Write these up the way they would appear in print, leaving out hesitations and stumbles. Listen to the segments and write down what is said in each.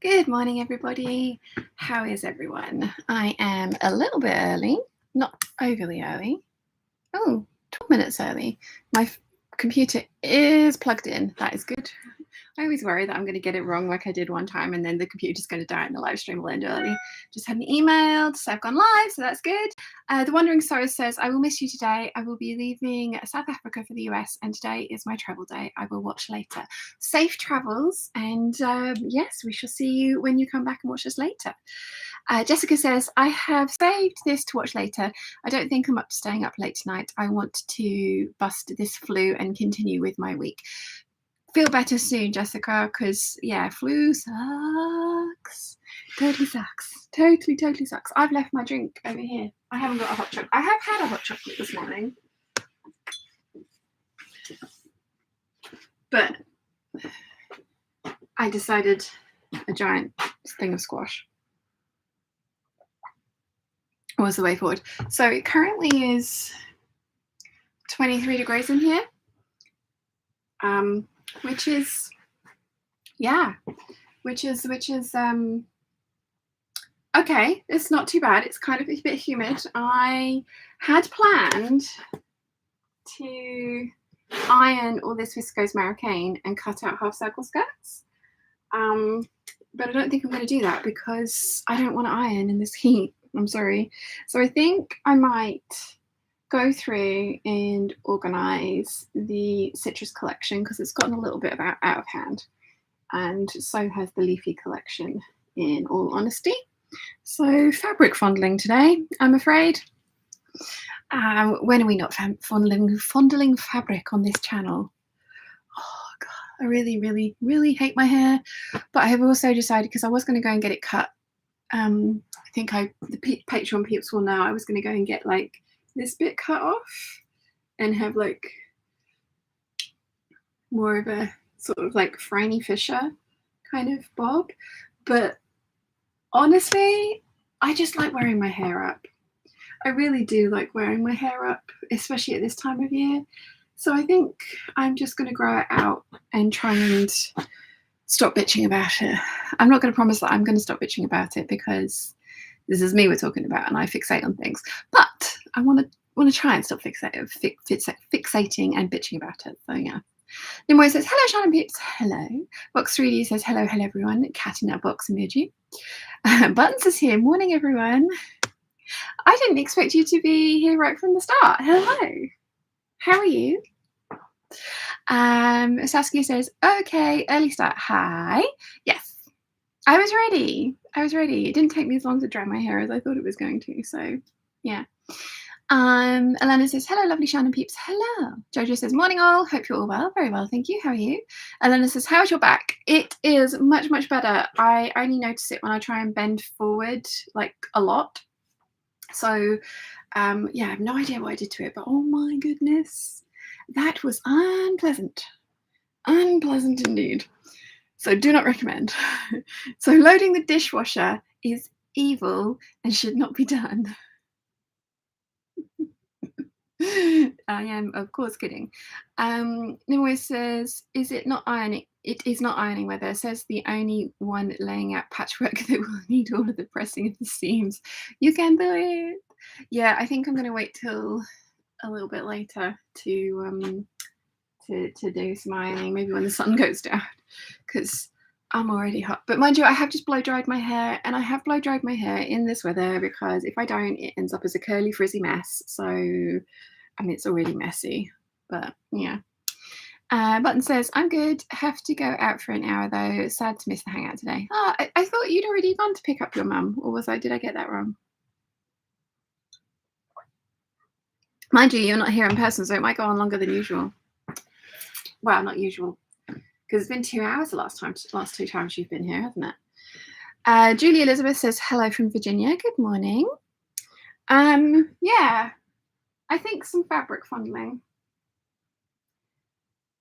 Good morning, everybody. How is everyone? I am a little bit early, not overly early. Oh, 12 minutes early. My computer is plugged in. That is good. I always worry that I'm going to get it wrong like I did one time and then the computer's going to die and the live stream will end early. Just had an email to say I've gone live, so that's good. The Wandering Sorrow says, I will miss you today. I will be leaving South Africa for the US and today is my travel day. I will watch later. Safe travels, and yes, we shall see you when you come back and watch us later. Jessica says, I have saved this to watch later. I don't think I'm up to staying up late tonight. I want to bust this flu and continue with my week. Feel better soon, Jessica, because, yeah, flu sucks. Totally sucks. Totally sucks. I've left my drink over here. I haven't got a hot chocolate. I have had a hot chocolate this morning. But I decided a giant thing of squash was the way forward. So it currently is 23 degrees in here, which is okay. It's not too bad. It's kind of a bit humid. I had planned to iron all this viscose Marrakein and cut out half circle skirts, but I don't think I'm going to do that because I don't want to iron in this heat. I'm sorry. So I think I might go through and organize the citrus collection because it's gotten a little bit out of hand, and so has the leafy collection, in all honesty. So fabric fondling today, I'm afraid. When are we not fondling fabric on this channel? Oh God, I really hate my hair, but I have also decided, because I was going to go and get it cut. I think the Patreon peeps will know I was going to go and get like this bit cut off and have like more of a sort of like Franny Fisher kind of bob. But honestly, I just like wearing my hair up. I really do like wearing my hair up, especially at this time of year. So I think I'm just going to grow it out and try and stop bitching about it. I'm not going to promise that I'm going to stop bitching about it because this is me we're talking about and I fixate on things. But I want to try and stop fixating and bitching about it. So yeah. Nimoy says, hello, Shannon Peeps. Hello. Box 3D says, hello everyone. Cat in that box emoji. Buttons is here. Morning, everyone. I didn't expect you to be here right from the start. Hello. How are you? Saskia says, okay, early start. Hi. Yes. I was ready. It didn't take me as long to dry my hair as I thought it was going to. So yeah. Elena says, hello, lovely Shannon Peeps. Hello. Jojo says, morning all. Hope you're all well. Very well, thank you. How are you? Elena says, how's your back? It is much better. I only notice it when I try and bend forward like a lot. So yeah, I have no idea what I did to it, but oh my goodness, that was unpleasant indeed. So do not recommend. So loading the dishwasher is evil and should not be done. I am, of course, kidding. Nimue says, is it not ironing? It is not ironing weather. Says the only one laying out patchwork that will need all of the pressing of the seams. You can do it. Yeah, I think I'm going to wait till a little bit later to do some ironing, maybe when the sun goes down, because I'm already hot. But mind you, I have just blow dried my hair, and I have blow dried my hair in this weather because if I don't, it ends up as a curly frizzy mess. So I mean, it's already messy, but yeah. Button says, I'm good. Have to go out for an hour though. Sad to miss the hangout today. Oh, I thought you'd already gone to pick up your mum, or did I get that wrong? Mind you, you're not here in person, so it might go on longer than usual. Well, not usual, because it's been 2 hours the last 2 times you've been here, hasn't it? Julie Elizabeth says, hello from Virginia. Good morning. Yeah, I think some fabric fondling,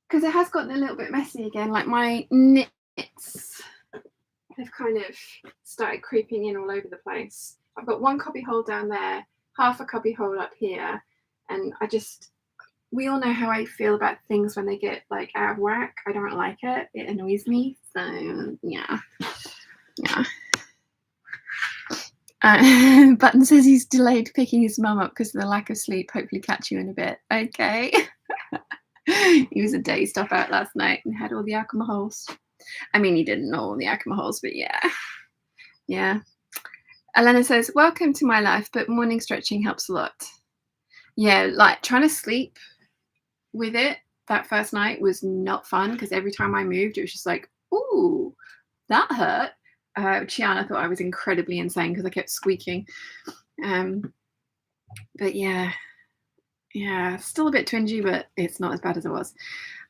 because it has gotten a little bit messy again. Like my knits have kind of started creeping in all over the place. I've got one cubby hole down there, half a cubby hole up here, and we all know how I feel about things when they get like out of whack. I don't like it. It annoys me. So yeah. Button says he's delayed picking his mum up because of the lack of sleep. Hopefully catch you in a bit. Okay. He was a day stop out last night and had all the alcohols. I mean, he didn't know all the alcohols, but yeah. Yeah. Elena says, welcome to my life, but morning stretching helps a lot. Yeah, like trying to sleep with it that first night was not fun because every time I moved, it was just like, ooh, that hurt. Chiana thought I was incredibly insane because I kept squeaking. But yeah, still a bit twingy, but it's not as bad as it was.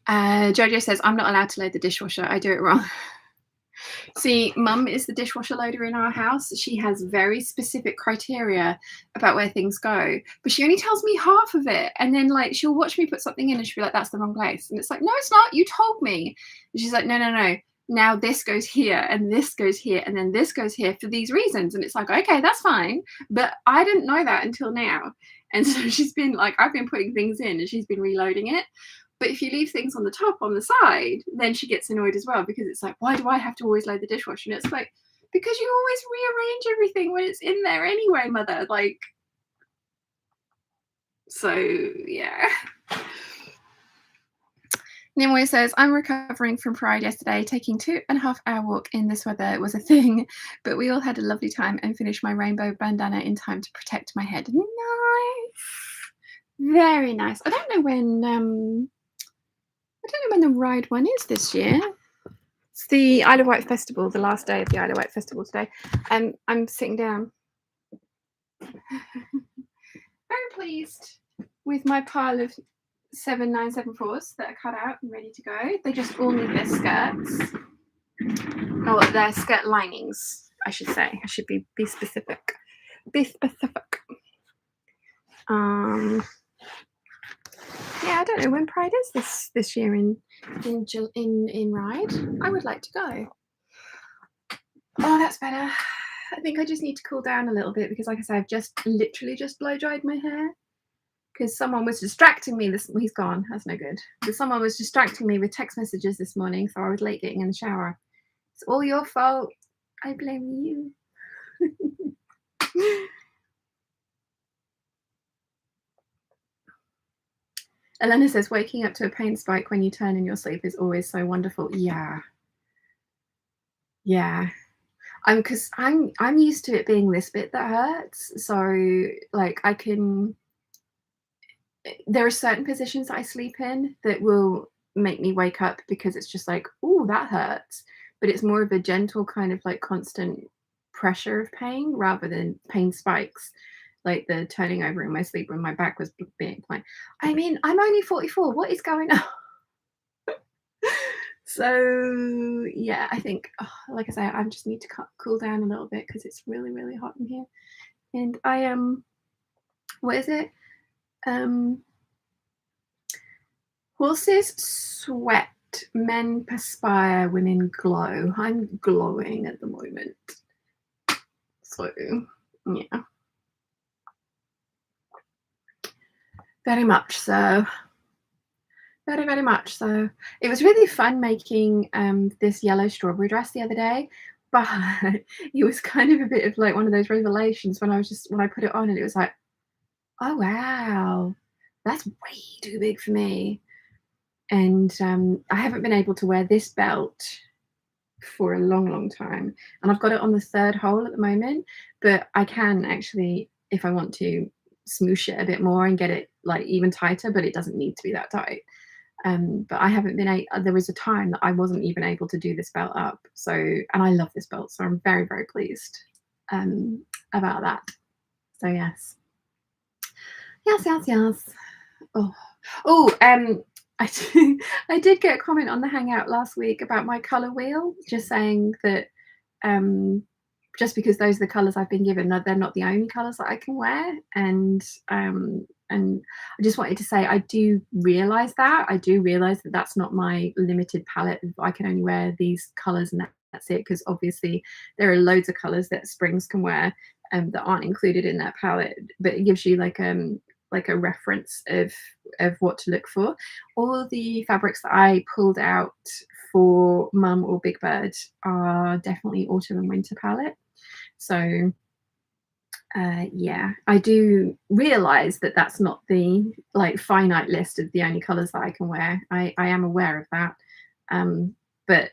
Jojo says, I'm not allowed to load the dishwasher. I do it wrong. See, Mum is the dishwasher loader in our house. She has very specific criteria about where things go, but she only tells me half of it. And then, like, she'll watch me put something in and she'll be like, that's the wrong place. And it's like, no, it's not. You told me. And she's like, no. Now this goes here and this goes here and then this goes here for these reasons. And it's like, okay, that's fine. But I didn't know that until now. And so she's been like, I've been putting things in and she's been reloading it. But if you leave things on the top, on the side, then she gets annoyed as well because it's like, why do I have to always load the dishwasher? And it's like, because you always rearrange everything when it's in there anyway, mother. Like, so yeah. Nimue says, I'm recovering from Pride yesterday. Taking 2.5 hour walk in this weather was a thing, but we all had a lovely time and finished my rainbow bandana in time to protect my head. Nice. Very nice. I don't know when the ride one is this year. It's the Isle of Wight Festival, the last day of the Isle of Wight Festival today. I'm sitting down. Very pleased with my pile of 7974s that are cut out and ready to go. They just all need their skirts. Oh, their skirt linings, I should say. I should be specific. Be specific. Yeah, I don't know when Pride is this year in Ride. I would like to go. Oh, that's better. I think I just need to cool down a little bit because, like I said, I've just literally just blow dried my hair because someone was distracting me. He's gone. That's no good. But someone was distracting me with text messages this morning, so I was late getting in the shower. It's all your fault. I blame you. Elena says, waking up to a pain spike when you turn in your sleep is always so wonderful. Yeah. Because I'm used to it being this bit that hurts. So like there are certain positions that I sleep in that will make me wake up because it's just like, oh, that hurts. But it's more of a gentle kind of like constant pressure of pain rather than pain spikes. Like the turning over in my sleep when my back was being plain. I mean, I'm only 44. What is going on? So yeah, I think, like I say, I just need to cool down a little bit because it's really, really hot in here. And I am, what is it? Horses sweat, men perspire, women glow. I'm glowing at the moment. So yeah. Very much so. Very, very much so. It was really fun making this yellow strawberry dress the other day, but it was kind of a bit of like one of those revelations when I put it on and it was like, oh wow, that's way too big for me. And I haven't been able to wear this belt for a long, long time. And I've got it on the 3rd hole at the moment, but I can actually, if I want to, smoosh it a bit more and get it like even tighter, but it doesn't need to be that tight. But I haven't been there was a time that I wasn't even able to do this belt up. So, and I love this belt, so I'm very, very pleased about that. So yes. I did get a comment on the Hangout last week about my colour wheel, just saying that just because those are the colours I've been given, they're not the only colours that I can wear. And I just wanted to say I do realise that that's not my limited palette. I can only wear these colours and that's it, because obviously there are loads of colours that Springs can wear that aren't included in that palette, but it gives you like a reference of what to look for. All the fabrics that I pulled out for Mum or Big Bird are definitely autumn and winter palette. So yeah, I do realize that that's not the like finite list of the only colors that I can wear. I am aware of that, but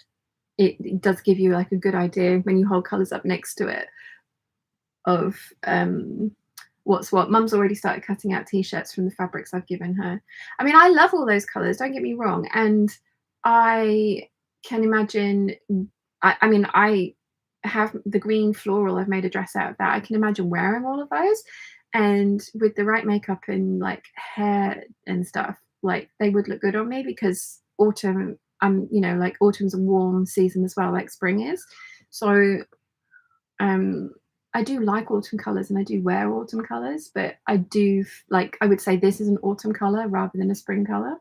it does give you like a good idea when you hold colors up next to it of what's what. Mum's already started cutting out t-shirts from the fabrics I've given her. I mean, I love all those colors, don't get me wrong, and I can imagine, I mean, I have the green floral, I've made a dress out of that. I can imagine wearing all of those, and with the right makeup and like hair and stuff, like they would look good on me, because autumn, you know, like autumn's a warm season as well, like spring is. So I do like autumn colors and I do wear autumn colors, but I do like, I would say this is an autumn color rather than a spring color.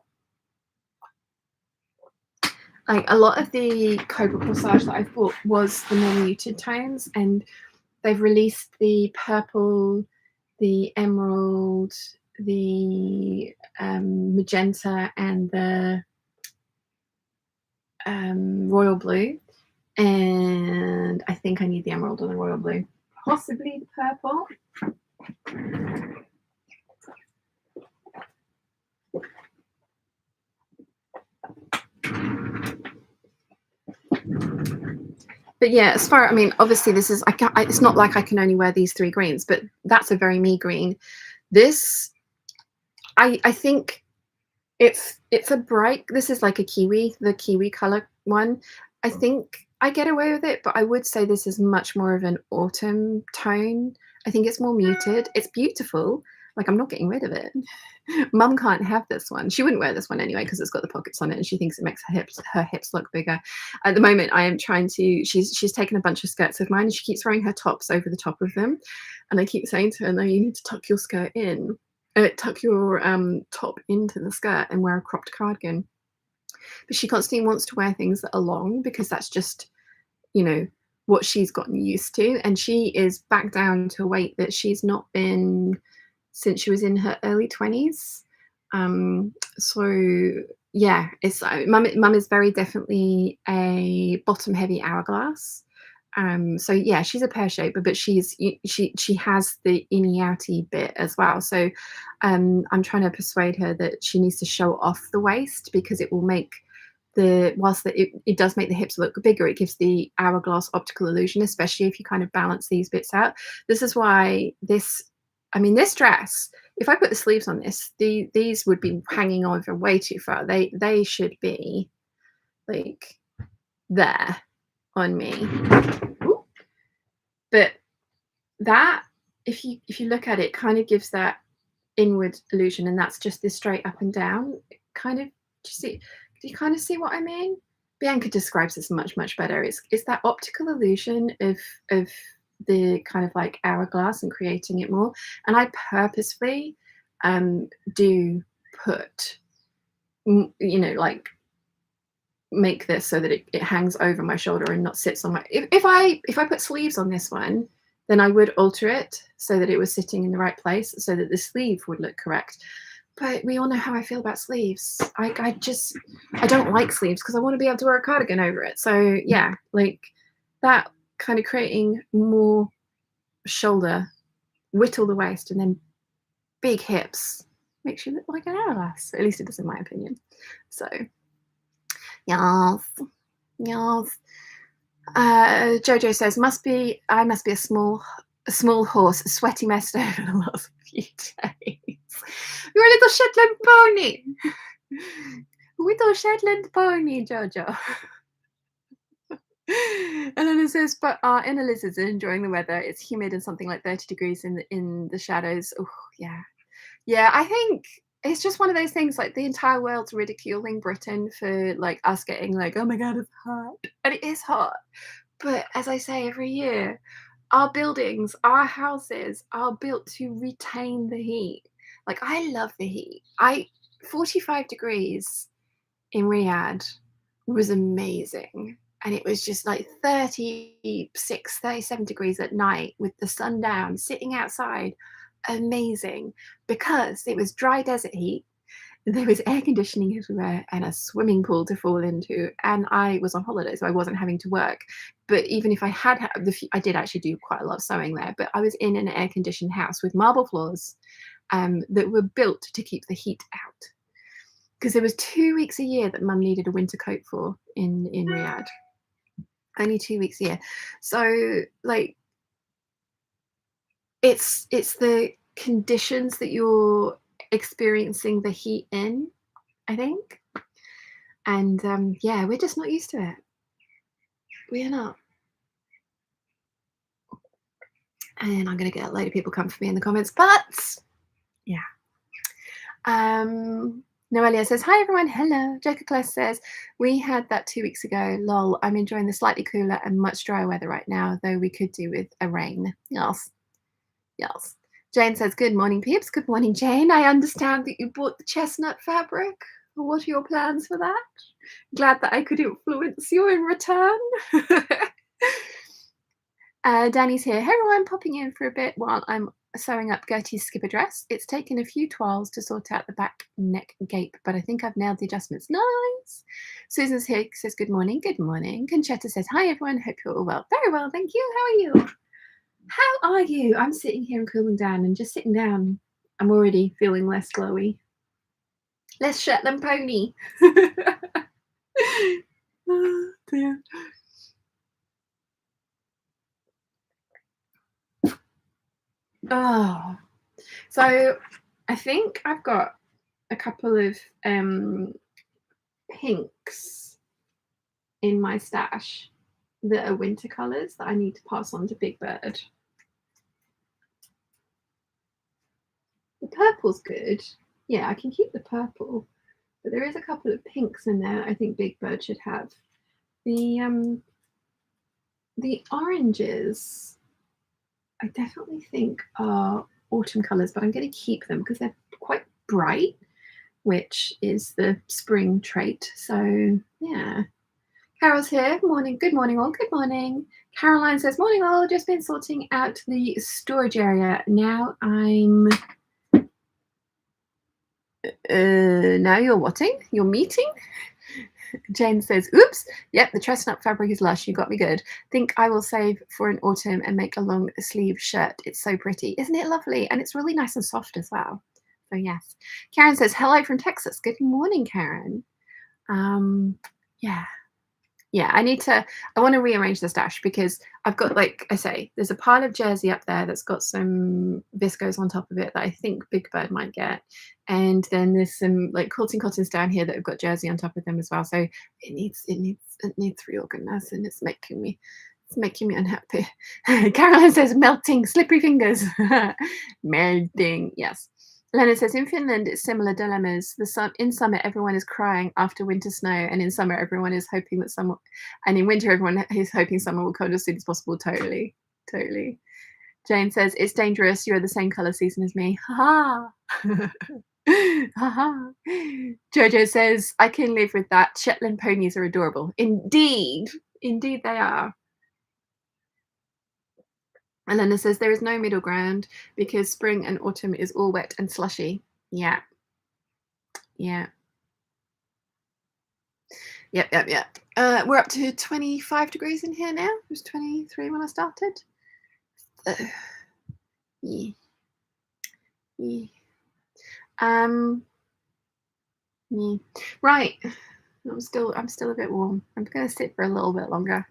Like a lot of the Cobra Corsage that I've bought was the more muted tones, and they've released the purple, the emerald, the magenta, and the royal blue. And I think I need the emerald and the royal blue, possibly the purple. But yeah, as far, I mean, obviously this is, it's not like I can only wear these 3 greens, but that's a very me green. This, I think it's a bright, this is like a kiwi, the kiwi color one. I think I get away with it, but I would say this is much more of an autumn tone. I think it's more muted. It's beautiful. Like, I'm not getting rid of it. Mum can't have this one. She wouldn't wear this one anyway because it's got the pockets on it, and she thinks it makes her hips look bigger. At the moment, I am trying to. She's taken a bunch of skirts of mine, and she keeps wearing her tops over the top of them. And I keep saying to her, "No, you need to tuck your skirt in. Tuck your top into the skirt and wear a cropped cardigan." But she constantly wants to wear things that are long because that's just, you know, what she's gotten used to. And she is back down to a weight that she's not been since she was in her early 20s. So yeah, it's mum is very definitely a bottom heavy hourglass. So yeah, she's a pear shaper, but she has the inny outy bit as well. So I'm trying to persuade her that she needs to show off the waist, because it will make it does make the hips look bigger, it gives the hourglass optical illusion, especially if you kind of balance these bits out. This is why this dress, if I put the sleeves on this, these would be hanging over way too far. They should be like there on me. Ooh. But that, if you look at it, kind of gives that inward illusion, and that's just this straight up and down kind of. Do you kind of see what I mean? Bianca describes this much better. It's that optical illusion of the kind of like hourglass and creating it more. And I purposefully do put, you know, like make this so that it hangs over my shoulder and not sits on my, if I put sleeves on this one, then I would alter it so that it was sitting in the right place so that the sleeve would look correct. But we all know how I feel about sleeves. I don't like sleeves because I want to be able to wear a cardigan over it. So yeah, like that kind of creating more shoulder, whittle the waist, and then big hips makes you look like an hourglass. At least it does in my opinion. So yes. Jojo says, I must be a small horse, a sweaty mess over the last few days. You're a little Shetland pony. Little Shetland pony, Jojo. And then it says, but our inner lizards are enjoying the weather. It's humid and something like 30 degrees in the shadows. Oh, yeah. Yeah, I think it's just one of those things, like the entire world's ridiculing Britain for like us getting like, oh my God, it's hot. And it is hot. But as I say every year, our buildings, our houses are built to retain the heat. Like, I love the heat. 45 degrees in Riyadh was amazing. And it was just like 36, 37 degrees at night with the sun down, sitting outside. Amazing, because it was dry desert heat. there was air conditioning everywhere and a swimming pool to fall into, and I was on holiday, so I wasn't having to work. But even if I had I did actually do quite a lot of sewing there, but I was in an air conditioned house with marble floors that were built to keep the heat out, because there was 2 weeks a year that mum needed a winter coat for in Riyadh. Only 2 weeks a year. So like it's the conditions that you're experiencing the heat in, I think. And yeah, we're just not used to it. We are not. And I'm going to get a load of people come for me in the comments, but yeah. Noelia says, hi everyone, hello. Joker Class says, we had that 2 weeks ago. Lol, I'm enjoying the slightly cooler and much drier weather right now, though we could do with a rain. Yes. Yes. Jane says, good morning, Peeps. Good morning, Jane. I understand that you bought the chestnut fabric. What are your plans for that? Glad that I could influence you in return. Danny's here. Hey everyone, popping in for a bit while I'm sewing up Gertie's skipper dress. It's taken a few toiles to sort out the back neck gape, but I think I've nailed the adjustments. Nice. Susan's here, says good morning. Good morning. Conchetta says, hi everyone, hope you're all well. Very well, thank you. How are you? How are you? I'm sitting here and cooling down, and just sitting down, I'm already feeling less glowy. Less Shetland pony. Oh, dear. Oh, so I think I've got a couple of pinks in my stash that are winter colours that I need to pass on to Big Bird. The purple's good. Yeah, I can keep the purple, but there is a couple of pinks in there I think Big Bird should have. The oranges I definitely think are autumn colours, but I'm going to keep them because they're quite bright, which is the spring trait. So yeah. Carol's here. Morning. Good morning all. Good morning. Caroline says, morning all. Just been sorting out the storage area. Now I'm now you're whatting? You're meeting? Jane says, oops, yep, the chestnut fabric is lush. You got me good. Think I will save for an autumn and make a long sleeve shirt. It's so pretty. Isn't it lovely? And it's really nice and soft as well. So yes. Karen says, hello from Texas. Good morning, Karen. Yeah. Yeah, I want to rearrange the stash because I've got, like I say, there's a pile of jersey up there that's got some viscose on top of it that I think Big Bird might get. And then there's some like quilting cottons down here that have got jersey on top of them as well. So it needs reorganizing. It's making me unhappy. Caroline says melting, slippery fingers. Melting, yes. Leonard says, in Finland, it's similar dilemmas. In summer, everyone is crying after winter snow, and in summer, everyone is hoping that someone, and in winter, everyone is hoping someone will come as soon as possible. Totally, totally. Jane says, it's dangerous. You're the same color season as me. Ha ha. Ha ha. Jojo says, I can live with that. Shetland ponies are adorable. Indeed. Indeed, they are. Elena says, there is no middle ground because spring and autumn is all wet and slushy. Yeah. Yeah. Yep. We're up to 25 degrees in here now. It was 23 when I started. Yeah. Yeah. Yeah. Right. I'm still a bit warm. I'm gonna sit for a little bit longer.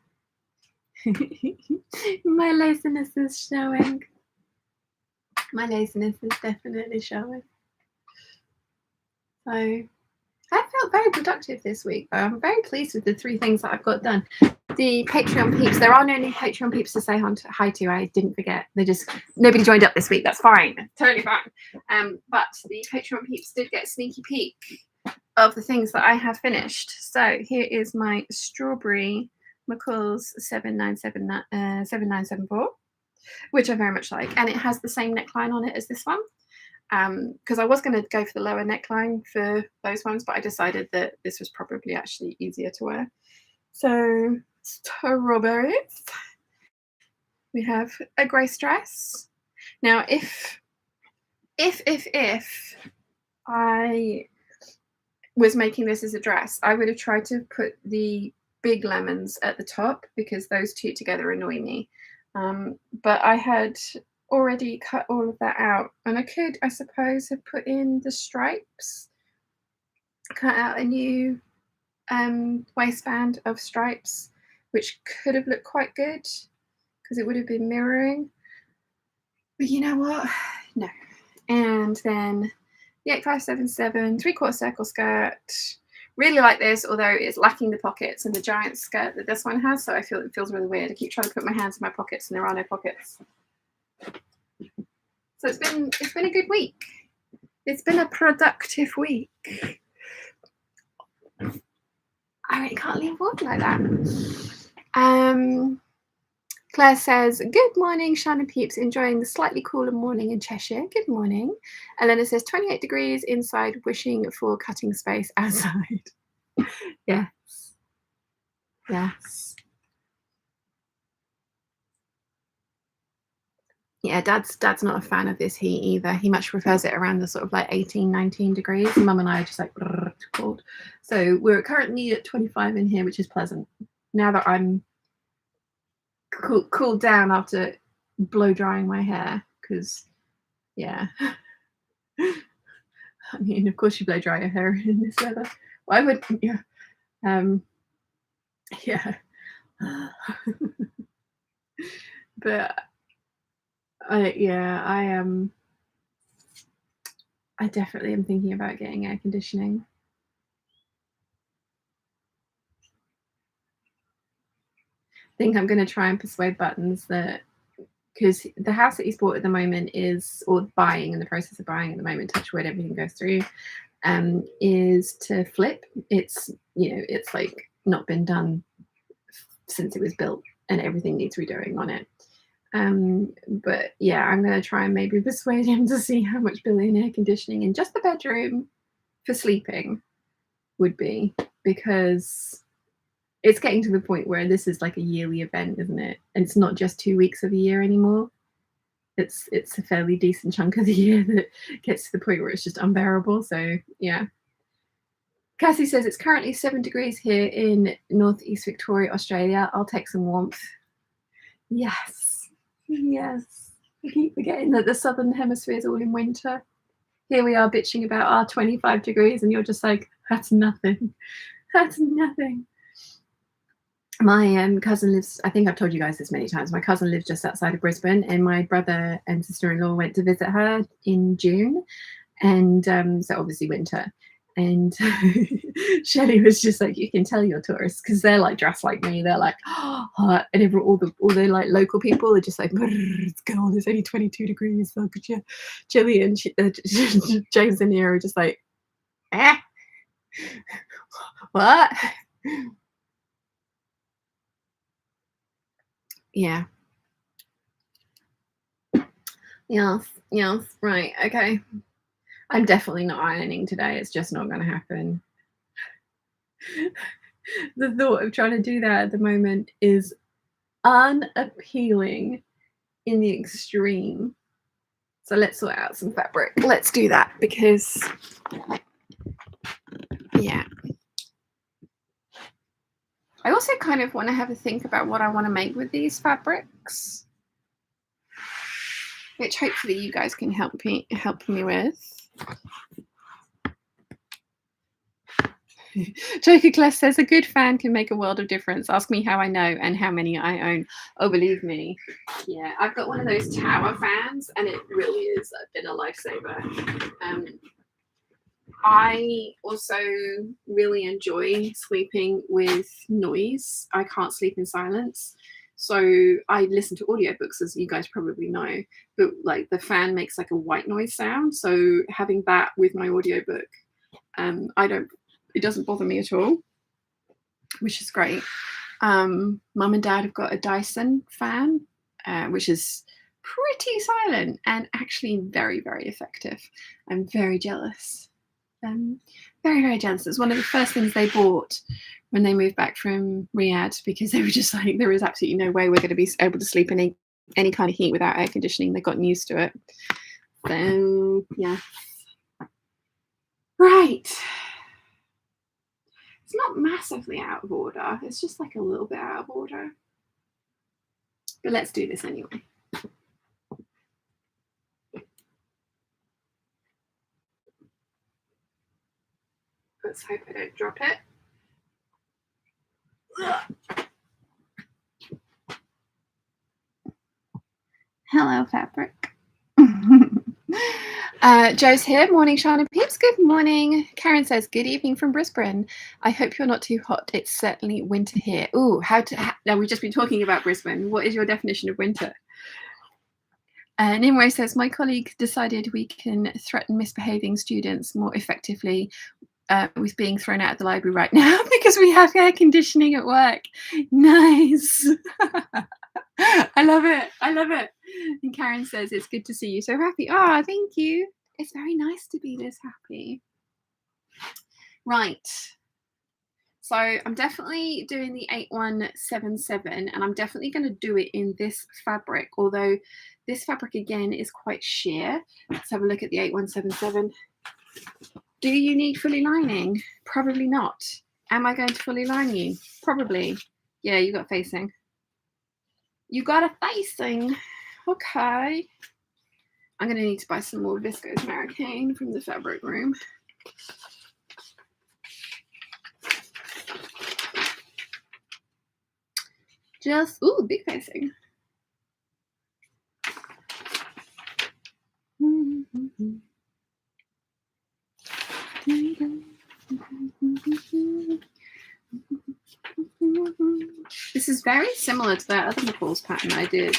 My laziness is showing. My laziness is definitely showing. So I felt very productive this week. I'm very pleased with the 3 things that I've got done. The Patreon peeps, there are no new Patreon peeps to say hi to. I didn't forget. Nobody joined up this week. That's fine. Totally fine. But the Patreon peeps did get a sneaky peek of the things that I have finished. So here is my strawberry McCall's 7974, which I very much like. And it has the same neckline on it as this one. Because I was going to go for the lower neckline for those ones, but I decided that this was probably actually easier to wear. So strawberries. We have a grace dress. Now, if I was making this as a dress, I would have tried to put the big lemons at the top because those two together annoy me. But I had already cut all of that out, and I could, I suppose, have put in the stripes, cut out a new waistband of stripes, which could have looked quite good because it would have been mirroring. But you know what? No. And then the 8577 3/4 circle skirt. Really like this, although it's lacking the pockets and the giant skirt that this one has. So I feel it feels really weird. I keep trying to put my hands in my pockets and there are no pockets. So it's been a good week. It's been a productive week. I really can't leave water like that. Claire says, good morning, Shan and Peeps. Enjoying the slightly cooler morning in Cheshire. Good morning. Elena says, 28 degrees inside, wishing for cutting space outside. Yes. Yes. Yeah, Dad's not a fan of this heat either. He much prefers it around the sort of like 18, 19 degrees. Mum and I are just like cold. So we're currently at 25 in here, which is pleasant. Now that I'm cooled down after blow drying my hair, because yeah. I mean, of course you blow dry your hair in this weather. Why would you? Yeah. But I definitely am thinking about getting air conditioning. I think I'm going to try and persuade Buttons that, because the house that he's bought at the moment is, or buying, in the process of buying at the moment, touch wood, everything goes through, is to flip. It's, you know, it's like not been done since it was built and everything needs redoing on it. But yeah, I'm going to try and maybe persuade him to see how much building air conditioning in just the bedroom for sleeping would be, because it's getting to the point where this is like a yearly event, isn't it? And it's not just 2 weeks of the year anymore. It's a fairly decent chunk of the year that gets to the point where it's just unbearable. So yeah. Cassie says it's currently 7 degrees here in northeast Victoria, Australia. I'll take some warmth. Yes. Yes. I keep forgetting that the southern hemisphere is all in winter. Here we are bitching about our 25 degrees and you're just like, that's nothing. That's nothing. My cousin lives, I think I've told you guys this many times, my cousin lives just outside of Brisbane, and my brother and sister-in-law went to visit her in June, and so obviously winter. And Shelley was just like, you can tell you're tourists because they're like dressed like me. They're like, oh, and all the like local people are just like, it's cold. It's only 22 degrees. Look at you, Chilly, and James and Nia are just like, what? Yeah. Yes, right, okay. I'm definitely not ironing today. It's just not going to happen. The thought of trying to do that at the moment is unappealing in the extreme. So let's sort out some fabric. Let's do that because, yeah. I also kind of want to have a think about what I want to make with these fabrics, which hopefully you guys can help me with. Joker Class says a good fan can make a world of difference. Ask me how I know and how many I own. Oh, believe me. Yeah, I've got one of those tower fans and it really is been a lifesaver. I also really enjoy sleeping with noise. I can't sleep in silence. So I listen to audiobooks, as you guys probably know, but like the fan makes like a white noise sound. So having that with my audiobook, it doesn't bother me at all, which is great. Mum and Dad have got a Dyson fan, which is pretty silent and actually very, very effective. I'm very jealous. Very, very jealous. It's one of the first things they bought when they moved back from Riyadh, because they were just like, there is absolutely no way we're going to be able to sleep in any kind of heat without air conditioning. They've gotten used to it. So, yeah. Right. not massively out of order. It's just like a little bit out of order. But let's do this anyway. Let's hope I don't drop it. Hello, fabric. Joe's here. Morning, Sean and Peeps. Good morning. Karen says, good evening from Brisbane. I hope you're not too hot. It's certainly winter here. Ooh, now we've just been talking about Brisbane. What is your definition of winter? Nimue says, my colleague decided we can threaten misbehaving students more effectively with being thrown out of the library right now because we have air conditioning at work. Nice. I love it. I love it. And Karen says, it's good to see you so happy. Oh, thank you. It's very nice to be this happy. Right. So I'm definitely doing the 8177 and I'm definitely going to do it in this fabric, although this fabric again is quite sheer. Let's have a look at the 8177. Do you need fully lining? Probably not. Am I going to fully line you? Probably. Yeah, you got facing. You got a facing. Okay. I'm going to need to buy some more viscose Americane from the fabric room. Just, ooh, big facing. This is very similar to that other McCall's pattern I did,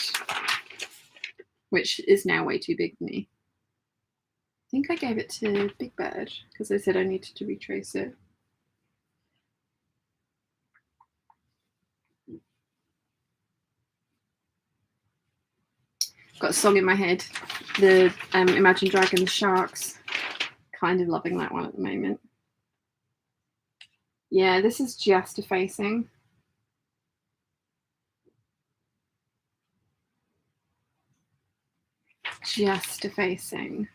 which is now way too big for me. I think I gave it to Big Bird because I said I needed to retrace it. Got a song in my head, the Imagine Dragons Sharks. Kind of loving that one at the moment. Yeah, this is just a facing. Just a facing.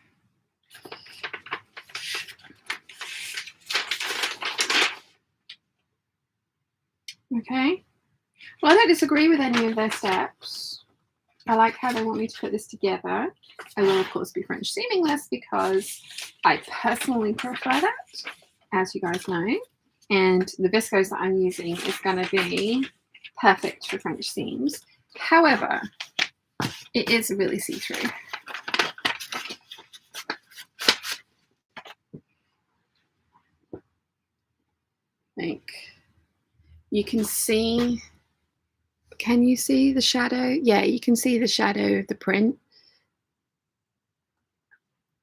Okay. Well, I don't disagree with any of their steps. I like how they want me to put this together. I will, of course, be French seamless because I personally prefer that, as you guys know. And the viscose that I'm using is going to be perfect for French seams. However, it is really see-through. Like, you can see, can you see the shadow? Yeah, you can see the shadow of the print.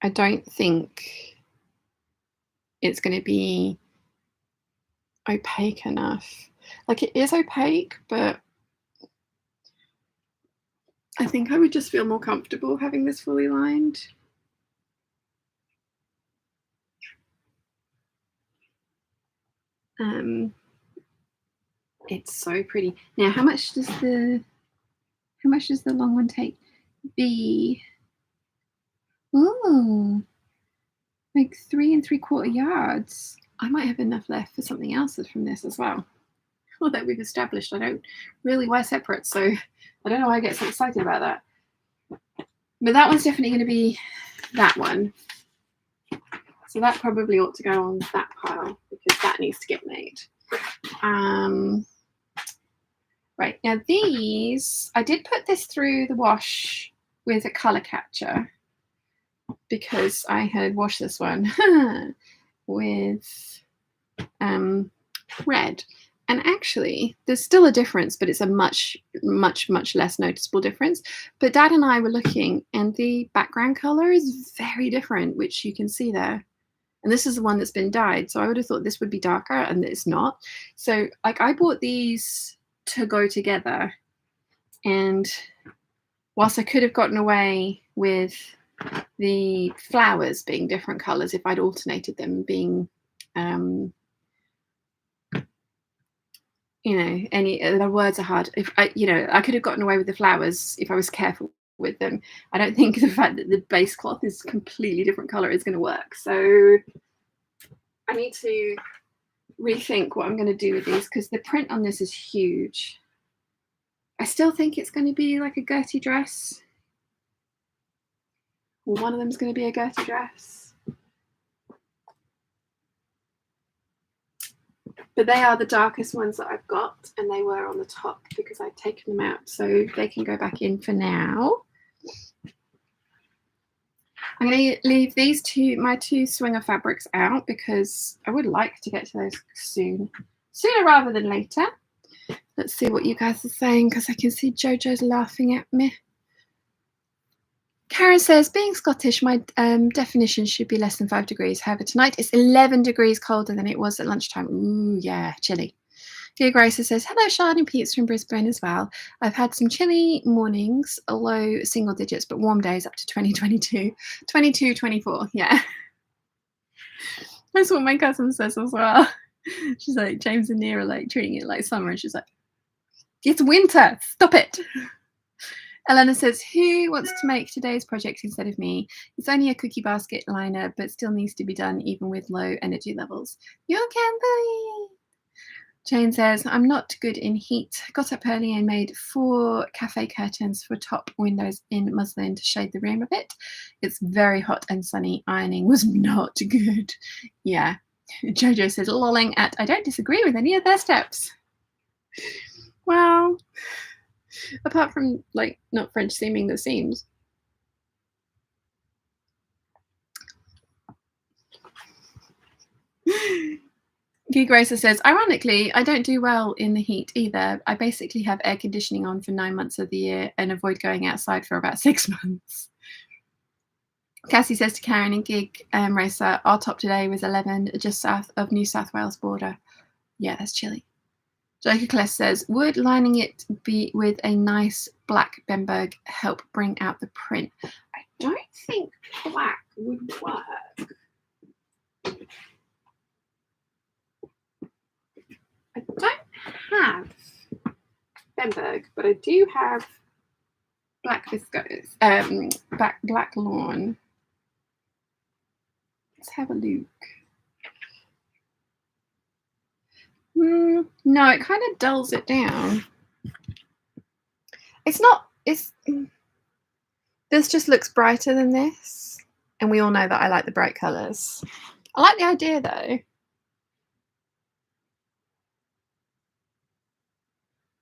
I don't think it's going to be opaque enough. Like, it is opaque, but I think I would just feel more comfortable having this fully lined. It's so pretty. Now, how much does the long one take? Ooh, like 3 3/4 yards. I might have enough left for something else from this as well. Although we've established I don't really wear separate, so I don't know why I get so excited about that. But that one's definitely going to be that one. So that probably ought to go on that pile because that needs to get made. Right, now these, I did put this through the wash with a colour catcher because I had washed this one with red. And actually, there's still a difference, but it's a much, much, much less noticeable difference. But Dad and I were looking, and the background colour is very different, which you can see there. And this is the one that's been dyed. So I would have thought this would be darker, and it's not. So like I bought these to go together. And whilst I could have gotten away with the flowers being different colours if I'd alternated them being, you know, the words are hard. If I, you know, I could have gotten away with the flowers if I was careful with them. I don't think the fact that the base cloth is completely different colour is going to work. So I need to rethink what I'm going to do with these, because the print on this is huge. I still think it's going to be like a Gertie dress. One of them is going to be a Gertie dress. But they are the darkest ones that I've got, and they were on the top because I'd taken them out, so they can go back in for now. I'm going to leave these my two swinger fabrics out because I would like to get to those sooner rather than later. Let's see what you guys are saying, because I can see Jojo's laughing at me. Karen says, being Scottish, my definition should be less than 5 degrees. However, tonight it's 11 degrees colder than it was at lunchtime. Ooh, yeah, chilly. Dear Grace says, hello, Charlotte and Peeps from Brisbane as well. I've had some chilly mornings, low single digits, but warm days up to 22, 24. Yeah. That's what my cousin says as well. She's like, James and Nia are like treating it like summer. And she's like, it's winter. Stop it. Elena says, who wants to make today's project instead of me? It's only a cookie basket liner, but still needs to be done even with low energy levels. You can believe. Jane says, I'm not good in heat. Got up early and made 4 cafe curtains for top windows in muslin to shade the room a bit. It's very hot and sunny. Ironing was not good. Yeah. Jojo says, lolling at, I don't disagree with any of their steps. Well, apart from, like, not French seaming the seams. Guy Gracer says, ironically, I don't do well in the heat either. I basically have air conditioning on for 9 months of the year and avoid going outside for about 6 months. Cassie says to Karen and Gig Racer, our top today was 11, just south of New South Wales border. Yeah, that's chilly. Jacob Kless says, would lining it be with a nice black Bemberg help bring out the print? I don't think black would work. I don't have Bemberg, but I do have black viscose, black lawn. Let's have a look. No, it kind of dulls it down. It's not, this just looks brighter than this. And we all know that I like the bright colours. I like the idea though.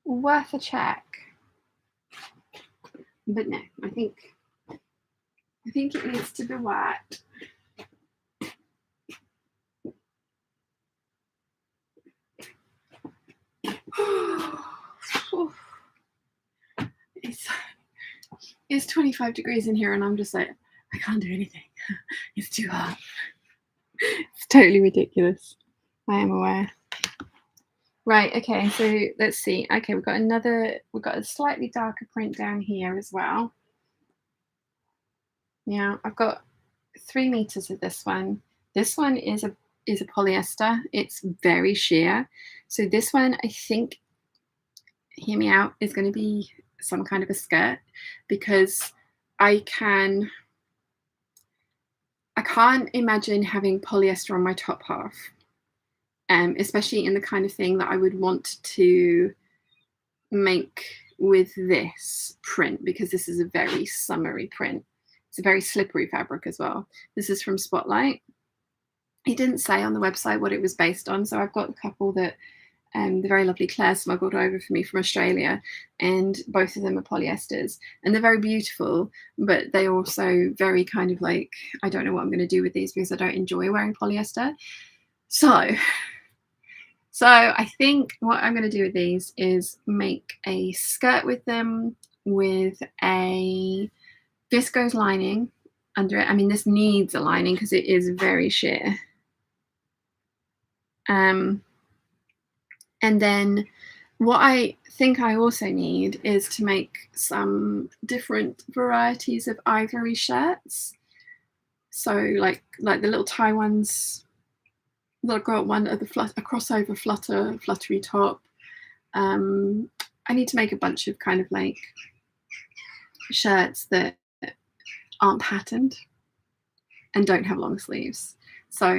Worth a check. But no, I think it needs to be white. It's 25 degrees in here and I'm just like, I can't do anything. It's too hot. It's totally ridiculous. I am aware. Right, okay, so let's see. Okay, we've got a slightly darker print down here as well. Yeah, I've got 3 meters of this one. This one is a polyester. It's very sheer. So this one, I think, hear me out, is going to be some kind of a skirt, because I can't imagine having polyester on my top half, especially in the kind of thing that I would want to make with this print, because this is a very summery print. It's a very slippery fabric as well. This is from Spotlight. It didn't say on the website what it was based on, so I've got a couple that the very lovely Claire smuggled over for me from Australia, and both of them are polyesters, and they're very beautiful, but they also very kind of like, I don't know what I'm going to do with these because I don't enjoy wearing polyester. So I think what I'm going to do with these is make a skirt with them with a viscose lining under it. I mean, this needs a lining because it is very sheer. And then what I think I also need is to make some different varieties of ivory shirts. So like the little tie ones. I've got one of a crossover fluttery top. I need to make a bunch of kind of like shirts that aren't patterned and don't have long sleeves. So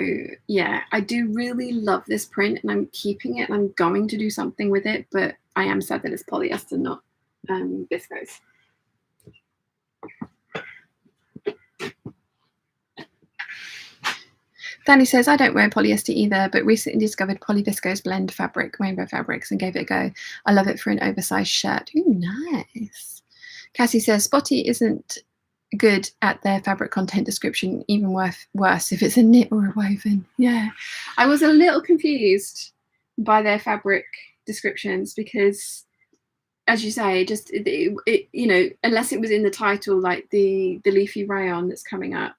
yeah, I do really love this print, and I'm keeping it, and I'm going to do something with it, but I am sad that it's polyester, not viscose. Danny says, I don't wear polyester either, but recently discovered polyviscose blend fabric, Rainbow Fabrics, and gave it a go. I love it for an oversized shirt. Ooh, nice. Cassie says, Spotty isn't good at their fabric content description, even worse if it's a knit or a woven. Yeah, I was a little confused by their fabric descriptions because, as you say, just you know, unless it was in the title, like the leafy rayon that's coming up,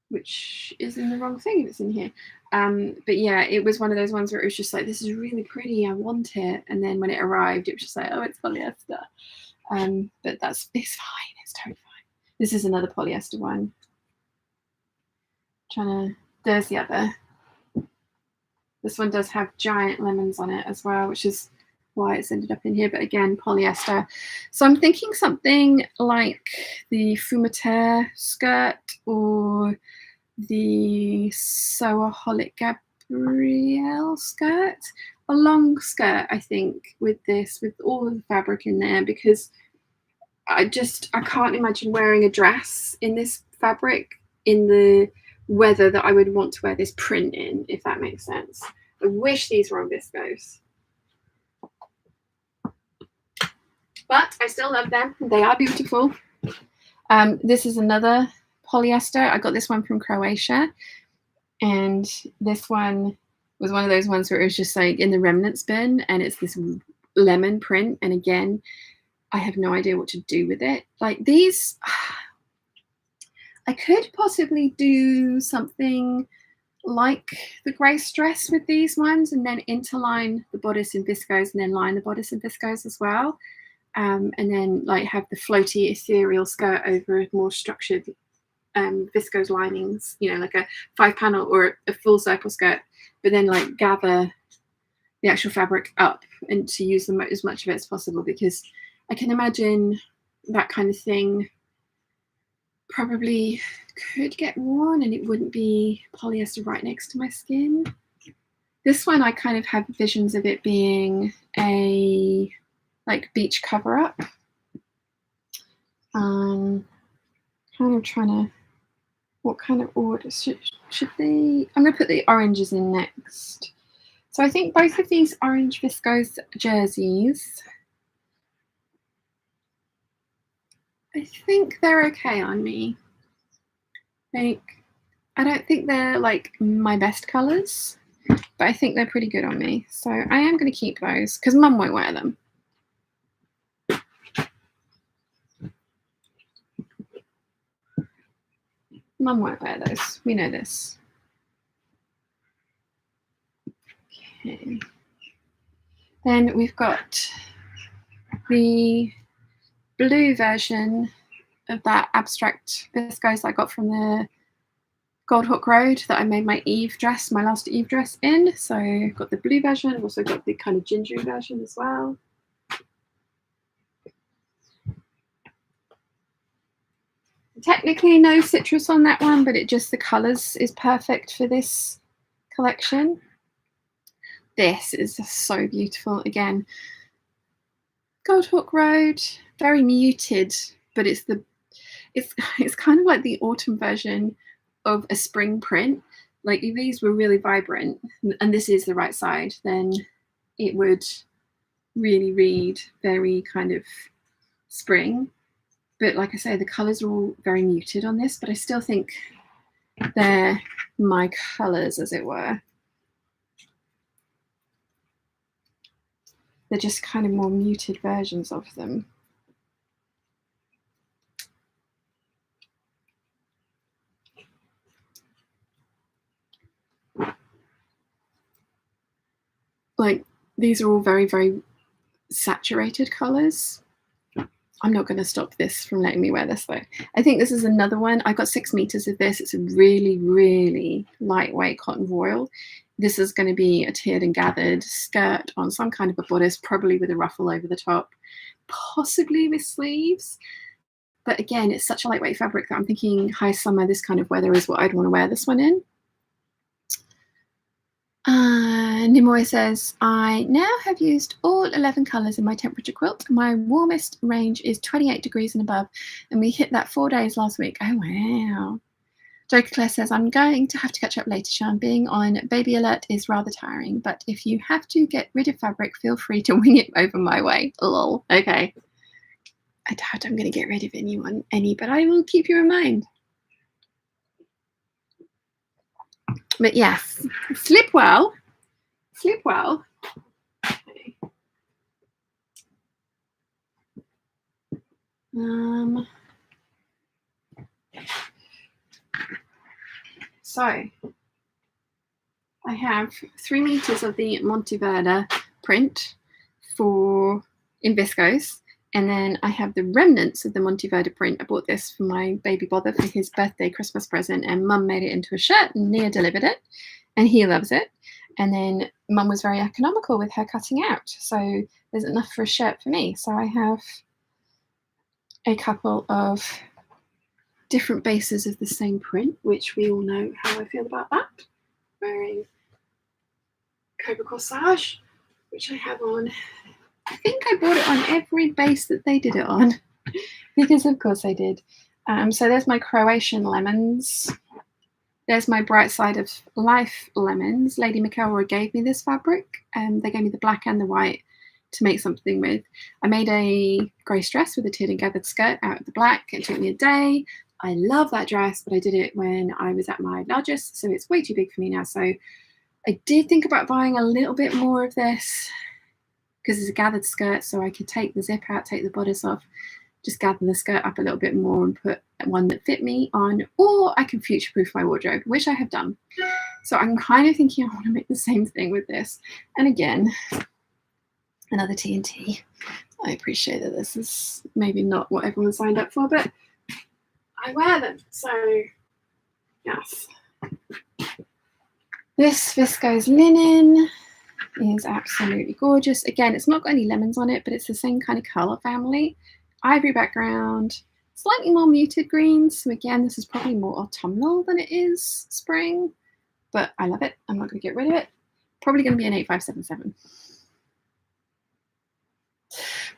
which is in the wrong thing if it's in here. But yeah, it was one of those ones where it was just like, this is really pretty, I want it, and then when it arrived, it was just like, oh, it's polyester. But it's fine, it's totally fine. This is another polyester one. There's the other. This one does have giant lemons on it as well, which is why it's ended up in here, but again, polyester. So I'm thinking something like the Fumateur skirt or the Sewaholic Gabrielle skirt. A long skirt, I think, with this, with all of the fabric in there, because I can't imagine wearing a dress in this fabric in the weather that I would want to wear this print in, if that makes sense. I wish these were on viscose, but I still love them. They are beautiful. This is another polyester. I got this one from Croatia, and this one was one of those ones where it was just like in the remnants bin, and it's this lemon print, and again, I have no idea what to do with it. Like these, I could possibly do something like the Grace dress with these ones, and then interline the bodice in viscose, and then line the bodice in viscose as well, and then like have the floaty ethereal skirt over a more structured viscose linings, you know, like a 5-panel or a full circle skirt, but then like gather the actual fabric up and to use as much of it as possible, because I can imagine that kind of thing probably could get worn and it wouldn't be polyester right next to my skin. This one I kind of have visions of it being a like beach cover up. Kind of trying to, what kind of order should they? I'm going to put the oranges in next. So I think both of these orange viscose jerseys, I think they're okay on me. Like, I don't think they're like my best colours, but I think they're pretty good on me. So I am going to keep those because Mum won't wear them. Mum won't wear those. We know this. Okay. Then we've got the blue version of that abstract viscose I got from the Gold Hawk Road that I made my Eve dress, my last Eve dress in. So I've got the blue version. I've also got the kind of gingery version as well. Technically no citrus on that one, but it just, the colours is perfect for this collection. This is so beautiful. Again, Gold Hawk Road, very muted, but it's kind of like the autumn version of a spring print. Like if these were really vibrant and this is the right side, then it would really read very kind of spring. But like I say, the colours are all very muted on this, but I still think they're my colours, as it were. They're just kind of more muted versions of them. Like these are all very, very saturated colours. I'm not going to stop this from letting me wear this though. I think this is another one. I got 6 meters of this. It's a really, really lightweight cotton voile. This is going to be a tiered and gathered skirt on some kind of a bodice, probably with a ruffle over the top, possibly with sleeves. But again, it's such a lightweight fabric that I'm thinking high summer, this kind of weather is what I'd want to wear this one in. Nimoy says, I now have used all 11 colours in my temperature quilt. My warmest range is 28 degrees and above, and we hit that 4 days last week. Oh, wow. Joker Claire says, I'm going to have to catch up later, Sian. Being on baby alert is rather tiring, but if you have to get rid of fabric, feel free to wing it over my way. Lol. Okay. I doubt I'm going to get rid of any, but I will keep you in mind. But yes, slip well. Sleep well. Okay. So I have 3 meters of the Monteverde print in viscose, and then I have the remnants of the Monteverde print. I bought this for my baby Bother for his birthday Christmas present, and Mum made it into a shirt and Nia delivered it, and he loves it. And then Mum was very economical with her cutting out, so there's enough for a shirt for me. So I have a couple of different bases of the same print, which we all know how I feel about that. Wearing Cobra Corsage, which I have on. I think I bought it on every base that they did it on, because of course I did. So there's my Croatian lemons. There's my Bright Side of Life lemons. Lady McElroy gave me this fabric, and they gave me the black and the white to make something with. I made a grey dress with a tiered and gathered skirt out of the black. It took me a day. I love that dress, but I did it when I was at my largest, so it's way too big for me now. So I did think about buying a little bit more of this because it's a gathered skirt, so I could take the zip out, take the bodice off, just gather the skirt up a little bit more and put one that fit me on, or I can future-proof my wardrobe, which I have done. So I'm kind of thinking I want to make the same thing with this. And again, another TNT. I appreciate that this is maybe not what everyone signed up for, but I wear them. So yes. This viscose linen is absolutely gorgeous. Again, it's not got any lemons on it, but it's the same kind of color family. Ivory background, slightly more muted greens. So again, this is probably more autumnal than it is spring, but I love it. I'm not going to get rid of it. Probably going to be an 8577.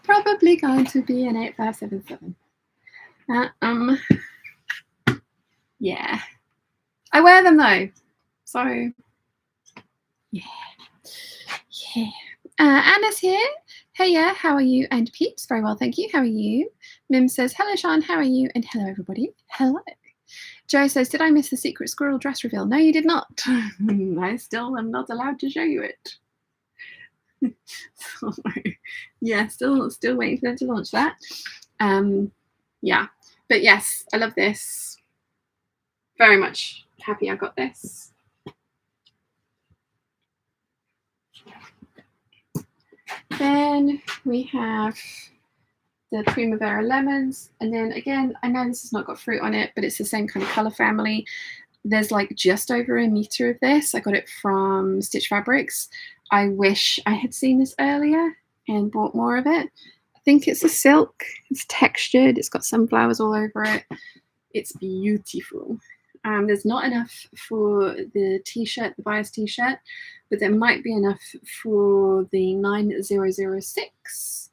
Probably going to be an 8577. Yeah. I wear them though. So yeah. Anna's here. Hey, yeah, how are you? And Peeps, very well, thank you. How are you? Mim says, hello, Sian, how are you? And hello, everybody. Hello. Joe says, did I miss the secret squirrel dress reveal? No, you did not. I still am not allowed to show you it. So, yeah, still waiting for them to launch that. Yeah, but yes, I love this. Very much happy I got this. Then we have the Primavera lemons, and then again, I know this has not got fruit on it, but it's the same kind of color family. There's like just over a meter of this. I got it from Stitch Fabrics. I wish I had seen this earlier and bought more of it. I think it's a silk. It's textured. It's got sunflowers all over it. It's beautiful. There's not enough for the t-shirt, the bias t-shirt, but there might be enough for the 9006.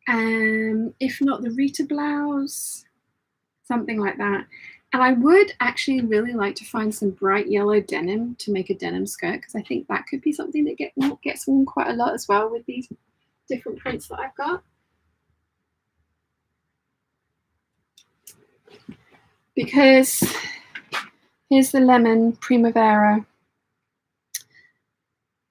If not the Rita blouse, something like that. And I would actually really like to find some bright yellow denim to make a denim skirt, because I think that could be something that gets worn quite a lot as well with these different prints that I've got. Because here's the lemon Primavera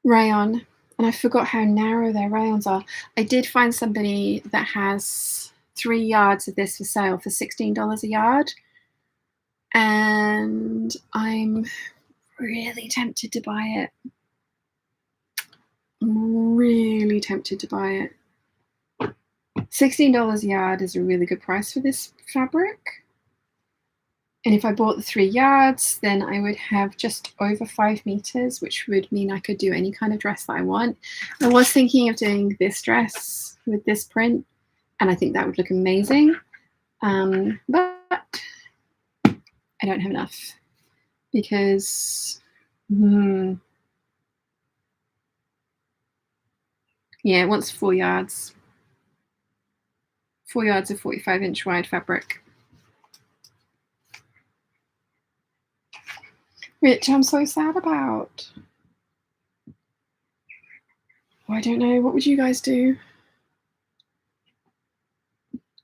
rayon, and I forgot how narrow their rayons are. I did find somebody that has 3 yards of this for sale for $16 a yard, and I'm really tempted to buy it. I'm really tempted to buy it. $16 a yard is a really good price for this fabric. And if I bought the 3 yards, then I would have just over 5 meters, which would mean I could do any kind of dress that I want. I was thinking of doing this dress with this print, and I think that would look amazing. But I don't have enough because, yeah, it wants 4 yards. 4 yards of 45-inch wide fabric. Which I'm so sad about. Oh, I don't know. What would you guys do?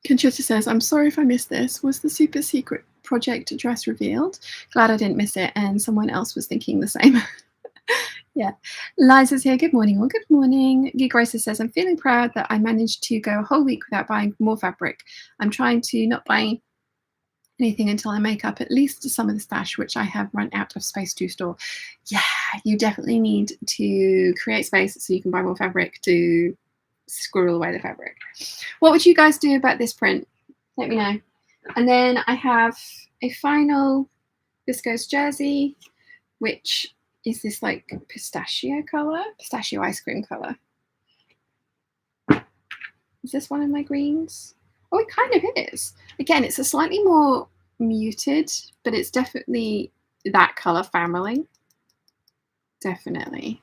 Conchita says, I'm sorry if I missed this. Was the super secret project dress revealed? Glad I didn't miss it and someone else was thinking the same. Yeah. Liza's here. Good morning. Well, good morning. Gig Gracer says, I'm feeling proud that I managed to go a whole week without buying more fabric. I'm trying to not buy anything until I make up at least some of the stash, which I have run out of space to store. Yeah, you definitely need to create space so you can buy more fabric to squirrel away the fabric. What would you guys do about this print? Let me know. And then I have a final viscose jersey, which is this like pistachio color, pistachio ice cream color. Is this one of my greens? Oh, it kind of is. Again, it's a slightly more muted, but it's definitely that color family. Definitely.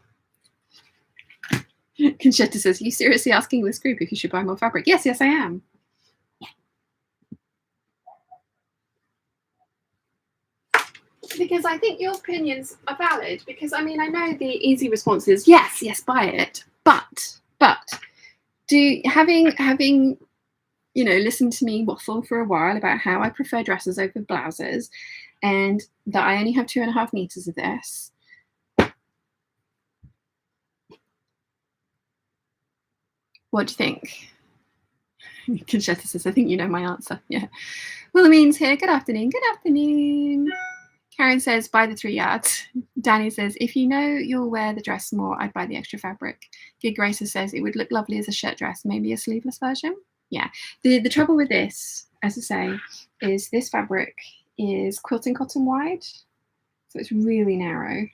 Conchetta says, are you seriously asking this group if you should buy more fabric? Yes, I am. Because I think your opinions are valid. Because I mean, I know the easy response is yes, buy it. But having you know, listened to me waffle for a while about how I prefer dresses over blouses, and that I only have 2.5 meters of this. What do you think? Conchetta says, I think you know my answer. Yeah. Wilhelmine's here. Good afternoon. Good afternoon. Karen says, buy the 3 yards. Danny says, if you know you'll wear the dress more, I'd buy the extra fabric. Gig Racer says, it would look lovely as a shirt dress, maybe a sleeveless version. Yeah. The trouble with this, as I say, is this fabric is quilting cotton wide. So it's really narrow.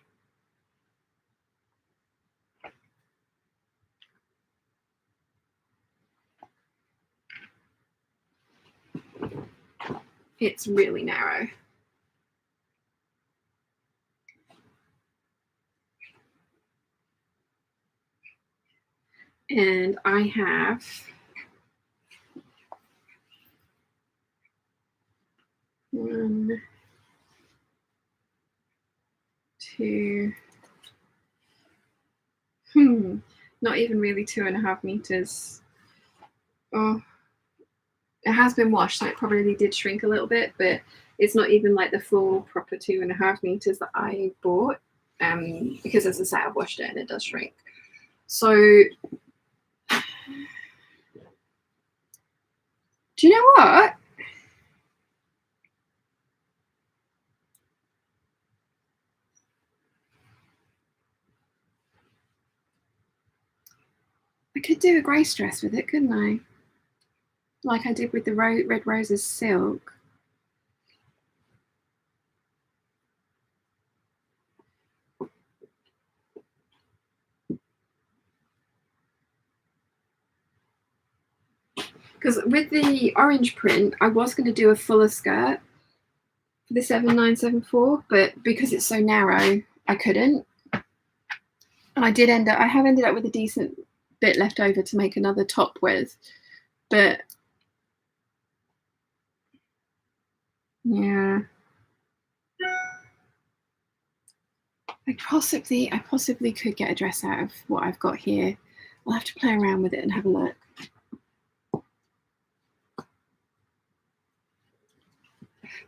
It's really narrow. And I have 1, 2, not even really 2.5 meters. Oh, it has been washed, so it probably did shrink a little bit, but it's not even like the full proper 2.5 meters that I bought, because as I say, I've washed it and it does shrink. So, do you know what? I could do a grey dress with it, couldn't I? Like I did with the Red Roses silk. Because with the orange print, I was going to do a fuller skirt for the 7974, but because it's so narrow, I couldn't. And I have ended up with a decent bit left over to make another top with, but yeah. I possibly could get a dress out of what I've got here. I'll have to play around with it and have a look.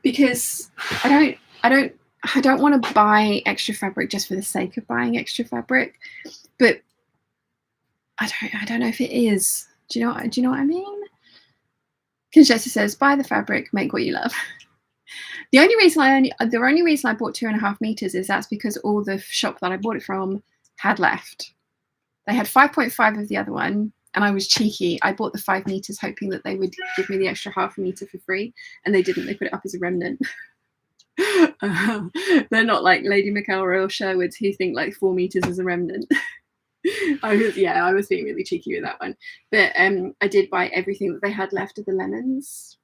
Because I don't want to buy extra fabric just for the sake of buying extra fabric, but I don't know if it is. Do you know what I mean? Conchetta says, buy the fabric, make what you love. The only reason I bought 2.5 meters is that's because all the shop that I bought it from had left. They had 5.5 of the other one, and I was cheeky. I bought the 5 meters hoping that they would give me the extra 1/2 meter for free, and they didn't. They put it up as a remnant. They're not like Lady McElroy or Sherwood's who think like 4 meters is a remnant. I was being really cheeky with that one. But I did buy everything that they had left of the lemons.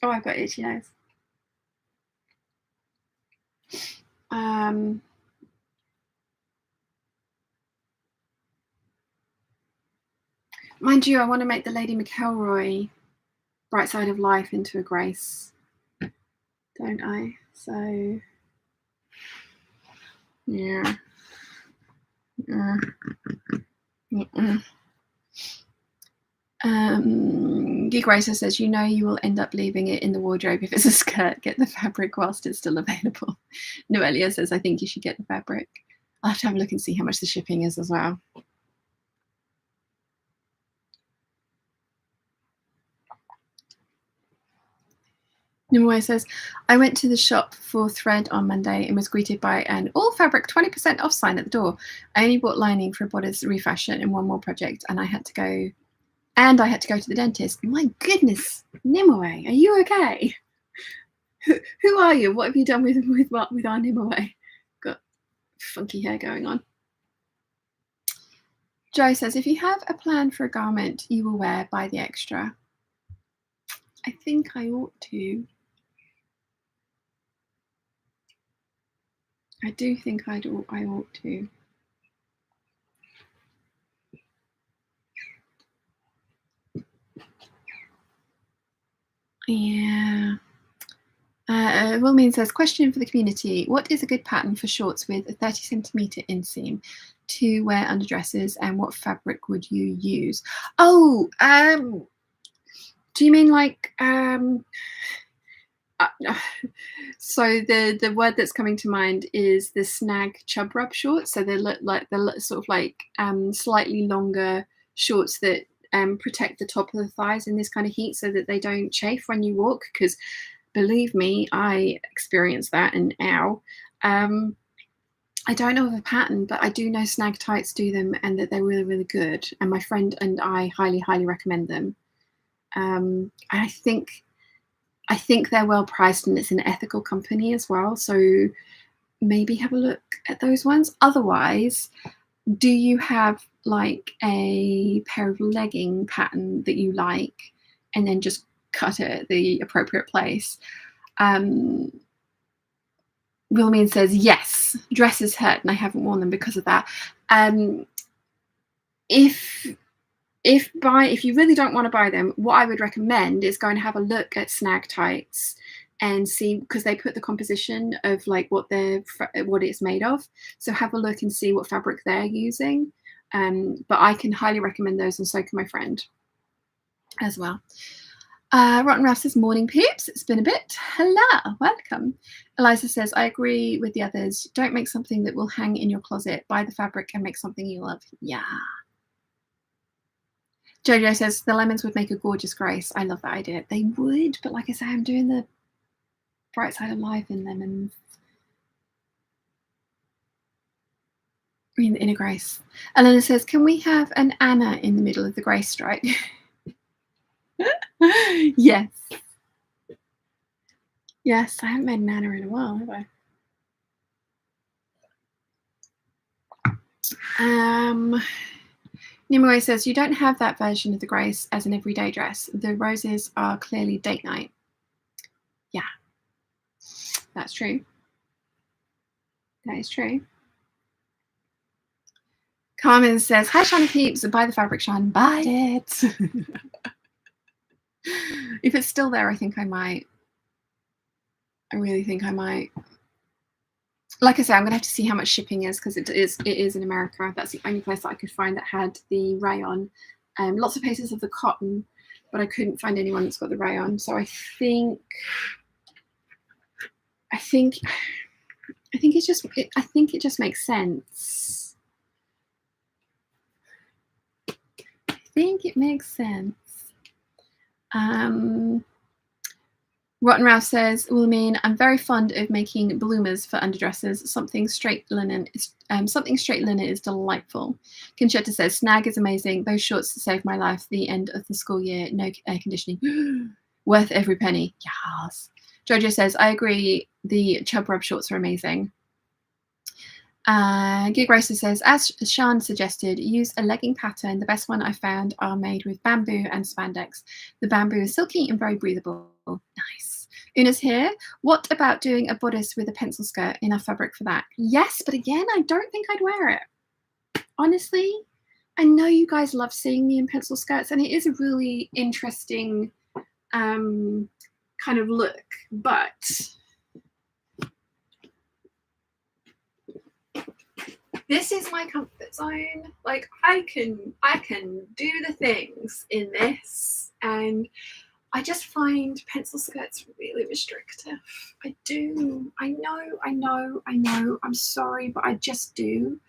Oh, I've got itchy nose. Mind you, I want to make the Lady McElroy Bright Side of Life into a grace, don't I? So, yeah. Gig Racer says, you know you will end up leaving it in the wardrobe if it's a skirt. Get the fabric whilst it's still available. Noelia says, I think you should get the fabric. I'll have to have a look and see how much the shipping is as well. Nimue says, I went to the shop for thread on Monday and was greeted by an all fabric 20% off sign at the door. I only bought lining for a bodice refashion and one more project, and I had to go to the dentist. My goodness, Nimue, are you okay? Who are you? What have you done with our Nimue? Got funky hair going on. Joe says, if you have a plan for a garment you will wear, buy the extra. I think I ought to. I do think I ought to. Yeah. Wilmeen says, question for the community. What is a good pattern for shorts with a 30 centimetre inseam to wear under dresses, and what fabric would you use? Oh, do you mean like so the word that's coming to mind is the snag chub rub shorts. So they look like the sort of like slightly longer shorts that protect the top of the thighs in this kind of heat so that they don't chafe when you walk, because believe me, I experienced that, and ow. I don't know of a pattern, but I do know Snag Tights do them and that they're really, really good. And my friend and I highly, highly recommend them. I think they're well priced and it's an ethical company as well. So maybe have a look at those ones. Otherwise, do you have like a pair of legging pattern that you like and then just cut it at the appropriate place? Wilmeen says, yes, dresses hurt and I haven't worn them because of that. If you really don't want to buy them, what I would recommend is go and have a look at Snag Tights and see, because they put the composition of like what it's made of. So have a look and see what fabric they're using. But I can highly recommend those, and so can my friend as well. Rotten Ralph says, morning peeps, it's been a bit. Hello, welcome. Eliza says, I agree with the others. Don't make something that will hang in your closet. Buy the fabric and make something you love. Yeah. Jojo says, the lemons would make a gorgeous grace. I love that idea. They would, but like I say, I'm doing the Bright Side of Life in lemons. In a grace. Elena says, can we have an Anna in the middle of the grace stripe? Yes. Yes, I haven't made an Anna in a while, have I? Nimue says, you don't have that version of the grace as an everyday dress. The roses are clearly date night. Yeah, that's true. That is true. Carmen says, hi, Shan Peeps, buy the fabric, Shan. Buy it. If it's still there, I think I might. I really think I might. Like I say, I'm going to have to see how much shipping is, because it is in America. That's the only place that I could find that had the rayon. Lots of places have the cotton, but I couldn't find anyone that's got the rayon. So I think it just makes sense. I think it makes sense. Rotten Ralph says, Wilmeen, I'm very fond of making bloomers for underdresses. Something straight linen is delightful. Conchetta says, Snag is amazing. Those shorts saved my life the end of the school year. No air conditioning. Worth every penny. Yes. Jojo says, I agree. The chub rub shorts are amazing. Gig Racer says, as Shan suggested, use a legging pattern. The best one I found are made with bamboo and spandex. The bamboo is silky and very breathable. Nice. Una's here. What about doing a bodice with a pencil skirt? Enough fabric for that? Yes, but again, I don't think I'd wear it. Honestly, I know you guys love seeing me in pencil skirts, and it is a really interesting kind of look, but this is my comfort zone. Like I can do the things in this, and I just find pencil skirts really restrictive. I do. I know. I'm sorry, but I just do.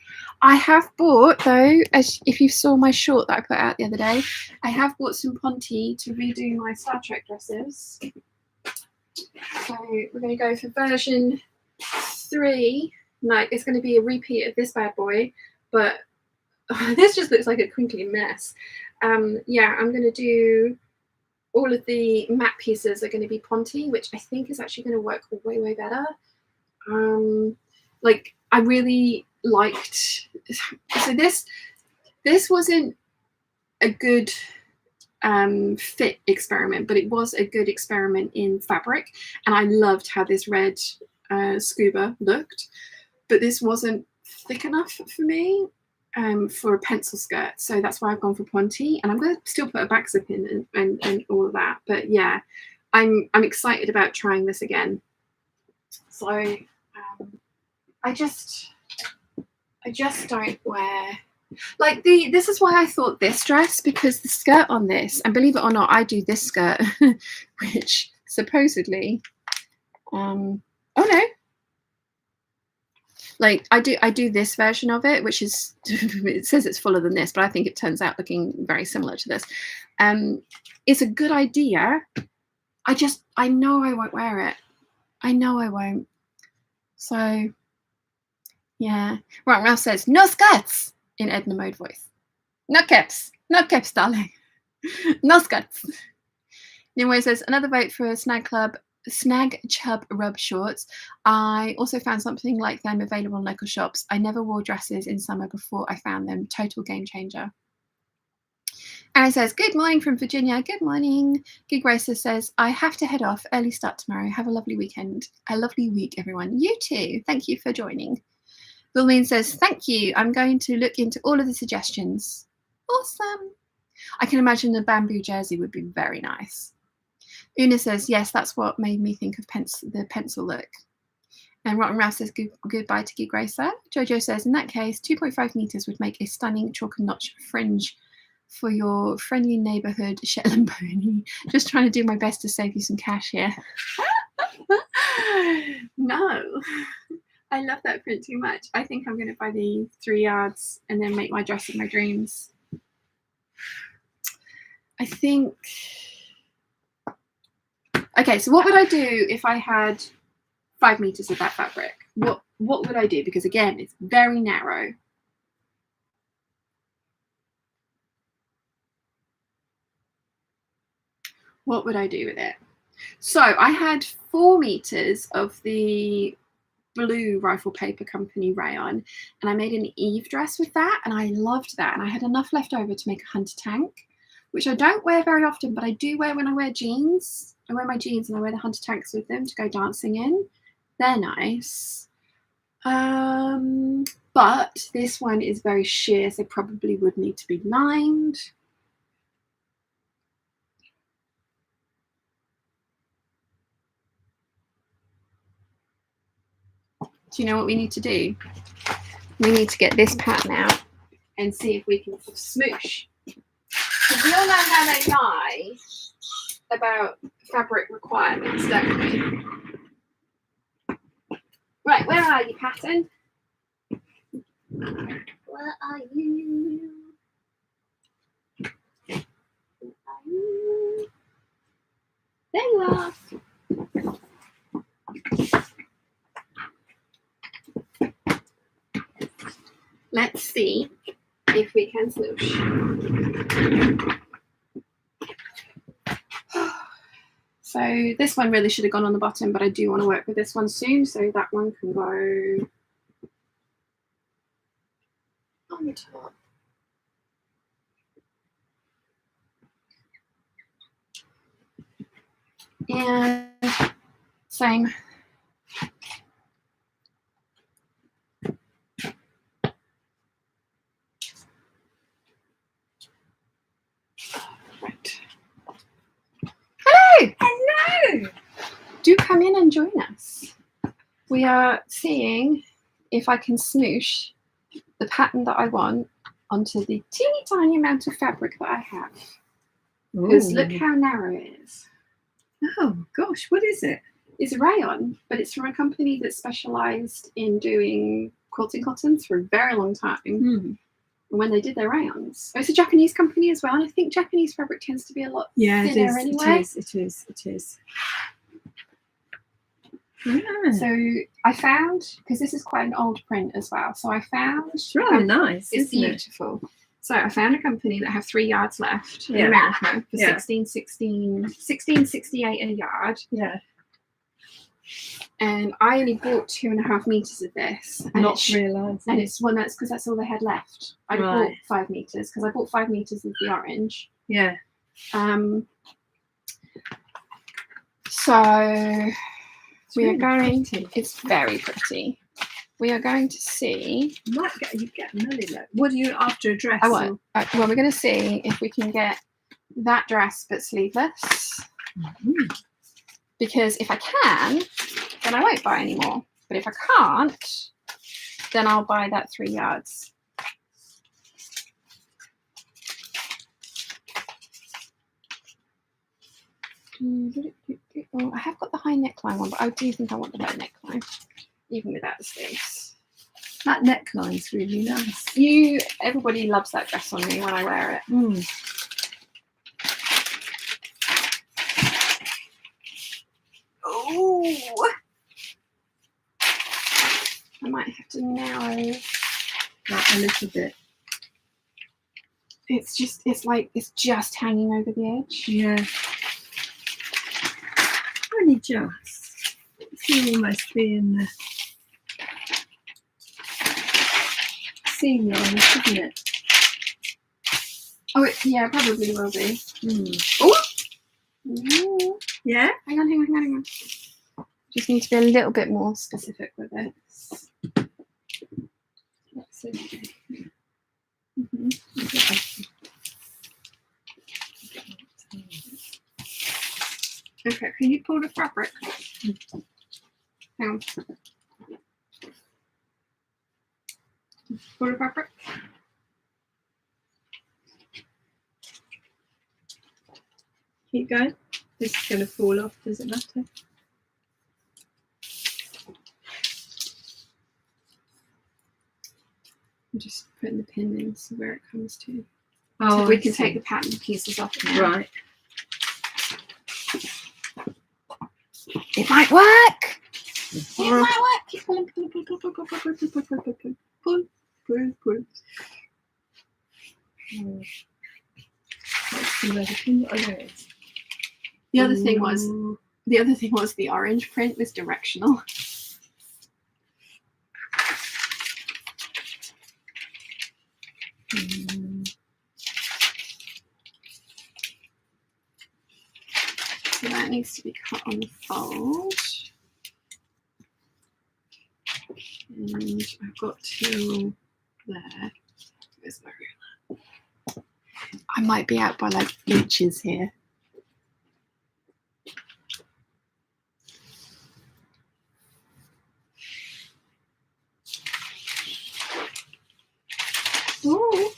I have bought, though, as if you saw my short that I put out the other day, I have bought some Ponte to redo my Star Trek dresses. So we're going to go for version 3. Like, it's going to be a repeat of this bad boy, but this just looks like a crinkly mess. Yeah, I'm going to do all of the matte pieces are going to be Ponte, which I think is actually going to work way better. Like I really liked. So this wasn't a good fit experiment, but it was a good experiment in fabric, and I loved how this red scuba looked. But this wasn't thick enough for me for a pencil skirt, so that's why I've gone for Ponte, and I'm going to still put a back zip in and all of that. But yeah, I'm excited about trying this again. So I just don't wear like this is why I thought this dress, because the skirt on this, and believe it or not, I do this skirt which supposedly oh no, like I do this version of it, which is it says it's fuller than this, but I think it turns out looking very similar to this. It's a good idea. I know I won't wear it. I know I won't. So yeah. Right, Ralph says no skirts in Edna Mode voice. No caps, darling. No skirts. Nimue says another vote for a Snag Chub Rub shorts. I also found something like them available in local shops. I never wore dresses in summer before I found them. Total game changer. Aaron says, good morning from Virginia. Good morning. Gig Racer says, I have to head off. Early start tomorrow. Have a lovely weekend. A lovely week, everyone. You too. Thank you for joining. Wilmeen says, thank you. I'm going to look into all of the suggestions. Awesome. I can imagine the bamboo jersey would be very nice. Una says, yes, that's what made me think of the pencil look. And Rotten Ralph says, goodbye to Gig Racer. Jojo says, in that case, 2.5 meters would make a stunning chalk and notch fringe for your friendly neighborhood Shetland pony. Just trying to do my best to save you some cash here. No, I love that print too much. I think I'm going to buy the 3 yards and then make my dress of my dreams. I think... Okay, so what would I do if I had 5 meters of that fabric? What would I do? Because again, it's very narrow. What would I do with it? So I had 4 meters of the blue Rifle Paper Company rayon, and I made an Eve dress with that, and I loved that. And I had enough left over to make a hunter tank, which I don't wear very often, but I do wear when I wear jeans. I wear my jeans and I wear the hunter tanks with them to go dancing in. They're nice. But this one is very sheer, so probably would need to be lined. Do you know what we need to do? We need to get this pattern out and see if we can smoosh. Because we all know how they lie about fabric requirements, don't we? Right, where are you, pattern? Where are you? Where are you? There you are. Let's see if we can smoosh. So this one really should have gone on the bottom, but I do want to work with this one soon, so that one can go on the top. And same. Right. Hello! Hello! Do come in and join us. We are seeing if I can smoosh the pattern that I want onto the teeny tiny amount of fabric that I have. Because look how narrow it is. Oh gosh, what is it? It's rayon, but it's from a company that specialised in doing quilting cottons for a very long time. When they did their rayons. It's a Japanese company as well, and I think Japanese fabric tends to be a lot thinner anyway. It is. Yeah. So I found, because this is quite an old print as well, so I found... It's really nice, It's beautiful. So I found a company that have 3 yards left in Yeah. America for $16.68 a yard. Yeah. And I only bought 2.5 meters of this. And Not realising. And it's one that's because that's all they had left. I bought 5 meters because I bought 5 meters of the orange. Yeah. So we are really going. pretty. It's very pretty. We are going to see. You get Melly though. What do you after a dress? Well, we're going to see if we can get that dress but sleeveless. Because if I can, then I won't buy any more. But if I can't, then I'll buy that 3 yards. Oh, I have got the high neckline one, but I do think I want the low neckline, even without the sleeves. That neckline's really nice. Everybody loves that dress on me when I wear it. Oh, I might have to narrow that a little bit. It's just hanging over the edge. Yeah. Only just. It's almost being the seam line, isn't it? Oh, yeah, probably will be. Oh! Ooh. Yeah? Hang on. Just need to be a little bit more specific with this. That's okay. Okay, can you pull the fabric? Hang on. Pull the fabric. Keep going. This is going to fall off, does it matter? I'm just putting the pin in so where it comes to. Oh, so we can take the pattern pieces off now. Right. It might work. It might work. Keep pulling, pull. The other thing was the orange print was directional. So that needs to be cut on the fold. And I've got till there. Where's my ruler? I might be out by like inches here. Oh.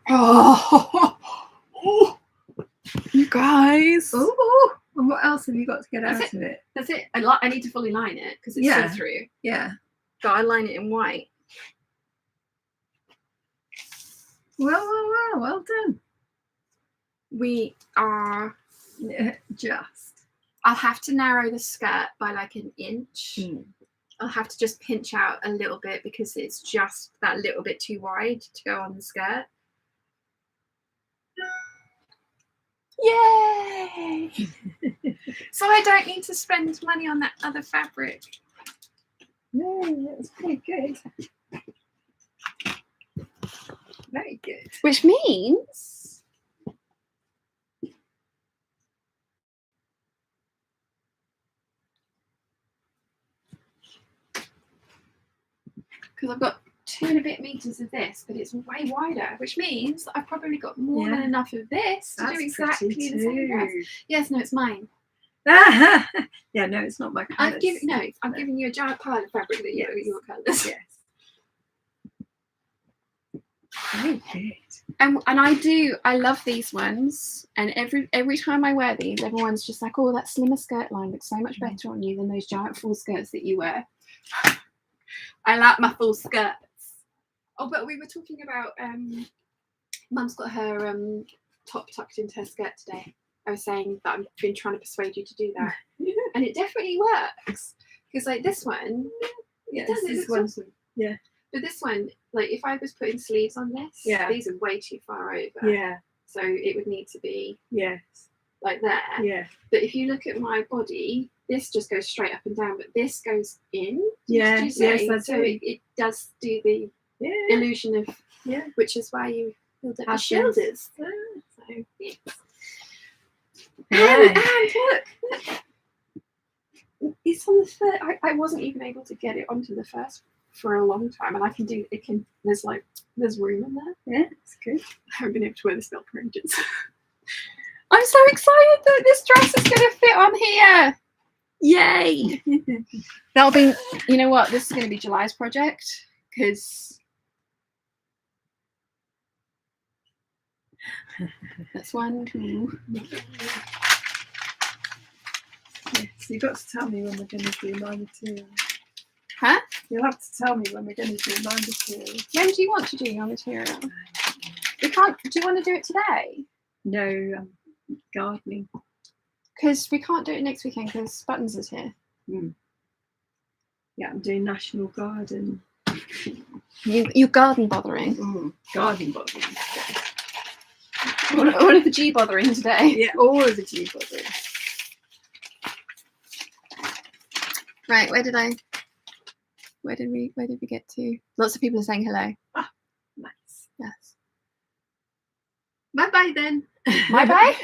Oh. You guys. Oh. And what else have you got to get out of it? That's it. I need to fully line it because it's see-through. Yeah. So I line it in white. Well done. We are just. I'll have to narrow the skirt by like an inch. I'll have to just pinch out a little bit because it's just that little bit too wide to go on the skirt. Yay! So I don't need to spend money on that other fabric. No, that's pretty good. Very good. Which means because I've got 2 and a bit meters of this, but it's way wider, which means that I've probably got more than enough of this to do exactly the same dress. Yes, no, it's mine. Yeah, no, it's not my colours. I'm giving you a giant pile of fabric that you know your colours. Yes. Very good. And I love these ones, and every time I wear these, everyone's just like, oh, that slimmer skirt line looks so much better on you than those giant full skirts that you wear. I like my full skirts. Oh, but we were talking about Mum's got her top tucked into her skirt today. I was saying that I've been trying to persuade you to do that, and it definitely works, because like this one, yeah, this one, yeah. But this one, like if I was putting sleeves on this, these are way too far over. Yeah. So it would need to be like that. Yeah. But if you look at my body, this just goes straight up and down, but this goes in. Yeah. Yes, that's so it does do the illusion of which is why you build up the shoulders. So yes. And look. It's on the third. I wasn't even able to get it onto the first for a long time, and I can do it. There's room in there. Yeah, it's good. I haven't been able to wear this belt for ages. I'm so excited that this dress is going to fit on here. Yay! That'll be. You know what? This is going to be July's project, because that's 1, 2. Yes, you've got to tell me when we're going to do my material. Huh? You'll have to tell me when we're going to do my material. When do you want to do your material? We can't. Do you want to do it today? No, gardening. Because we can't do it next weekend because Buttons is here. Yeah, I'm doing National Garden. You garden bothering? Garden bothering. All of the G bothering today. Yeah, all of the G bothering. Right, where did we get to? Lots of people are saying hello. Ah, nice. Yes. Bye bye then. Bye bye.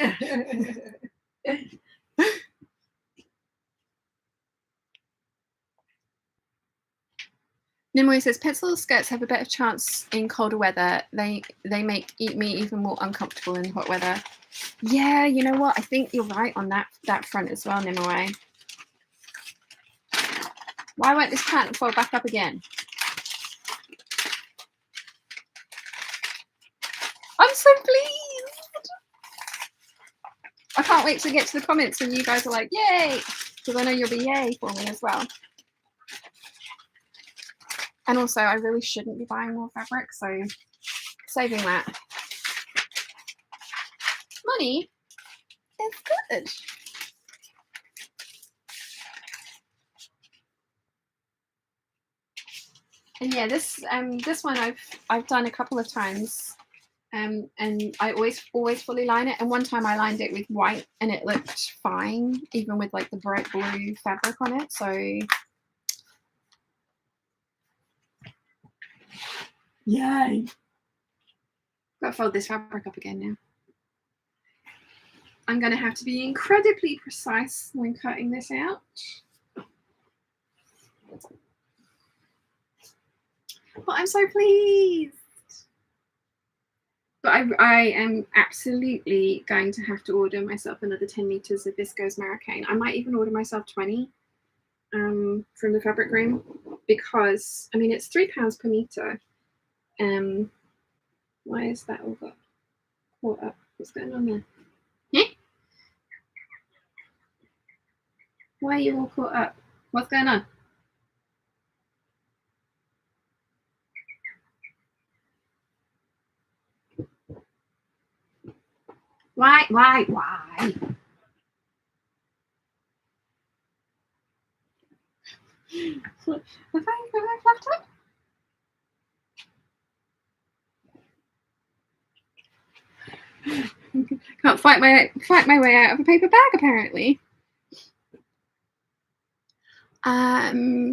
Nimue says pencil skirts have a better chance in colder weather. They make me even more uncomfortable in hot weather. Yeah, you know what? I think you're right on that front as well, Nimue. Why won't this pattern fold back up again? I'm so pleased. I can't wait to get to the comments when you guys are like, yay, because I know you'll be yay for me as well. And also, I really shouldn't be buying more fabric, so saving that money is good. And yeah, this one I've done a couple of times, and I always fully line it. And one time I lined it with white, and it looked fine, even with like the bright blue fabric on it. So yay! Got to fold this fabric up again now. I'm going to have to be incredibly precise when cutting this out. But I'm so pleased. But I am absolutely going to have to order myself another 10 meters of viscose Marrakein. I might even order myself 20 from the fabric room, because I mean it's £3 per meter. Why is that all got caught up? What's going on there? Why are you all caught up? What's going on? Why? Have I fluffed up? Can't fight my way out of a paper bag, apparently.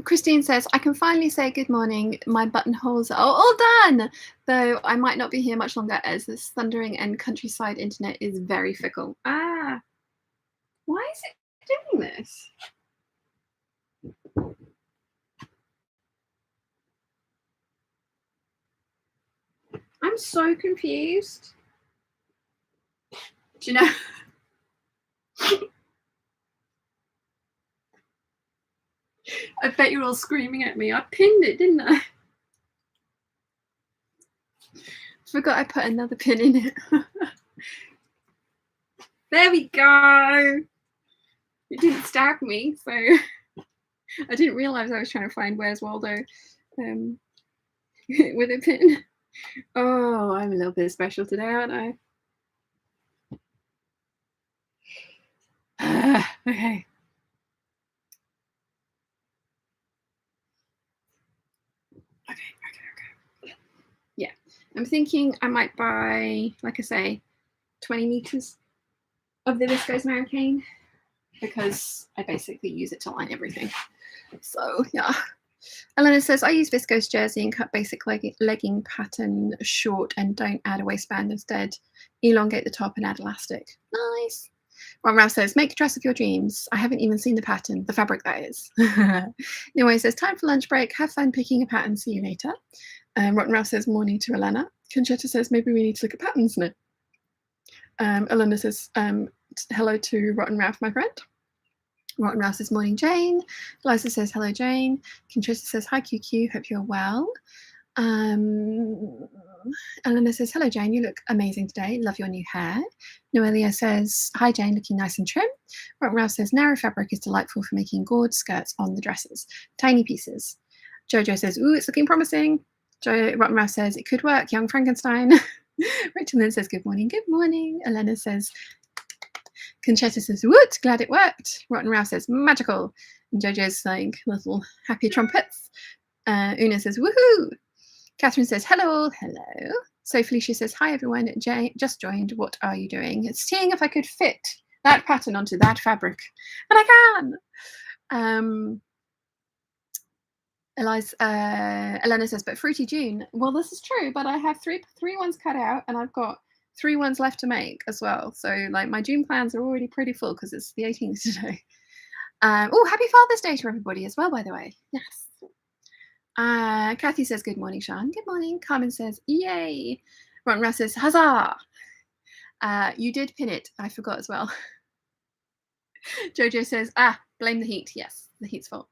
Christine says, I can finally say good morning. My buttonholes are all done, though I might not be here much longer as this thundering and countryside internet is very fickle. Ah, why is it doing this? I'm so confused. Do you know? I bet you're all screaming at me. I pinned it, didn't I? Forgot I put another pin in it. There we go. It didn't stab me, so I didn't realise I was trying to find Where's Waldo with a pin. Oh, I'm a little bit special today, aren't I? Okay. Okay. Yeah, I'm thinking I might buy, like I say, 20 meters of the viscose Marrakein because I basically use it to line everything. So yeah. Elena says, I use viscose jersey and cut basic legging pattern short and don't add a waistband. Instead, elongate the top and add elastic. Nice. Ron Ralph says, make a dress of your dreams. I haven't even seen the pattern, the fabric that is. Anyway, says, time for lunch break. Have fun picking a pattern. See you later. Rotten Ralph says, morning to Elena. Conchetta says, maybe we need to look at patterns now. Elena says, hello to Rotten Ralph, my friend. Rotten Ralph says, morning, Jane. Eliza says, hello, Jane. Conchetta says, hi, QQ. Hope you're well. Elena says, hello, Jane. You look amazing today. Love your new hair. Noelia says, hi, Jane. Looking nice and trim. Rotten Ralph says, narrow fabric is delightful for making gorge skirts on the dresses. Tiny pieces. Jojo says, ooh, it's looking promising. Rotten Ralph says, it could work. Young Frankenstein. Rachel then says, good morning. Good morning. Elena says, Conchetta says, woot, glad it worked. Rotten Ralph says, magical. And Jojo's like little happy trumpets. Una says, woohoo. Catherine says, hello, hello. So Felicia says, hi, everyone. Jay just joined. What are you doing? It's seeing if I could fit that pattern onto that fabric. And I can. Elena says, but Fruity June. Well, this is true, but I have three ones cut out and I've got 3 ones left to make as well. So like my June plans are already pretty full because it's the 18th today. Oh, happy Father's Day to everybody as well, by the way. Yes. Kathy says, good morning, Sean. Good morning. Carmen says, yay. Ron Russ says, huzzah. You did pin it. I forgot as well. Jojo says, blame the heat. Yes, the heat's fault.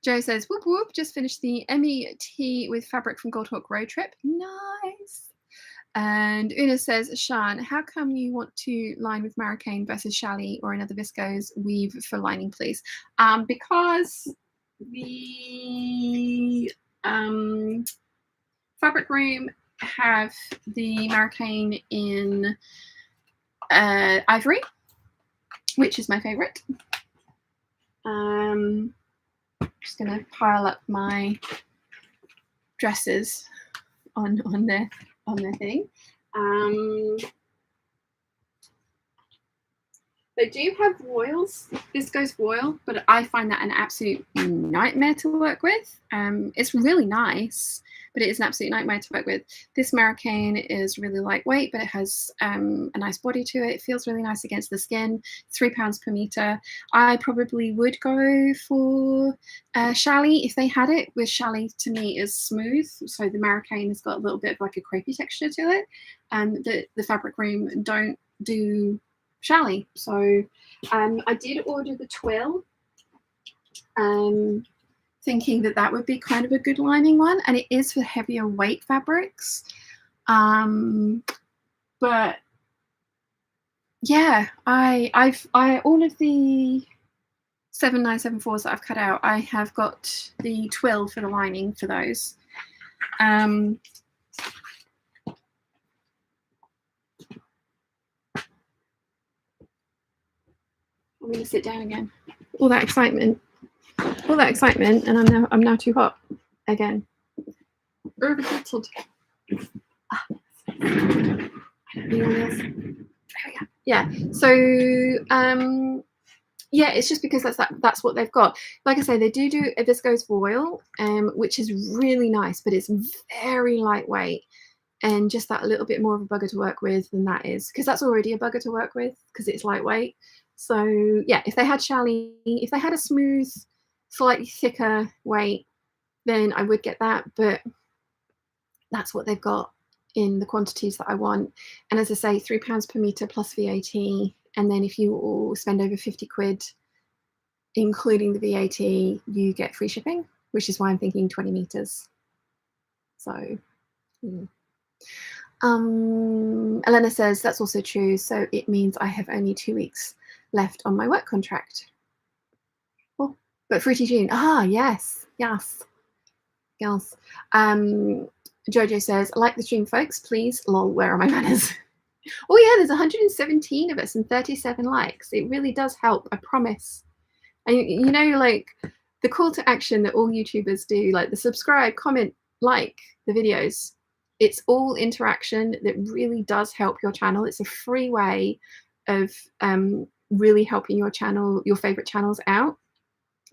Joe says, whoop, whoop, just finished the MET with fabric from Gold Hawk Road Trip. Nice. And Una says, Sean, how come you want to line with Marrakein versus Chalet or another viscose weave for lining, please? Because the fabric room have the Marrakein in ivory, which is my favorite. Just gonna pile up my dresses on their thing. They do have voiles, viscose voile, but I find that an absolute nightmare to work with. It's really nice, but it is an absolute nightmare to work with. This Marrakein is really lightweight, but it has a nice body to it. It feels really nice against the skin. £3 per meter. I probably would go for Chalet if they had it. With Chalet, to me, is smooth, so the Marrakein has got a little bit of like a crepey texture to it, and the fabric room don't do Chalet. So I did order the twill, thinking that would be kind of a good lining one, and it is for heavier weight fabrics. But yeah, I've all of the 7974s that I've cut out, I have got the twill for the lining for those. I'm going to sit down again. All that excitement, and I'm now too hot again. Overheated. Yeah. So yeah, it's just because that's what they've got. Like I say, they do a viscose voile, which is really nice, but it's very lightweight. And just that little bit more of a bugger to work with than that is, because that's already a bugger to work with because it's lightweight. So yeah, if they had Chalet, if they had a smooth, slightly thicker weight, then I would get that. But that's what they've got in the quantities that I want. And as I say, £3 per metre plus VAT. And then if you all spend over 50 quid, including the VAT, you get free shipping, which is why I'm thinking 20 metres. So, Elena says that's also true. So it means I have only 2 weeks left on my work contract. Oh, but Fruity June. Ah, yes. Jojo says, like the stream, folks, please. Lol, where are my manners? Oh yeah, there's 117 of us and 37 likes. It really does help, I promise. And you know, like the call to action that all YouTubers do, like the subscribe, comment, like the videos, it's all interaction that really does help your channel. It's a free way of really helping your channel, your favorite channels out,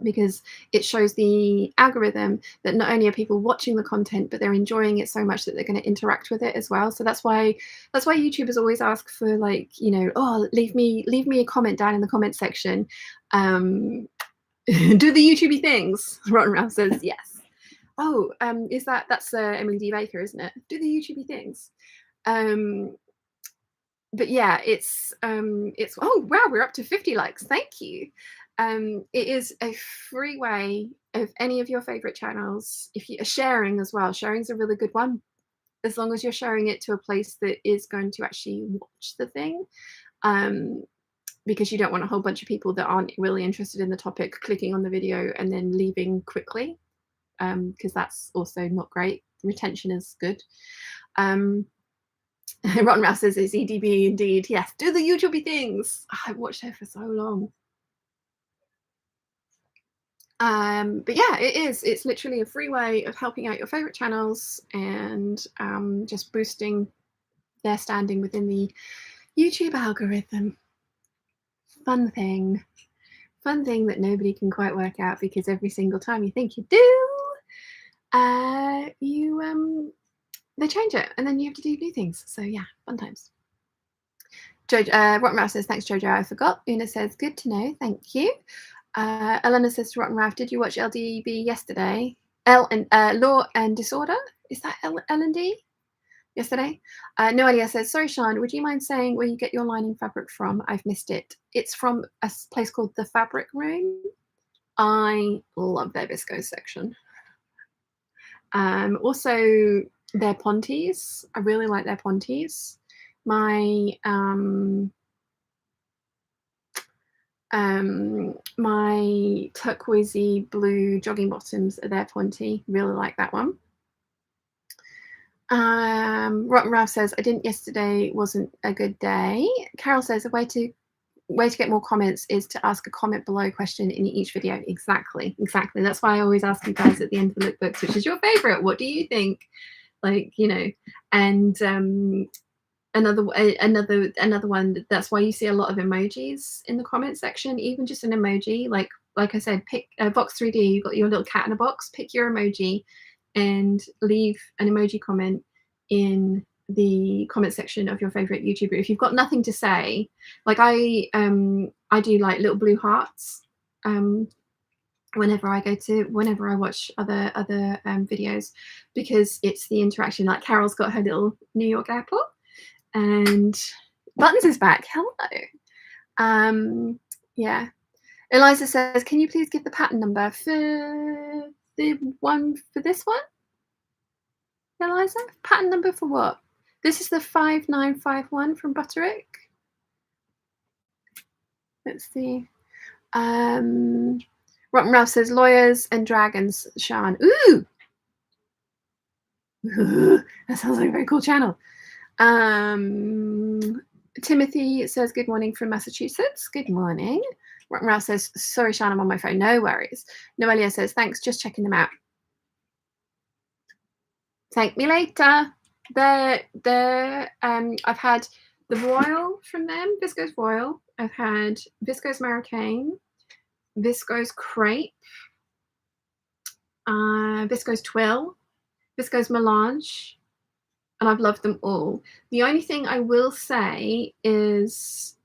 because it shows the algorithm that not only are people watching the content, but they're enjoying it so much that they're going to interact with it as well. So that's why YouTubers always ask for, like, you know, oh, leave me a comment down in the comment section. Do the YouTubey things. Rotten Ralph says yes. Oh, that's Emily D. Baker, isn't it? Do the YouTubey things. But yeah, it's oh wow, we're up to 50 likes. Thank you. It is a free way of any of your favorite channels. If you are sharing as well, sharing's a really good one, as long as you're sharing it to a place that is going to actually watch the thing, because you don't want a whole bunch of people that aren't really interested in the topic clicking on the video and then leaving quickly, because that's also not great. Retention is good. Rotten Mouse says it's EDB indeed. Yes, do the YouTubey things. I've watched her for so long. But yeah, it's literally a free way of helping out your favorite channels and just boosting their standing within the YouTube algorithm. Fun thing that nobody can quite work out, because every single time you think you do, they change it and then you have to do new things. So yeah, fun times. Rotten Ralph says, thanks, Jojo, I forgot. Una says, good to know, thank you. Elena says to Rotten Ralph, did you watch LDB yesterday? Law and Disorder? Is that L&D? Yesterday? Noelia says, sorry, Sian, would you mind saying where you get your lining fabric from? I've missed it. It's from a place called The Fabric Room. I love their viscose section. Also, their ponties. I really like their ponties. My my turquoisey blue jogging bottoms are their ponty. Really like that one. Rotten Ralph says, I didn't yesterday, wasn't a good day. Carol says, a way to get more comments is to ask a comment below question in each video. Exactly. That's why I always ask you guys at the end of the lookbooks, which is your favorite? What do you think? Like, you know, and another one, that's why you see a lot of emojis in the comment section. Even just an emoji, like I said, pick box 3D, you've got your little cat in a box, pick your emoji and leave an emoji comment in the comment section of your favorite YouTuber. If you've got nothing to say, like I do like little blue hearts whenever I watch other videos, because it's the interaction. Like Carol's got her little New York airport, and Buttons is back. Hello. Yeah. Eliza says, can you please give the pattern number for the one for this one? Eliza, pattern number for what? This is the 5951 from Butterick. Let's see. Rotten Ralph says, lawyers and dragons, Sian. Ooh! That sounds like a very cool channel. Timothy says, good morning from Massachusetts. Good morning. Rotten Ralph says, sorry, Sian, I'm on my phone. No worries. Noelia says, thanks, just checking them out. Thank me later. I've had the Royal from them, Viscose Royal. I've had Viscose Marocaine, Viscose Crepe, Viscose Twill, Viscose Melange, and I've loved them all. The only thing I will say is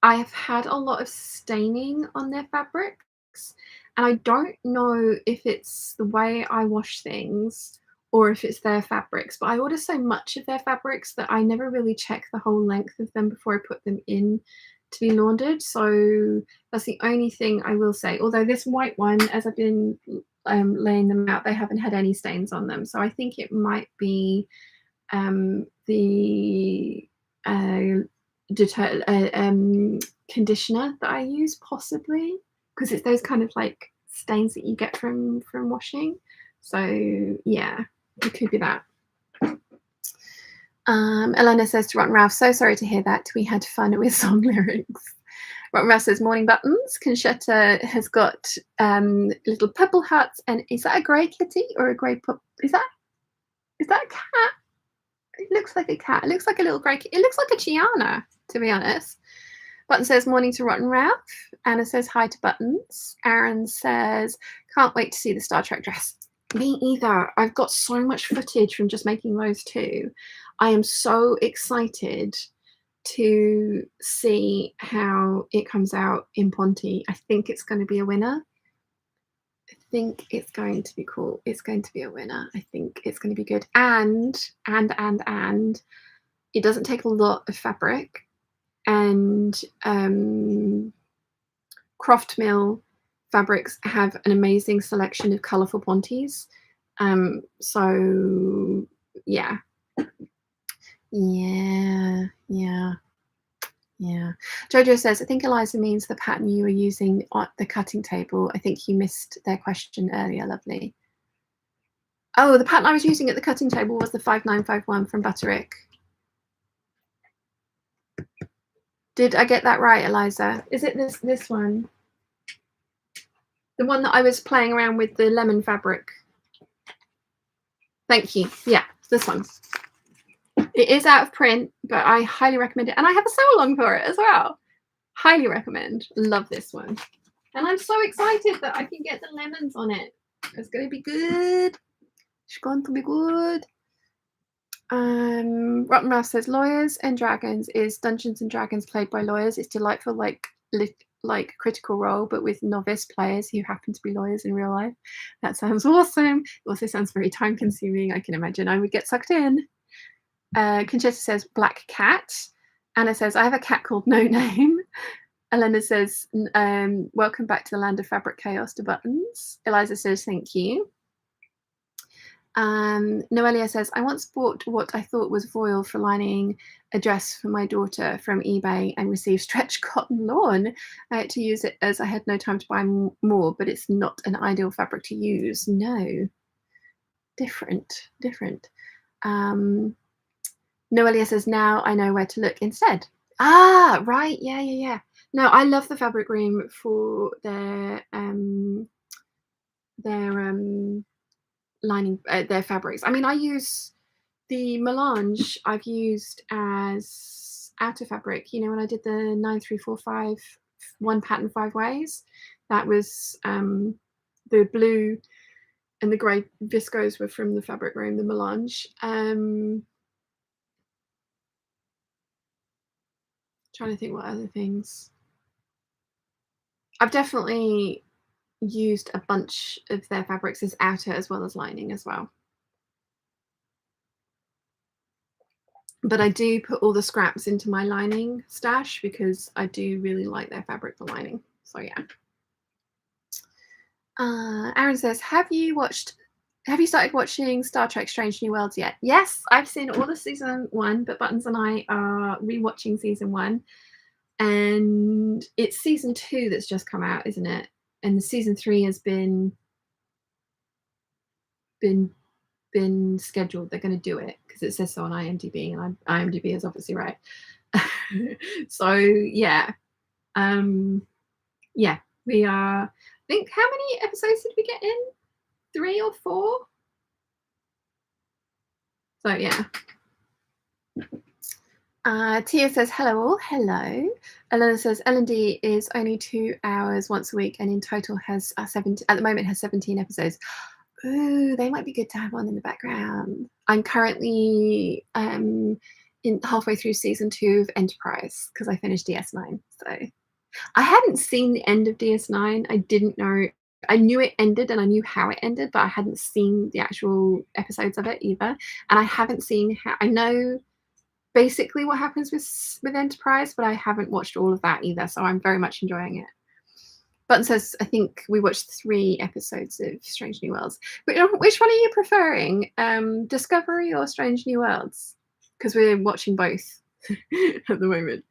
I have had a lot of staining on their fabrics, and I don't know if it's the way I wash things or if it's their fabrics. But I order so much of their fabrics that I never really check the whole length of them before I put them in to be laundered. So that's the only thing I will say. Although this white one, as I've been laying them out, they haven't had any stains on them. So I think it might be the conditioner that I use, possibly, because it's those kind of like stains that you get from washing. So yeah, it could be that. Elena says to Rotten Ralph, so sorry to hear that. We had fun with song lyrics. Rotten Ralph says, morning buttons. Conchetta has got little purple hearts. And is that a grey kitty or a grey pup? Is that a cat? It looks like a cat. It looks like a little grey. It looks like a Chiana, to be honest. Button says, morning to Rotten Ralph. Anna says, hi to Buttons. Aaron says, can't wait to see the Star Trek dress. Me either. I've got so much footage from just making those two. I am so excited to see how it comes out in Ponte. I think it's going to be a winner. I think it's going to be cool. It's going to be a winner. I think it's going to be good. And it doesn't take a lot of fabric. And Croft Mill fabrics have an amazing selection of colourful Pontes. So yeah. Jojo says, I think Eliza means the pattern you were using at the cutting table. I think you missed their question earlier. Lovely. Oh, the pattern I was using at the cutting table was the 5951 from Butterick. Did I get that right, Eliza? Is it this one? The one that I was playing around with the lemon fabric. Thank you. Yeah, this one. It is out of print, but I highly recommend it. And I have a sew along for it as well. Highly recommend. Love this one. And I'm so excited that I can get the lemons on it. It's going to be good. It's going to be good. Rotten Ralph says, Lawyers and Dragons is Dungeons and Dragons played by lawyers. It's delightful, like Critical Role, but with novice players who happen to be lawyers in real life. That sounds awesome. It also sounds very time consuming. I can imagine I would get sucked in. Conchetta says, Black Cat. Anna says, I have a cat called No Name. Elena says, welcome back to the land of fabric chaos to Buttons. Eliza says, thank you. Noelia says, I once bought what I thought was voile for lining a dress for my daughter from eBay and received stretch cotton lawn. I had to use it as I had no time to buy more, but it's not an ideal fabric to use. No. Different. Noelia says, now I know where to look instead. Ah, right. Yeah. No, I love the fabric room for their lining, their fabrics. I mean, I use the melange I've used as outer fabric. You know, when I did the 9345 one pattern 5 ways, that was the blue and the grey viscose were from the fabric room, the melange. Trying to think what other things. I've definitely used a bunch of their fabrics as outer as well as lining as well. But I do put all the scraps into my lining stash because I do really like their fabric for lining. So yeah. Aaron says, have you started watching Star Trek Strange New Worlds yet? Yes, I've seen all of season 1, but Buttons and I are rewatching season 1. And it's season 2 that's just come out, isn't it? And the season 3 has been scheduled. They're going to do it because it says so on IMDb, and IMDb is obviously right. So yeah, we are. I think, how many episodes did we get in? 3 or 4. So yeah. Tia says, hello all. Hello. Elena says, L&D is only 2 hours once a week and in total has at the moment has 17 episodes. Ooh, they might be good to have on in the background. I'm currently in halfway through season 2 of Enterprise because I finished DS9. So I hadn't seen the end of DS9. I didn't know I knew it ended and I knew how it ended, but I hadn't seen the actual episodes of it either. And I haven't seen how. I know basically what happens with Enterprise, but I haven't watched all of that either. So I'm very much enjoying it. Button says, I think we watched 3 episodes of Strange New Worlds. Which one are you preferring? Discovery or Strange New Worlds? Because we're watching both at the moment.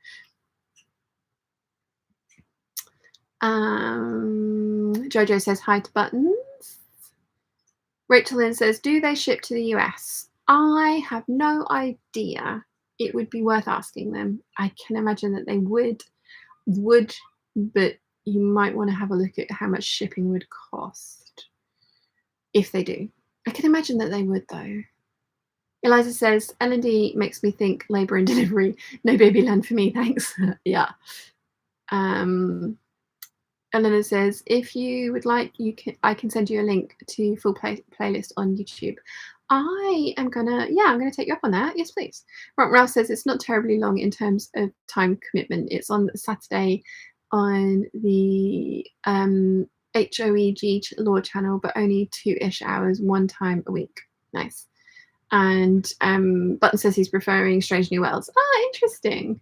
Jojo says hi to Buttons. Rachel Lynn says, do they ship to the US? I have no idea. It would be worth asking them. I can imagine that they would, but you might want to have a look at how much shipping would cost if they do. I can imagine that they would, though. Eliza says, L&D makes me think labour and delivery. No baby land for me, thanks. Yeah. Eleanor says, if you would like, I can send you a link to full playlist on YouTube. I'm gonna take you up on that. Yes, please. Ralph says it's not terribly long in terms of time commitment. It's on Saturday on the HOEG Law channel, but only 2-ish hours, 1 time a week. Nice. And Button says he's preferring Strange New Worlds. Ah, interesting.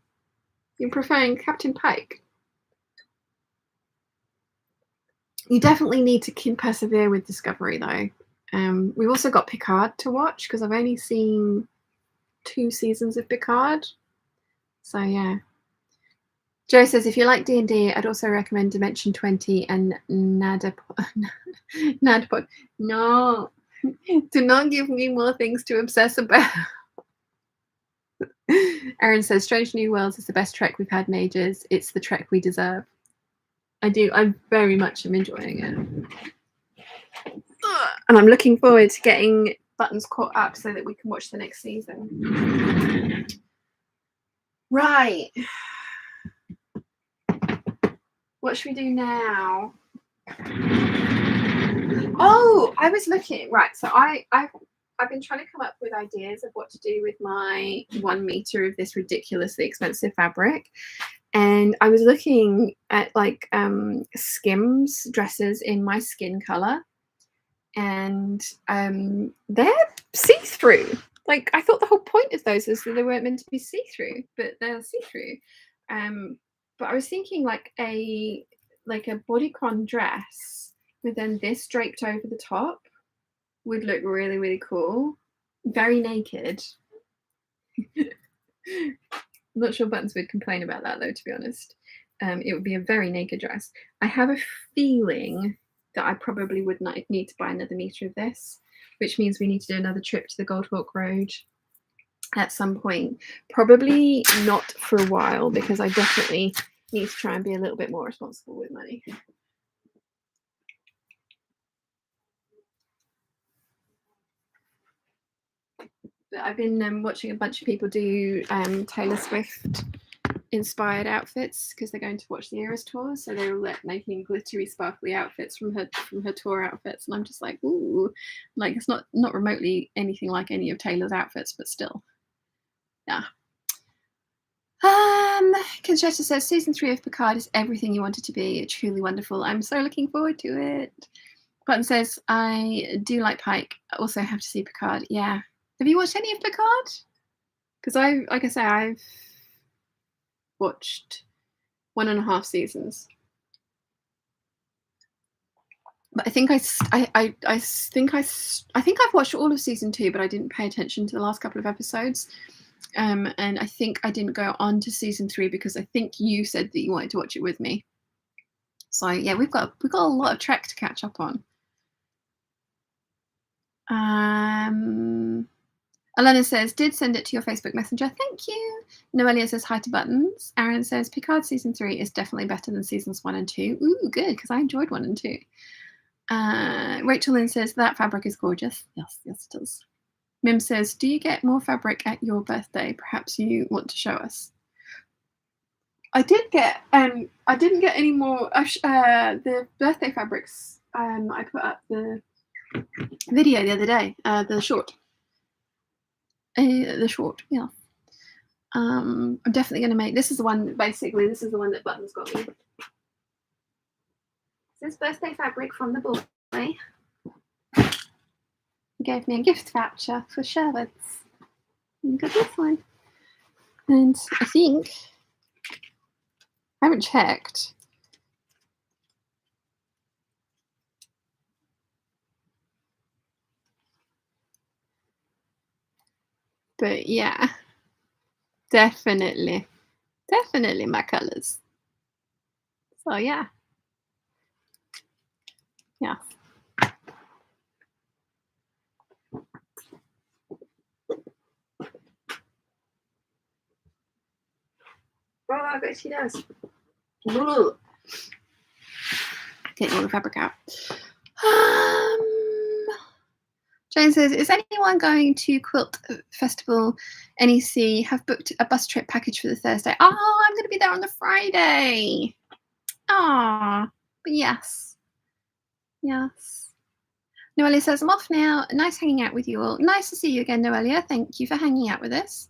You're preferring Captain Pike. You definitely need to persevere with Discovery, though. We've also got Picard to watch because I've only seen 2 seasons of Picard. So yeah. Joe says, if you like D&D, I'd also recommend Dimension 20 and Nadpod. No, do not give me more things to obsess about. Aaron says, Strange New Worlds is the best Trek we've had in ages. It's the Trek we deserve. I do. I very much am enjoying it. And I'm looking forward to getting Buttons caught up so that we can watch the next season. Right. What should we do now? Oh, I was looking. Right. So I've been trying to come up with ideas of what to do with my 1 meter of this ridiculously expensive fabric. And I was looking at like Skims dresses in my skin color. And they're see-through. Like, I thought the whole point of those is that they weren't meant to be see-through, but they're see-through. But I was thinking like a bodycon dress with then this draped over the top would look really, really cool. Very naked. I'm not sure Buttons would complain about that, though, to be honest. It would be a very naked dress. I have a feeling that I probably would not need to buy another meter of this, which means we need to do another trip to the Goldhawk Road at some point. Probably not for a while, because I definitely need to try and be a little bit more responsible with money. But I've been watching a bunch of people do Taylor Swift inspired outfits because they're going to watch the Eras tour, so they're all making glittery, sparkly outfits from her tour outfits, and I'm just like, ooh, like it's not remotely anything like any of Taylor's outfits, but still, yeah. Conchetta says season 3 of Picard is everything you want it to be. Truly wonderful. I'm so looking forward to it. Button says I do like Pike. I also have to see Picard. Yeah. Have you watched any of Picard? Because I've watched 1.5 seasons. But I think I've watched all of season 2, but I didn't pay attention to the last couple of episodes. And I think I didn't go on to season 3 because I think you said that you wanted to watch it with me. So yeah, we've got a lot of Trek to catch up on. Elena says, did send it to your Facebook Messenger. Thank you. Noelia says, hi to Buttons. Aaron says, Picard season 3 is definitely better than seasons 1 and 2. Ooh, good, because I enjoyed 1 and 2. Rachel Lynn says, that fabric is gorgeous. Yes, it is. Mim says, do you get more fabric at your birthday? Perhaps you want to show us. I did get, I didn't get any more, the birthday fabrics. I put up the video the other day, the short. Yeah. I'm definitely going to make, this is the one that Buttons got me. This birthday fabric from the boy. He gave me a gift voucher for Sherwood's. And got this one. And I think, I haven't checked. But yeah, definitely my colours. So yeah. Yeah. Oh, I bet she does. Take all the fabric out. Jane says, is anyone going to Quilt Festival NEC? Have booked a bus trip package for the Thursday. Oh, I'm going to be there on the Friday. Ah, but yes. Yes. Noelia says, I'm off now. Nice hanging out with you all. Nice to see you again, Noelia. Thank you for hanging out with us.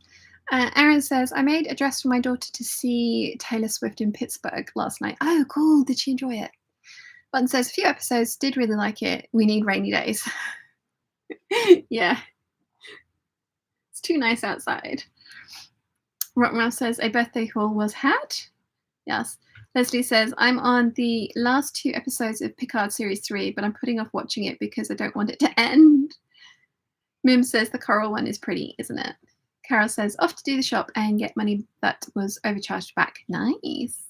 Aaron says, I made a dress for my daughter to see Taylor Swift in Pittsburgh last night. Oh, cool. Did she enjoy it? Button says, a few episodes, did really like it. We need rainy days. Yeah. It's too nice outside. Rockmouth says, a birthday haul was had. Yes. Leslie says, I'm on the last 2 episodes of Picard Series 3, but I'm putting off watching it because I don't want it to end. Mim says, the coral one is pretty, isn't it? Carol says, off to do the shop and get money that was overcharged back. Nice.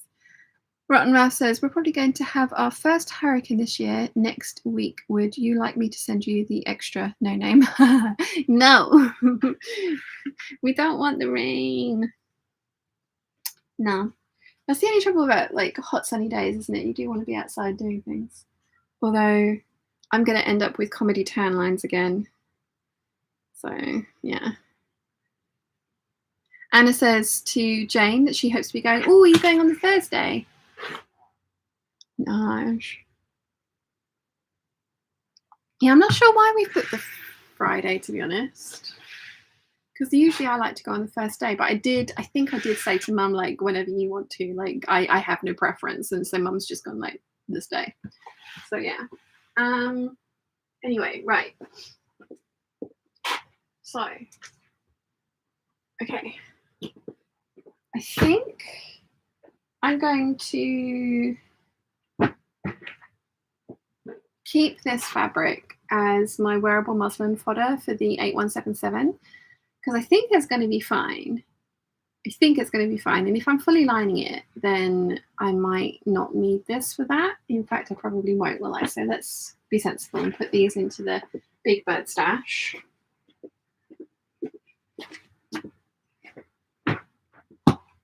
Rotten Ralph says, we're probably going to have our first hurricane this year next week. Would you like me to send you the extra no name? No. We don't want the rain. No. That's the only trouble about like hot sunny days, isn't it? You do want to be outside doing things. Although I'm going to end up with comedy tan lines again. So, yeah. Anna says to Jane that she hopes to be going, oh, are you going on the Thursday? No. Yeah, I'm not sure why we put the Friday, to be honest. Because usually I like to go on the first day, but I think I did say to Mum, like, whenever you want to, like, I have no preference. And so Mum's just gone, like, this day. So, yeah. Anyway, right. So, okay. I think I'm going to keep this fabric as my wearable muslin fodder for the 8177 because I think it's going to be fine. I think it's going to be fine. And if I'm fully lining it, then I might not need this for that. In fact, I probably won't, will I? So let's be sensible and put these into the Big Bird stash.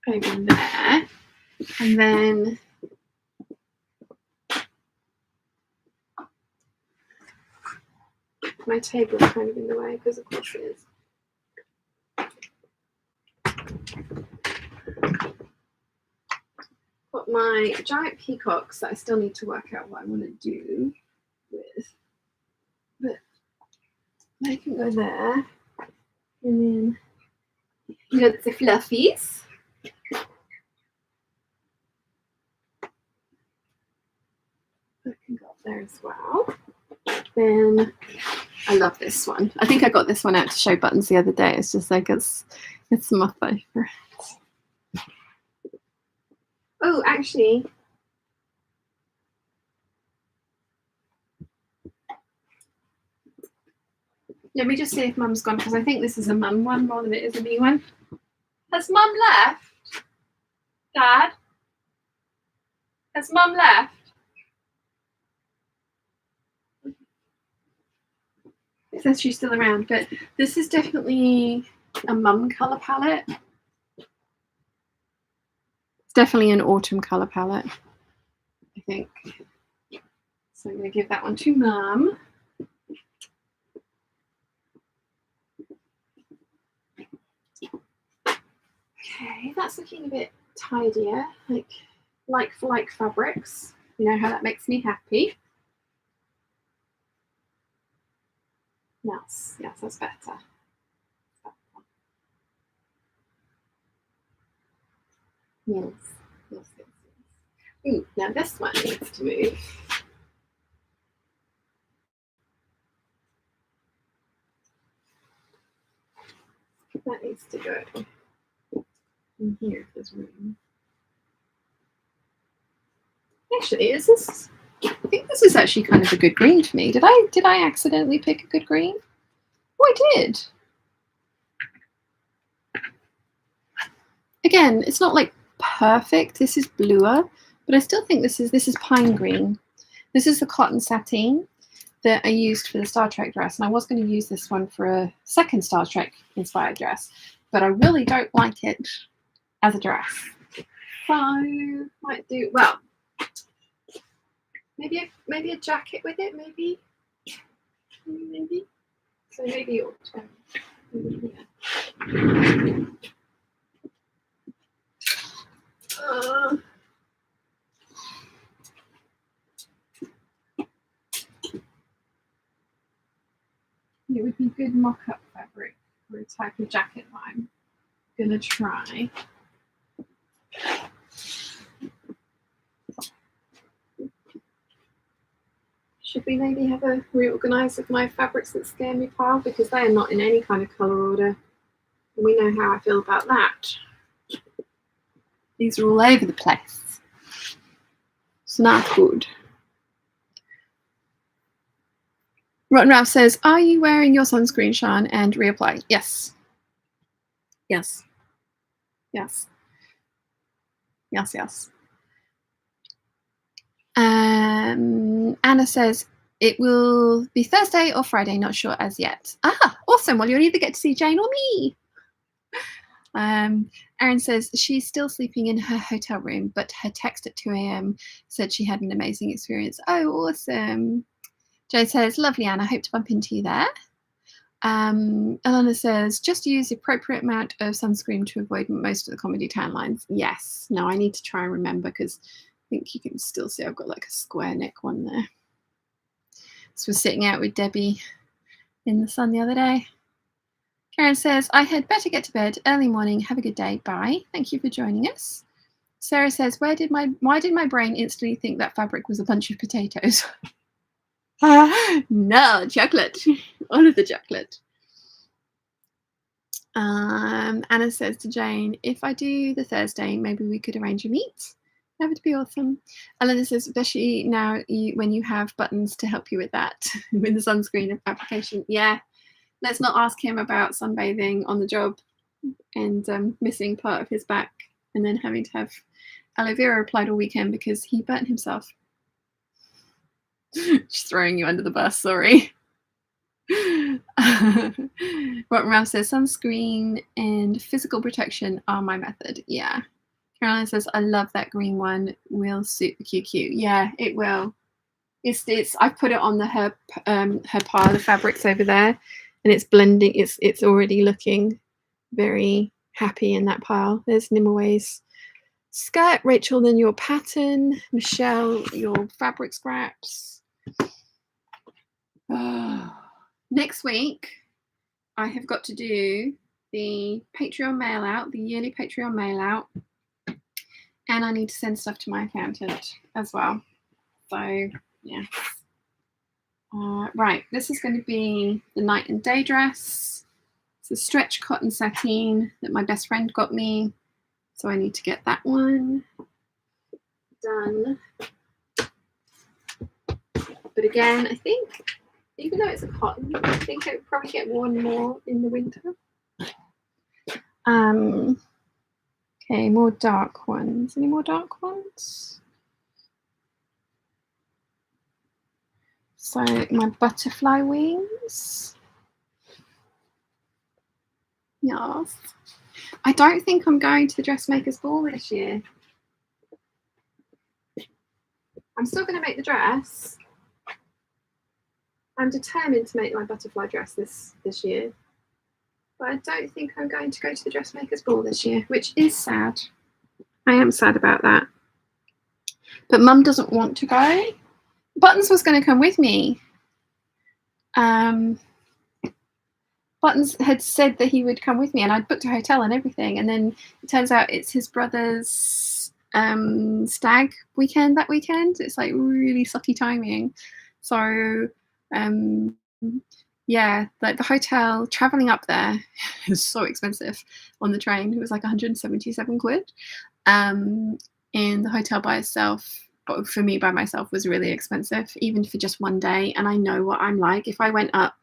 Over there. And then my table is kind of in the way because of course it is. Got my giant peacocks that I still need to work out what I want to do with. But they can go there. And then you got the fluffies. That can go up there as well. Then I love this one. I think I got this one out to show Buttons the other day. It's just like it's my favorite. Oh, actually, let me just see if Mum's gone because I think this is a Mum one more than it is a me one. Has Mum left? Dad? Has Mum left? It says she's still around, but this is definitely a Mum colour palette. It's definitely an autumn colour palette, I think. So I'm going to give that one to Mum. Okay, that's looking a bit tidier, like for like fabrics. You know how that makes me happy. Yes, that's better. Yes. Ooh, now this one needs to move. that needs to go in here if there's room. Actually, I think this is actually kind of a good green for me. Did I accidentally pick a good green? Oh, I did. Again, it's not like perfect. This is bluer, but I still think this is pine green. This is the cotton sateen that I used for the Star Trek dress, and I was going to use this one for a second Star Trek inspired dress, but I really don't like it as a dress. So might do well. Maybe a jacket with it. Maybe. So maybe it ought to. It would be good mock-up fabric for a type of jacket that I'm gonna try. Should we maybe have a reorganize of my fabrics that scare me pile, because they are not in any kind of colour order. And we know how I feel about that. These are all over the place. It's not good. Rotten Ralph says, are you wearing your sunscreen, Sian, and reapply? Yes. Yes. Yes. Yes, yes. Anna says, it will be Thursday or Friday, not sure as yet. Ah, awesome. Well, you'll either get to see Jane or me. Erin says she's still sleeping in her hotel room, but her text at 2 a.m. said she had an amazing experience. Oh, awesome. Jay says, lovely, Anna. Hope to bump into you there. Elena says, just use the appropriate amount of sunscreen to avoid most of the comedy tan lines. Yes. No, I need to try and remember, because I think you can still see I've got like a square neck one there. So we're sitting out with Debbie in the sun the other day. Karen says, I had better get to bed. Early morning. Have a good day. Bye. Thank you for joining us. Sarah says, why did my brain instantly think that fabric was a bunch of potatoes? No, chocolate. All of the chocolate. Anna says to Jane, if I do the Thursday, maybe we could arrange a meet. That would be awesome. Elena says, especially now when you have buttons to help you with that, with the sunscreen application. Yeah, let's not ask him about sunbathing on the job and missing part of his back and then having to have aloe vera applied all weekend because he burnt himself. Just throwing you under the bus, sorry. What Ralph says, sunscreen and physical protection are my method. Yeah. Caroline says, I love that green one. Will suit the QQ. Yeah, it will. It's I put it on her pile of fabrics over there, and it's blending. It's already looking very happy in that pile. There's Nimaway's skirt. Rachel, then your pattern. Michelle, your fabric scraps. Next week, I have got to do the Patreon mail out, the yearly Patreon mail out, and I need to send stuff to my accountant as well. So, yeah. Right, this is going to be the night and day dress. It's a stretch cotton sateen that my best friend got me. So I need to get that one done. But again, I think, even though it's a cotton, I think it would probably get worn more in the winter. Okay, more dark ones. Any more dark ones? So my butterfly wings. Yes. I don't think I'm going to the dressmaker's ball this year. I'm still going to make the dress. I'm determined to make my butterfly dress this year. But I don't think I'm going to go to the dressmaker's ball this year, which is sad. I am sad about that. But Mum doesn't want to go. Buttons was going to come with me. Buttons had said that he would come with me, and I'd booked a hotel and everything. And then it turns out it's his brother's stag weekend that weekend. It's like really sucky timing. So Yeah, like the hotel, traveling up there is so expensive on the train. It was like 177 quid. And the hotel by itself, but for me by myself, was really expensive, even for just one day. And I know what I'm like. If I went up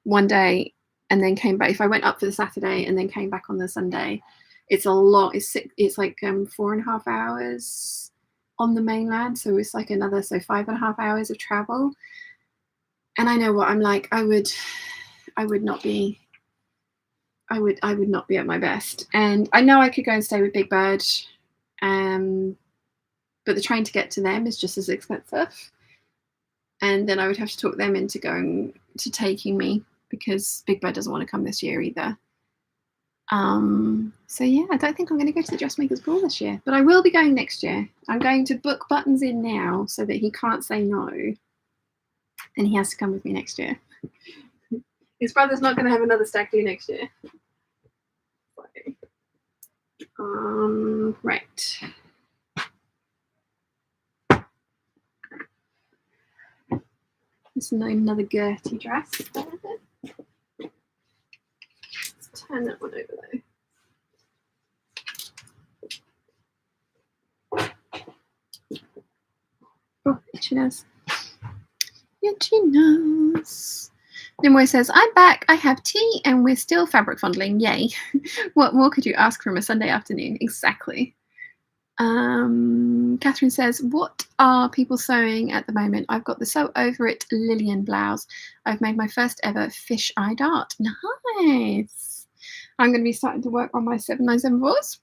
one day and then came back, if I went up for the Saturday and then came back on the Sunday, it's a lot. It's like 4.5 hours on the mainland. So it's like another, so 5.5 hours of travel. And I know what I'm like. I would not be at my best. And I know I could go and stay with Big Bird, but the train to get to them is just as expensive. And then I would have to talk them into taking me, because Big Bird doesn't want to come this year either. So yeah, I don't think I'm going to go to the dressmaker's ball this year, but I will be going next year. I'm going to book Buttons in now so that he can't say no, and he has to come with me next year. His brother's not going to have another stag do next year. Right. This is another Gertie dress. Let's turn that one over though. Oh, itchy nose. Itchy nose. Nimue says, I'm back, I have tea, and we're still fabric fondling. Yay. What more could you ask from a Sunday afternoon? Exactly. Catherine says, what are people sewing at the moment? I've got the Sew Over It Lillian blouse. I've made my first ever fish eye dart. Nice. I'm going to be starting to work on my 7974s.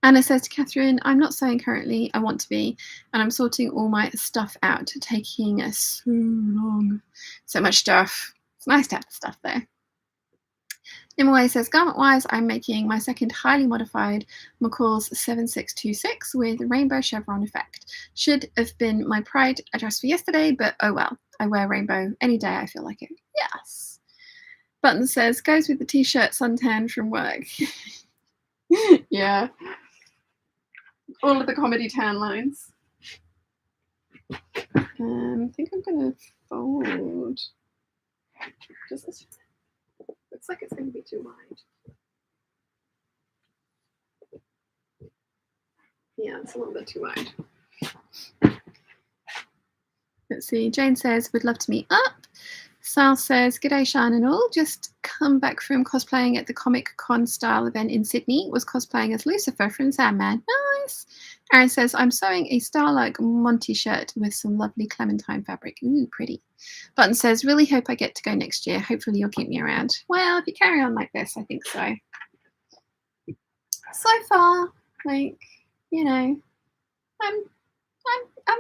Anna says to Catherine, I'm not sewing currently, I want to be, and I'm sorting all my stuff out, taking so long. So much stuff. It's nice to have the stuff there. Nimue says, garment-wise, I'm making my second highly modified McCall's 7626 with rainbow chevron effect. Should have been my pride dress for yesterday, but oh well. I wear rainbow any day I feel like it. Yes. Button says, goes with the t-shirt suntan from work. Yeah. All of the comedy tan lines. I think I'm going to fold. Just this. Looks like it's going to be too wide. Yeah, it's a little bit too wide. Let's see. Jane says, would love to meet up. Sal says, g'day, Shan and all. Just come back from cosplaying at the Comic Con style event in Sydney. Was cosplaying as Lucifer from Sandman. Nice. Aaron says, I'm sewing a Starlike Monty shirt with some lovely clementine fabric. Ooh, pretty. Button says, really hope I get to go next year. Hopefully you'll keep me around. Well, if you carry on like this, I think so. So far, like, you know, I'm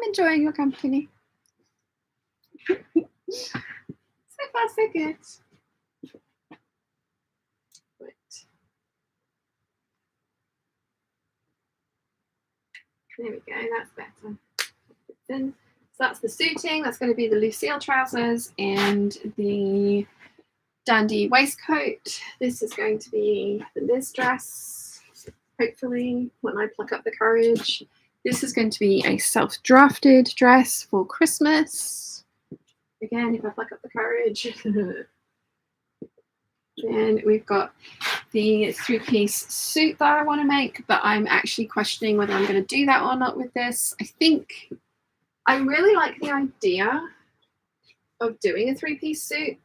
enjoying your company. So far, so good. Right. There we go, that's better. Then, so that's the suiting. That's going to be the Lucille trousers and the dandy waistcoat. This is going to be the Liz dress, hopefully, when I pluck up the courage. This is going to be a self-drafted dress for Christmas. Again, if I pluck up the courage. And we've got the three-piece suit that I want to make, but I'm actually questioning whether I'm going to do that or not with this. I think I really like the idea of doing a three-piece suit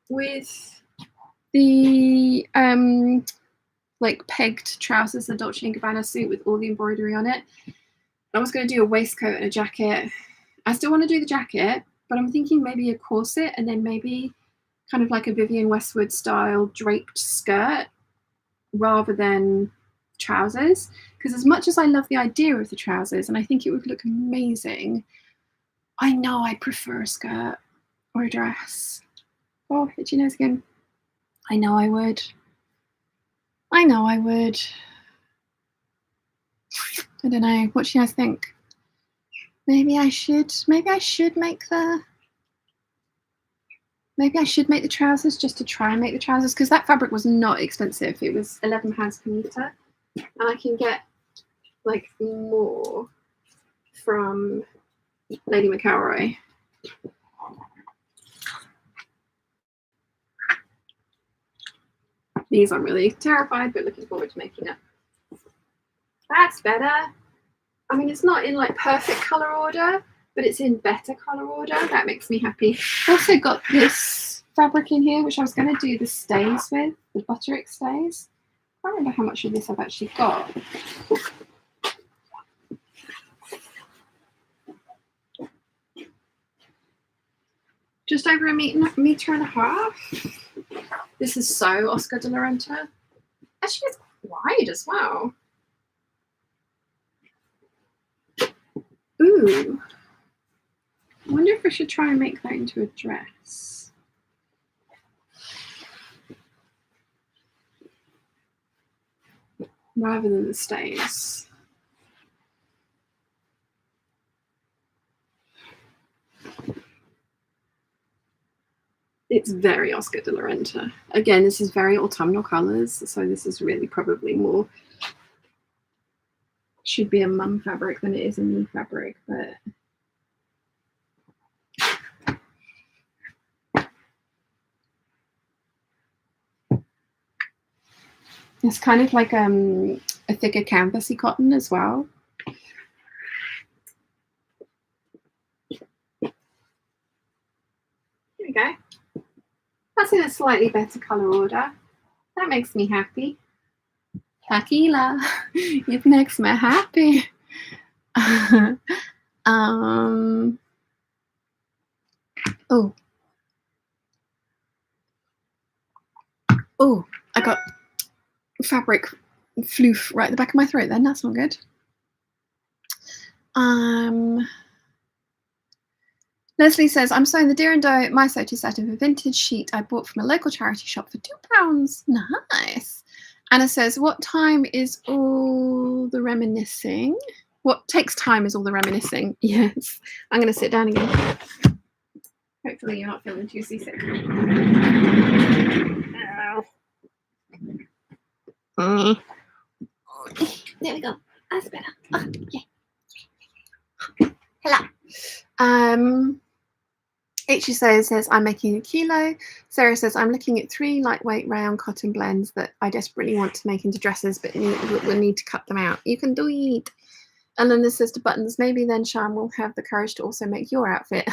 with the like pegged trousers, the Dolce & Gabbana suit with all the embroidery on it. I was going to do a waistcoat and a jacket. I still want to do the jacket, but I'm thinking maybe a corset and then maybe kind of like a Vivienne Westwood style draped skirt rather than trousers. Because as much as I love the idea of the trousers and I think it would look amazing, I know I prefer a skirt or a dress. Oh, itchy nose again. I know I would. I know I would. I don't know. What do you guys think? Maybe I should make the trousers just to try and make the trousers, because that fabric was not expensive. It was £11 per meter, and I can get like more from Lady McElroy. These I'm really terrified, but looking forward to making it. That's better. I mean, it's not in like perfect colour order, but it's in better colour order. That makes me happy. I also got this fabric in here, which I was going to do the stays with, the Butterick stays. I can't remember how much of this I've actually got. Just over a metre and a half. This is so Oscar de la Renta. Actually, it's wide as well. Ooh. I wonder if I should try and make that into a dress. Rather than the stays. It's very Oscar de la Renta. Again, this is very autumnal colours, so this is really probably more, should be a mum fabric than it is a me fabric, but it's kind of like a thicker canvasy cotton as well. Here we go. That's in a slightly better colour order. That makes me happy. Tequila, it makes me happy. Oh, I got fabric floof right at the back of my throat then. That's not good. Leslie says, I'm sewing the Deer and Doe My Sew set of a vintage sheet I bought from a local charity shop for £2. Nice. Anna says, what time is all the reminiscing? What takes time is all the reminiscing. Yes. I'm going to sit down again. Hopefully you're not feeling too seasick. There we go. That's better. Oh, yeah. Hello. H says, I'm making a kilo. Sarah says, I'm looking at 3 lightweight rayon cotton blends that I desperately want to make into dresses, but we'll need to cut them out. You can do it. And then this says to Buttons, maybe then Sean will have the courage to also make your outfit.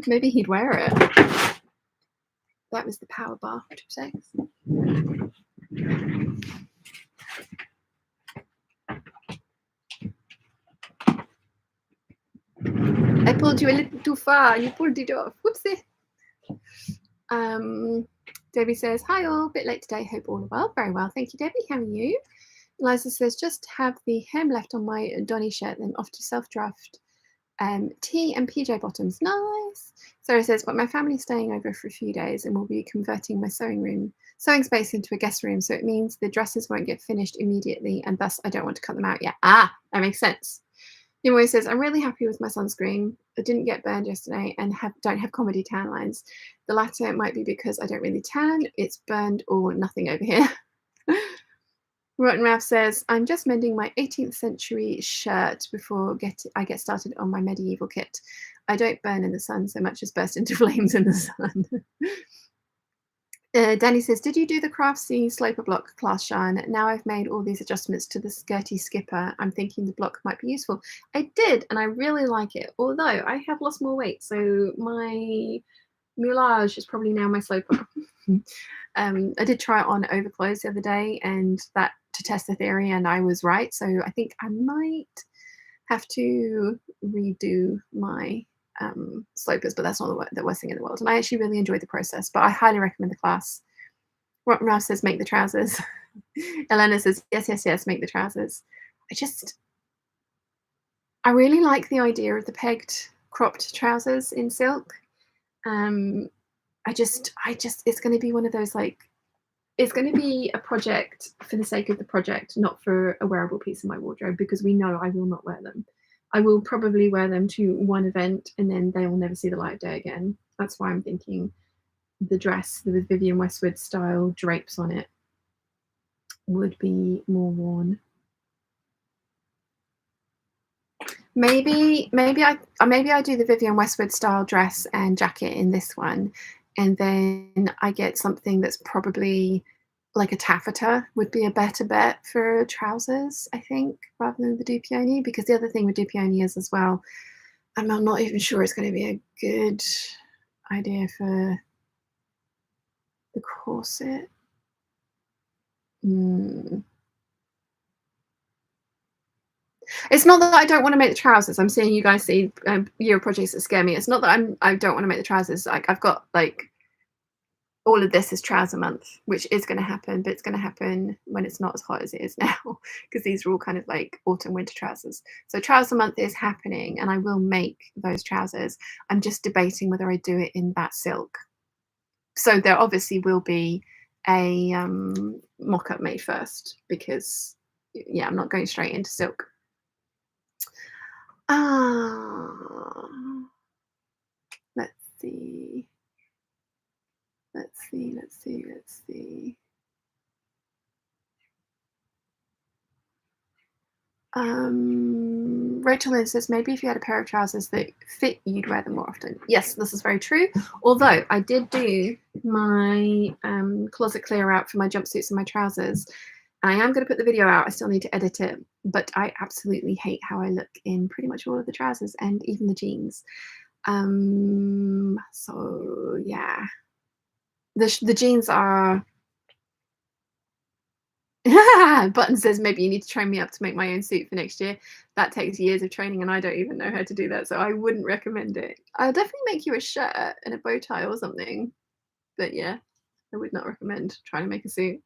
Maybe he'd wear it. That was the power bar. 2 seconds. I pulled you a little too far. You pulled it off. Whoopsie. Debbie says, hi all. Bit late today. Hope all are well. Very well. Thank you, Debbie. How are you? Eliza says, just have the hem left on my Donny shirt, then off to self-draft tee and PJ bottoms. Nice. Sarah says, but my family's staying over for a few days and we'll be converting my sewing space into a guest room. So it means the dresses won't get finished immediately and thus I don't want to cut them out yet. Ah, that makes sense. Nimue says, I'm really happy with my sunscreen. I didn't get burned yesterday and don't have comedy tan lines. The latter might be because I don't really tan. It's burned or nothing over here. Rotten Ralph says, I'm just mending my 18th century shirt before I get started on my medieval kit. I don't burn in the sun so much as burst into flames in the sun. Danny says, did you do the Craftsy sloper block class, Sean? Now I've made all these adjustments to the skirty skipper. I'm thinking the block might be useful. I did, and I really like it. Although I have lost more weight, so my moulage is probably now my sloper. I did try it on overclothes the other day, and that to test the theory, and I was right. So I think I might have to redo my slopers, but that's not the worst thing in the world. And I actually really enjoyed the process, but I highly recommend the class. Rotten Ralph says, make the trousers. Elena says, yes, make the trousers. I really like the idea of the pegged cropped trousers in silk. It's going to be one of those, like, it's going to be a project for the sake of the project, not for a wearable piece of my wardrobe, because we know I will not wear them. I will probably wear them to one event and then they will never see the light of day again. That's why I'm thinking the dress with Vivienne Westwood style drapes on it would be more worn. Maybe I do the Vivienne Westwood style dress and jacket in this one, and then I get something that's probably like a taffeta would be a better bet for trousers, I think, rather than the dupioni, because the other thing with dupioni is as well, I'm not even sure it's going to be a good idea for the corset. It's not that I don't want to make the trousers. I'm seeing you guys see Euro projects that scare me. It's not that I don't want to make the trousers. Like I've got like all of this is trouser month, which is going to happen, but it's going to happen when it's not as hot as it is now, because these are all kind of like autumn winter trousers. So trouser month is happening, and I will make those trousers. I'm just debating whether I do it in that silk. So there obviously will be a mock-up made first, because yeah, I'm not going straight into silk. Let's see. Rachel Lynn says, maybe if you had a pair of trousers that fit, you'd wear them more often. Yes, this is very true. Although I did do my closet clear out for my jumpsuits and my trousers. I am going to put the video out. I still need to edit it, but I absolutely hate how I look in pretty much all of the trousers and even the jeans. So yeah, the jeans are. Button says, maybe you need to train me up to make my own suit for next year. That takes years of training, and I don't even know how to do that, so I wouldn't recommend it. I'll definitely make you a shirt and a bow tie or something, but yeah, I would not recommend trying to make a suit.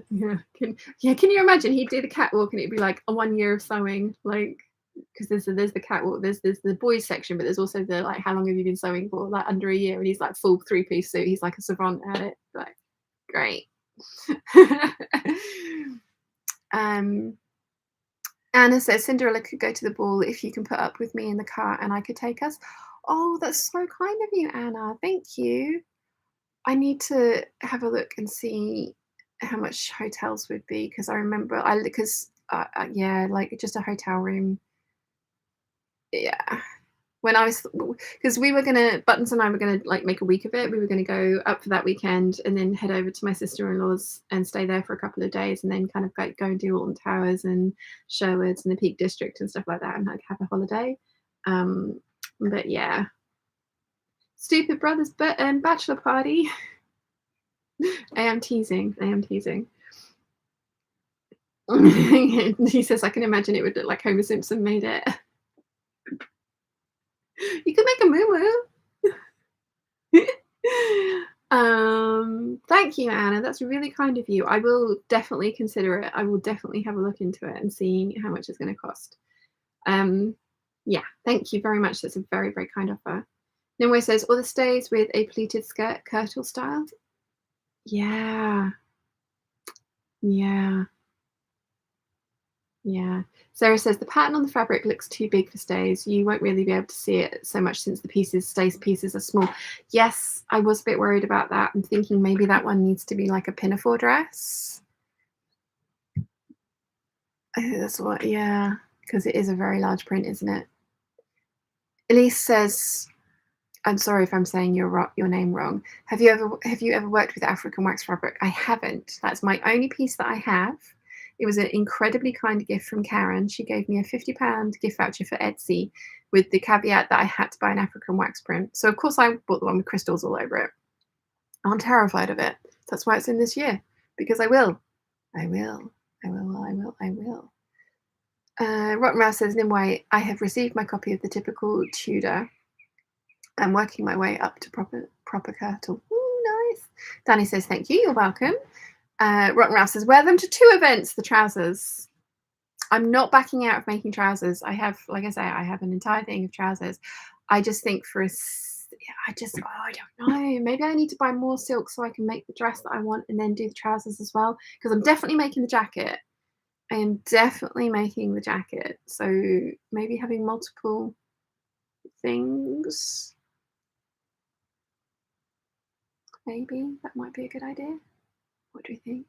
Yeah, can you imagine? He'd do the catwalk and it'd be like a 1 year of sewing, like, because there's the catwalk, there's the boys section, but there's also the like, how long have you been sewing for? Like under a year, and he's like full 3-piece suit. He's like a savant at it. Like, great. Anna says, Cinderella could go to the ball if you can put up with me in the car and I could take us. Oh, that's so kind of you, Anna. Thank you. I need to have a look and see how much hotels would be, because I remember yeah, like just a hotel room. Yeah. When I was, because Buttons and I were gonna like make a week of it. We were gonna go up for that weekend and then head over to my sister-in-law's and stay there for a couple of days, and then kind of go and do Alton Towers and Sherwoods and the Peak District and stuff like that, and like have a holiday. But yeah, stupid brothers bachelor party. I am teasing. He says, I can imagine it would look like Homer Simpson made it. You could make a moo-moo. Thank you, Anna. That's really kind of you. I will definitely consider it. I will definitely have a look into it and see how much it's going to cost. Yeah, thank you very much. That's a very, very kind offer. Nimue says, or the stays with a pleated skirt, kirtle style. Yeah. Sarah says, the pattern on the fabric looks too big for stays. You won't really be able to see it so much since the stays pieces are small. Yes, I was a bit worried about that. I'm thinking maybe that one needs to be like a pinafore dress. I think that's what, yeah, because it is a very large print, isn't it? Elise says, I'm sorry if I'm saying your name wrong. Have you ever worked with African wax fabric? I haven't. That's my only piece that I have. It was an incredibly kind gift from Karen. She gave me a £50 gift voucher for Etsy with the caveat that I had to buy an African wax print. So of course I bought the one with crystals all over it. I'm terrified of it. That's why it's in this year, because I will. Rotten Mouse says, Nimue, I have received my copy of the typical Tudor. I'm working my way up to proper kirtle. Ooh, nice. Danny says, thank you. You're welcome. Rotten Mouse says, wear them to 2 events, the trousers. I'm not backing out of making trousers. I have, like I say, I have an entire thing of trousers. I just think I don't know. Maybe I need to buy more silk so I can make the dress that I want and then do the trousers as well. Because I'm definitely making the jacket. I am definitely making the jacket. So maybe having multiple things. Maybe that might be a good idea. What do you think?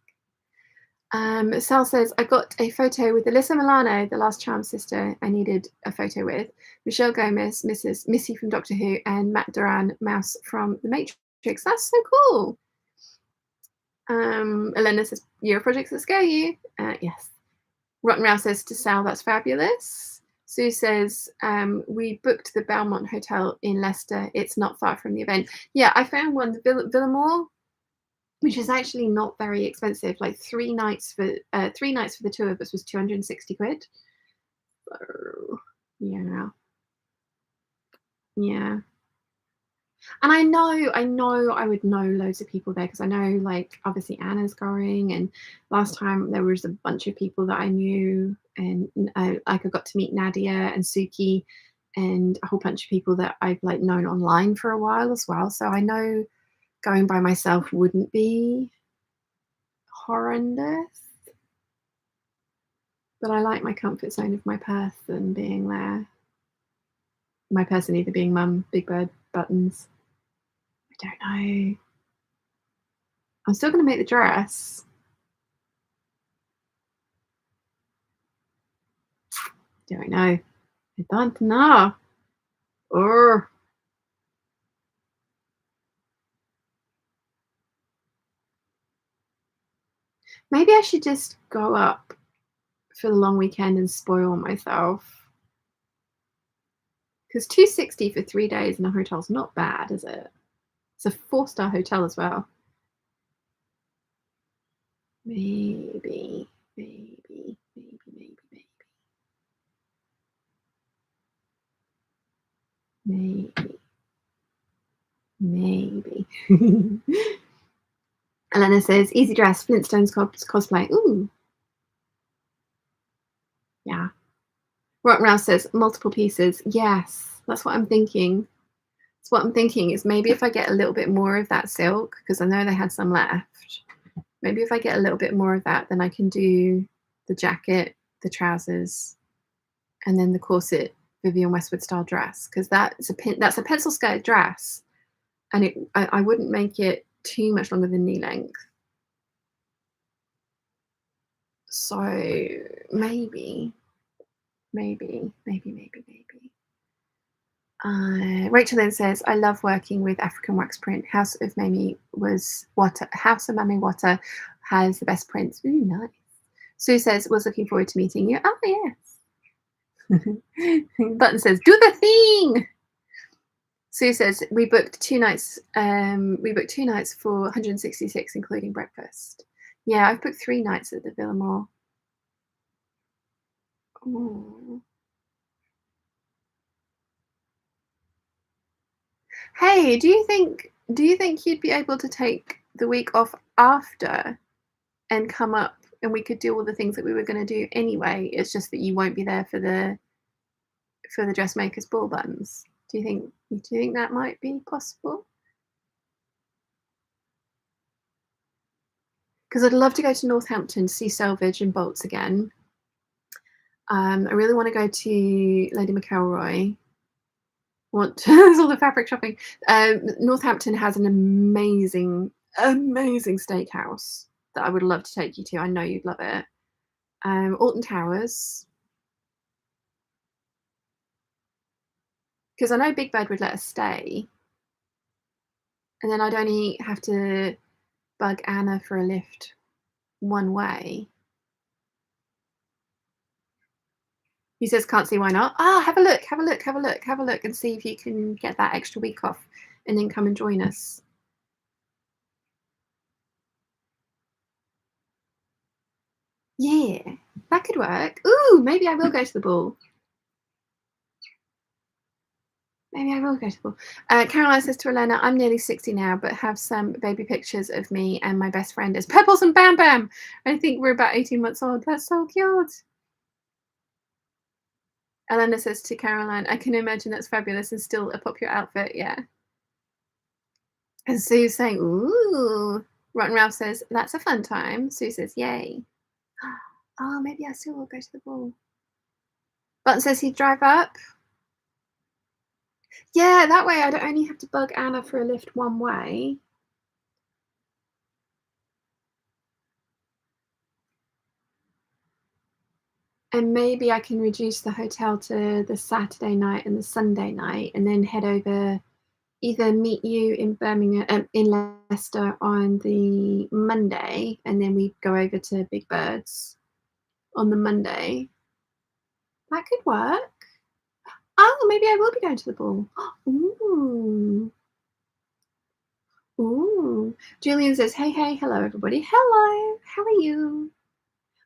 Sal says, I got a photo with Alyssa Milano, the last Charmed sister I needed a photo with, Michelle Gomez, Missy from Doctor Who, and Matt Duran, Mouse from The Matrix. That's so cool. Elena says, Year of projects that scare you. Yes. Rotten Rouse says to Sal, that's fabulous. Sue says, we booked the Belmont Hotel in Leicester. It's not far from the event. Yeah, I found one, the Villamore, which is actually not very expensive. Like 3 nights for the two of us was 260 quid. So, yeah. Yeah. And I know I would know loads of people there because I know, like, obviously Anna's going, and last time there was a bunch of people that I knew, and like I got to meet Nadia and Suki and a whole bunch of people that I've like known online for a while as well. So I know going by myself wouldn't be horrendous. But I like my comfort zone of my person being there. My person either being Mum, Big Bird, Buttons. I don't know. I'm still going to make the dress. Don't know. I don't know. Or maybe I should just go up for the long weekend and spoil myself. Because 260 for 3 days in a hotel's not bad, is it? It's a 4-star hotel as well. Maybe. Elena says, easy dress, Flintstones cosplay. Ooh. Yeah. Rock Rouse says, multiple pieces. Yes, that's what I'm thinking. That's what I'm thinking is maybe if I get a little bit more of that silk, because I know they had some left. Maybe if I get a little bit more of that, then I can do the jacket, the trousers, and then the corset Vivienne Westwood style dress, because that's a pencil skirt dress, and I wouldn't make it too much longer than knee length. So maybe. Rachel then says, I love working with African wax print. House of Mamie Water has the best prints. Ooh, nice. Sue says, was looking forward to meeting you. Oh, yes. Button says, do the thing. Sue says, we booked 2 nights. We booked 2 nights for 166, including breakfast. Yeah, I've booked 3 nights at the Villamore. Ooh. Hey, do you think you'd be able to take the week off after and come up, and we could do all the things that we were going to do anyway? It's just that you won't be there for the dressmaker's ball buttons. Do you think that might be possible? Because I'd love to go to Northampton to see Selvage and Bolts again. I really want to go to Lady McElroy. There's all the fabric shopping. Northampton has an amazing steakhouse that I would love to take you to. I know you'd love it. Alton Towers, because I know Big Bird would let us stay, and then I'd only have to bug Anna for a lift one way. He says, can't see why not. Have a look and see if you can get that extra week off and then come and join us. Yeah, that could work. Ooh, maybe I will go to the ball. Caroline says to Elena, I'm nearly 60 now, but have some baby pictures of me and my best friend as Pebbles and Bam Bam. I think we're about 18 months old. That's so cute. Elena says to Caroline, I can imagine that's fabulous and still a popular outfit. Yeah. And Sue's saying, ooh. Rotten Ralph says, that's a fun time. Sue says, yay. Oh, maybe I still will go to the ball. Button says he'd drive up. Yeah, that way I don't only have to bug Anna for a lift one way. And maybe I can reduce the hotel to the Saturday night and the Sunday night, and then head over, either meet you in Birmingham, in Leicester on the Monday, and then we go over to Big Birds on the Monday. That could work. Oh, maybe I will be going to the ball. Ooh. Ooh. Julian says, hey, hello, everybody. Hello, how are you?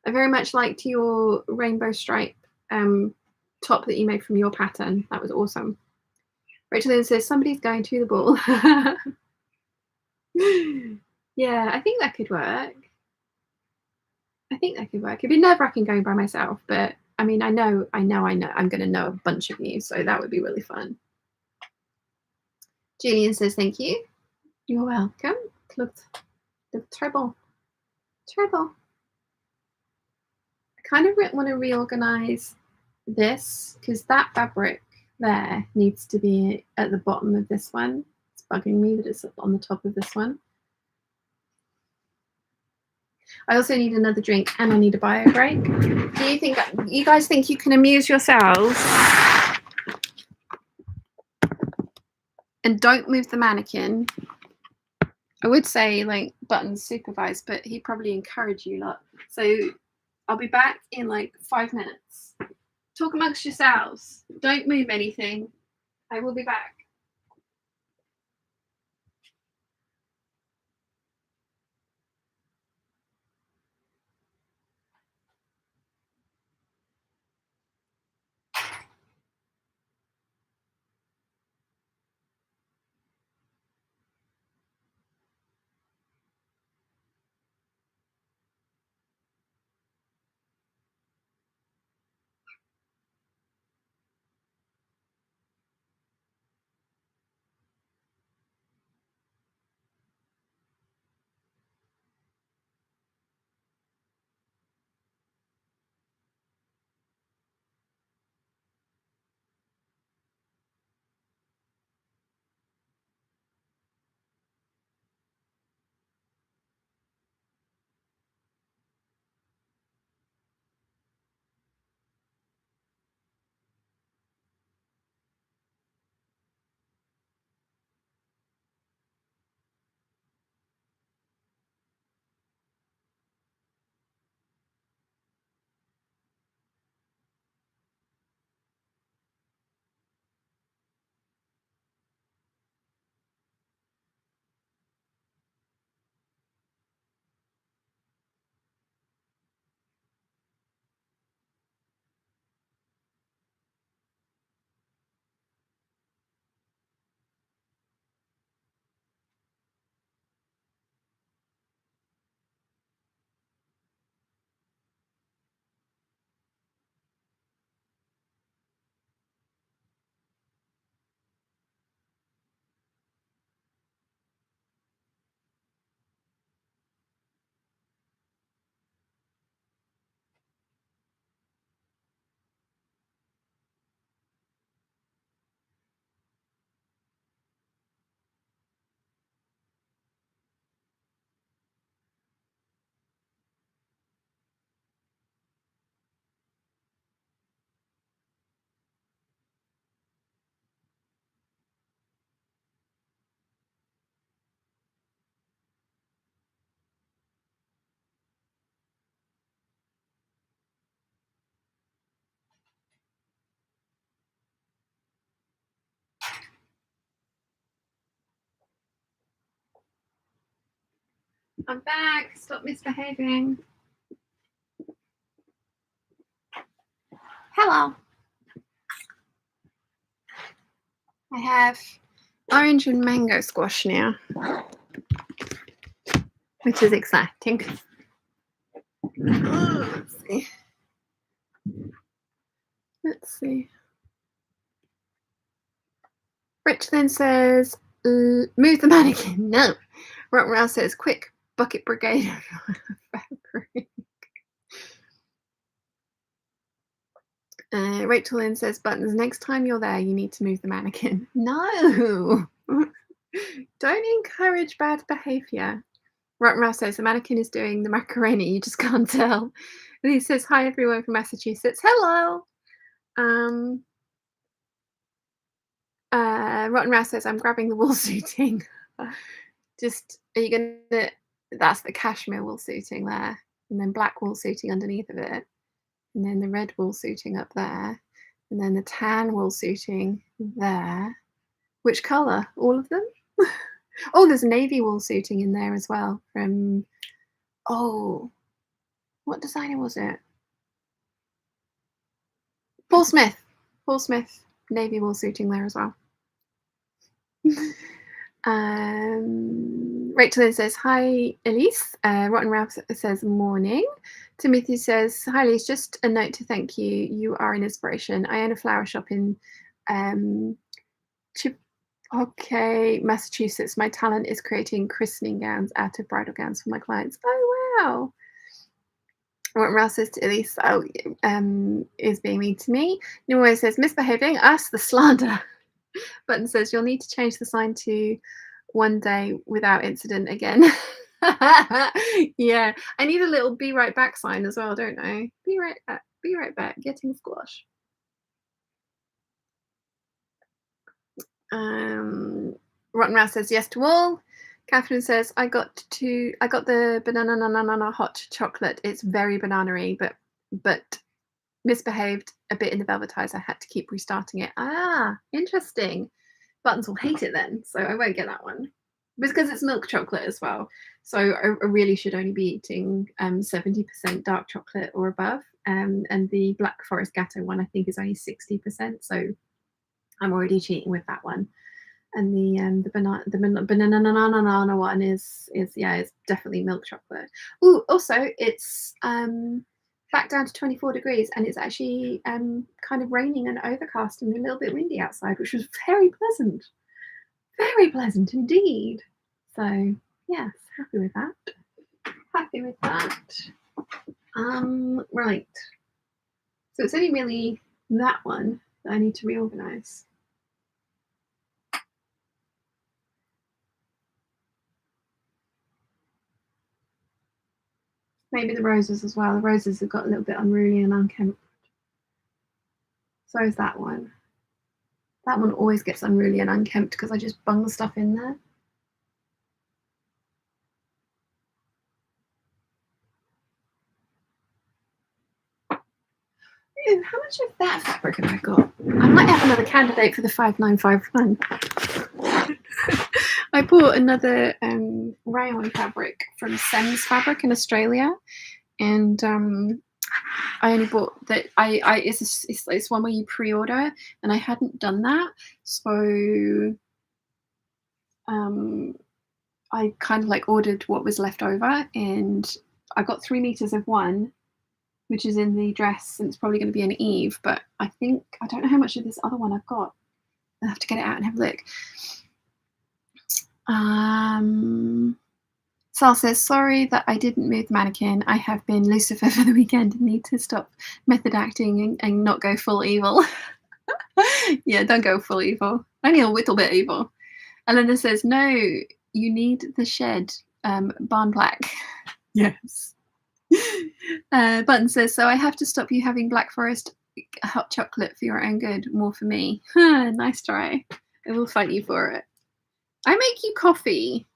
I very much liked your rainbow stripe top that you made from your pattern. That was awesome. Rachel Lynn says, somebody's going to the ball. Yeah, I think that could work. It'd be nerve-wracking going by myself, but I mean, I know I'm going to know a bunch of you, so that would be really fun. Julian says, thank you. You're welcome. Look, treble. I kind of want to reorganize this, because that fabric there needs to be at the bottom of this one. It's bugging me that it's on the top of this one. I also need another drink, and I need a bio break. Do you guys think you can amuse yourselves? And don't move the mannequin. I would say like Buttons supervised, but he'd probably encourage you lot. So I'll be back in like 5 minutes. Talk amongst yourselves. Don't move anything. I will be back. I'm back. Stop misbehaving. Hello. I have orange and mango squash now, which is exciting. Let's see. Rich then says, move the mannequin. No. Rottwell says, quick, bucket brigade of fabric. Rachel then says, Buttons, next time you're there, you need to move the mannequin. No. Don't encourage bad behaviour. Rottwell says, the mannequin is doing the macaroni, you just can't tell. And he says, "Hi everyone from Massachusetts." Hello. Rotten Rouse says, "I'm grabbing the wool suiting." Just are you gonna? That's the cashmere wool suiting there, and then black wool suiting underneath of it, and then the red wool suiting up there, and then the tan wool suiting there. Which colour? All of them? Oh, there's navy wool suiting in there as well from. Oh, what designer was it? Paul Smith. Paul Smith navy wool suiting there as well. Rachel Lynn says, "Hi, Elise." Rotten Ralph says, "Morning." Timothy says, "Hi, Elise. Just a note to thank you. You are an inspiration. I own a flower shop in Chippewa, Massachusetts. My talent is creating christening gowns out of bridal gowns for my clients." Oh, wow. Rotten Ralph says to Elise, is being mean to me. Nimue says, "Misbehaving us, the slander." Button says, "You'll need to change the sign to 1 day without incident again." Yeah, I need a little "be right back" sign as well, don't I? Be right back, getting squash. Rotten Mouse says, "Yes to all." Catherine says, I got the banana hot chocolate. It's very banana-y, but misbehaved a bit in the velvetizer. Had to keep restarting it. Ah, interesting. Buttons will hate it then, so I won't get that one. Because it's milk chocolate as well. So I really should only be eating 70% dark chocolate or above. And the Black Forest Gatto one, I think, is only 60%. So I'm already cheating with that one. And the banana one is it's definitely milk chocolate. Ooh, also it's back down to 24 degrees, and it's actually kind of raining and overcast and a little bit windy outside, which was very pleasant indeed. So yes, happy with that. Right, so it's only really that one that I need to reorganize. Maybe the roses as well. The roses have got a little bit unruly and unkempt. So is that one. That one always gets unruly and unkempt because I just bung stuff in there. Ooh, how much of that fabric have I got? I might have another candidate for the 5951. I bought another rayon fabric from Sems Fabric in Australia, and I only bought that. It's one where you pre-order, and I hadn't done that, so I kind of like ordered what was left over, and I got 3 meters of one, which is in the dress, and it's probably going to be an Eve. But I don't know how much of this other one I've got. I'll have to get it out and have a look. Sal says, "Sorry that I didn't move the mannequin. I have been Lucifer for the weekend and need to stop method acting and not go full evil." Yeah, don't go full evil. Only a little bit evil. Elena says, "No, you need the shed, barn black." Yes. Button says, "So I have to stop you having Black Forest hot chocolate for your own good. More for me." Nice try. I will fight you for it. I make you coffee.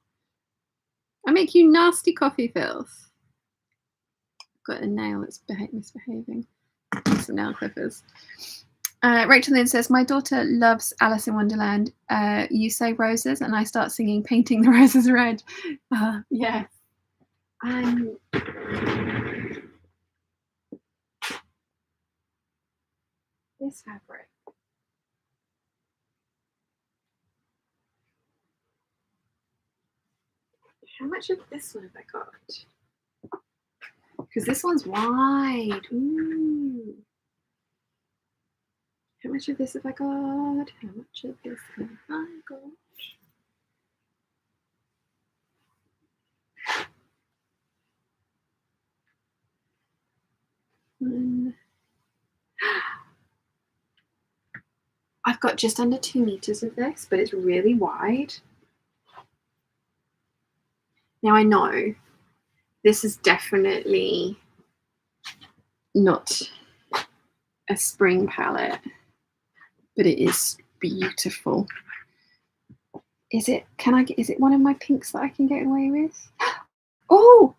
I make you nasty coffee filth. Got a nail that's misbehaving. Some nail clippers. Rachel Lynn says, "My daughter loves Alice in Wonderland. You say roses, and I start singing Painting the Roses Red." Yeah. This fabric. How much of this one have I got? Because this one's wide. Ooh. How much of this have I got? How much of this have I got? I've got just under 2 meters of this, but it's really wide. Now I know this is definitely not a spring palette, but it is beautiful. Is it? Is it one of my pinks that I can get away with? Oh!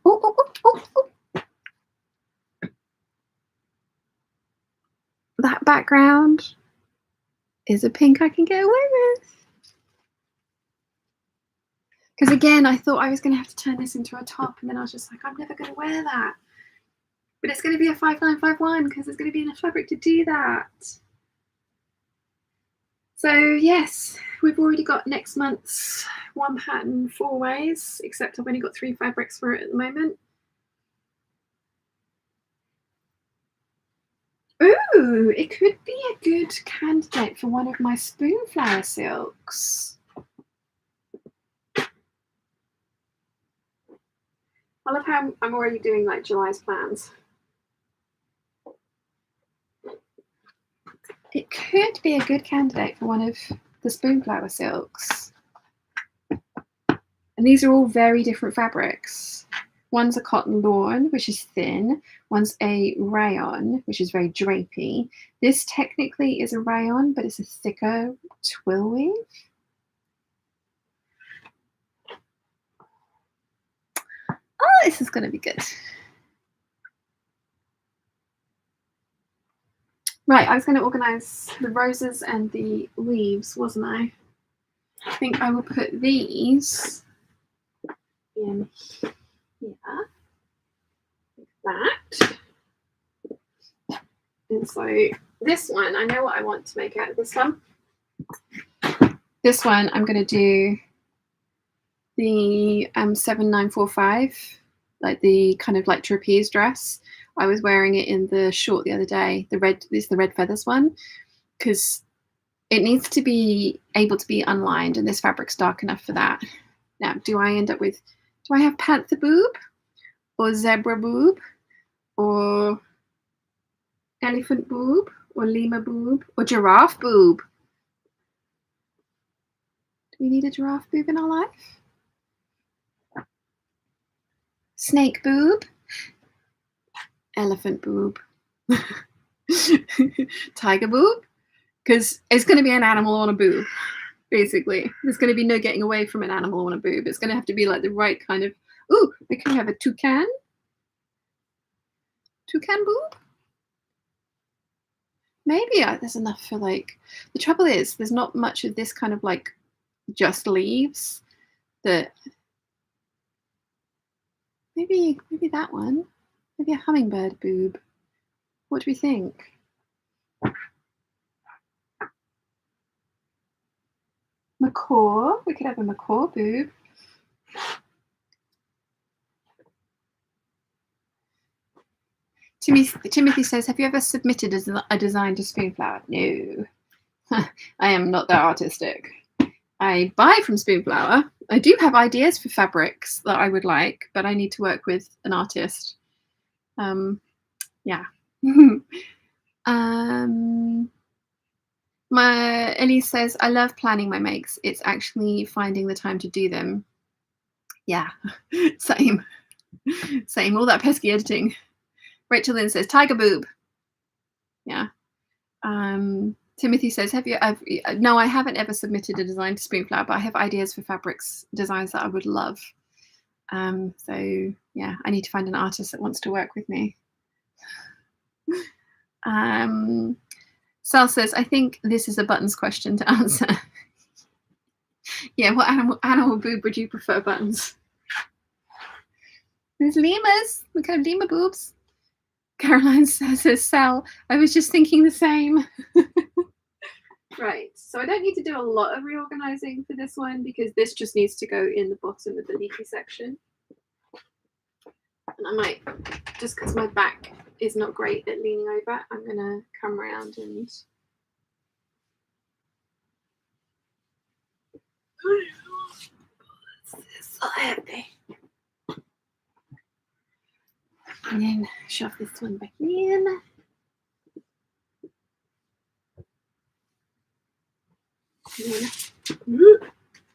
That background is a pink I can get away with. Because again, I thought I was going to have to turn this into a top, and then I was just like, I'm never going to wear that. But it's going to be a 5951 because there's going to be enough fabric to do that. So yes, we've already got next month's one pattern 4 ways, except I've only got 3 fabrics for it at the moment. Ooh, it could be a good candidate for one of my spoonflower silks. I love how I'm already doing like July's plans. It could be a good candidate for one of the spoonflower silks. And these are all very different fabrics. One's a cotton lawn, which is thin. One's a rayon, which is very drapey. This technically is a rayon, but it's a thicker twill weave. Oh, this is going to be good. Right, I was going to organise the roses and the leaves, wasn't I? I think I will put these in here, like that. And so this one, I know what I want to make out of this one. This one, I'm going to do the 7945, like the kind of like trapeze dress. I was wearing it in the short the other day. The red is the red feathers one, because it needs to be able to be unlined, and this fabric's dark enough for that. Now, do I have panther boob, or zebra boob, or elephant boob, or lemur boob, or giraffe boob? Do we need a giraffe boob in our life? Snake boob, elephant boob, tiger boob, because it's going to be an animal on a boob, basically. There's going to be no getting away from an animal on a boob. It's going to have to be like the right kind of, ooh, we can have a toucan boob. Maybe there's enough for like, the trouble is there's not much of this kind of like just leaves that, maybe that one, maybe a hummingbird boob. What do we think? Macaw, we could have a macaw boob. Timothy says, have you ever submitted a design to Spoonflower? No, I am not that artistic. I buy from Spoonflower. I do have ideas for fabrics that I would like, but I need to work with an artist. Yeah. Elise says, I love planning my makes. It's actually finding the time to do them. Yeah, same. All that pesky editing. Rachel Lynn says, tiger boob. Yeah. Timothy says, no, I haven't ever submitted a design to Spoonflower, but I have ideas for fabrics designs that I would love. So yeah, I need to find an artist that wants to work with me. Sal says, I think this is a buttons question to answer. Yeah, what animal boob would you prefer, buttons? There's lemurs. We can have lemur boobs. Caroline says, Sal, I was just thinking the same. Right, so I don't need to do a lot of reorganizing for this one because this just needs to go in the bottom of the leafy section. And I might, just because my back is not great at leaning over, I'm going to come around and this is so heavy. And then shove this one back in.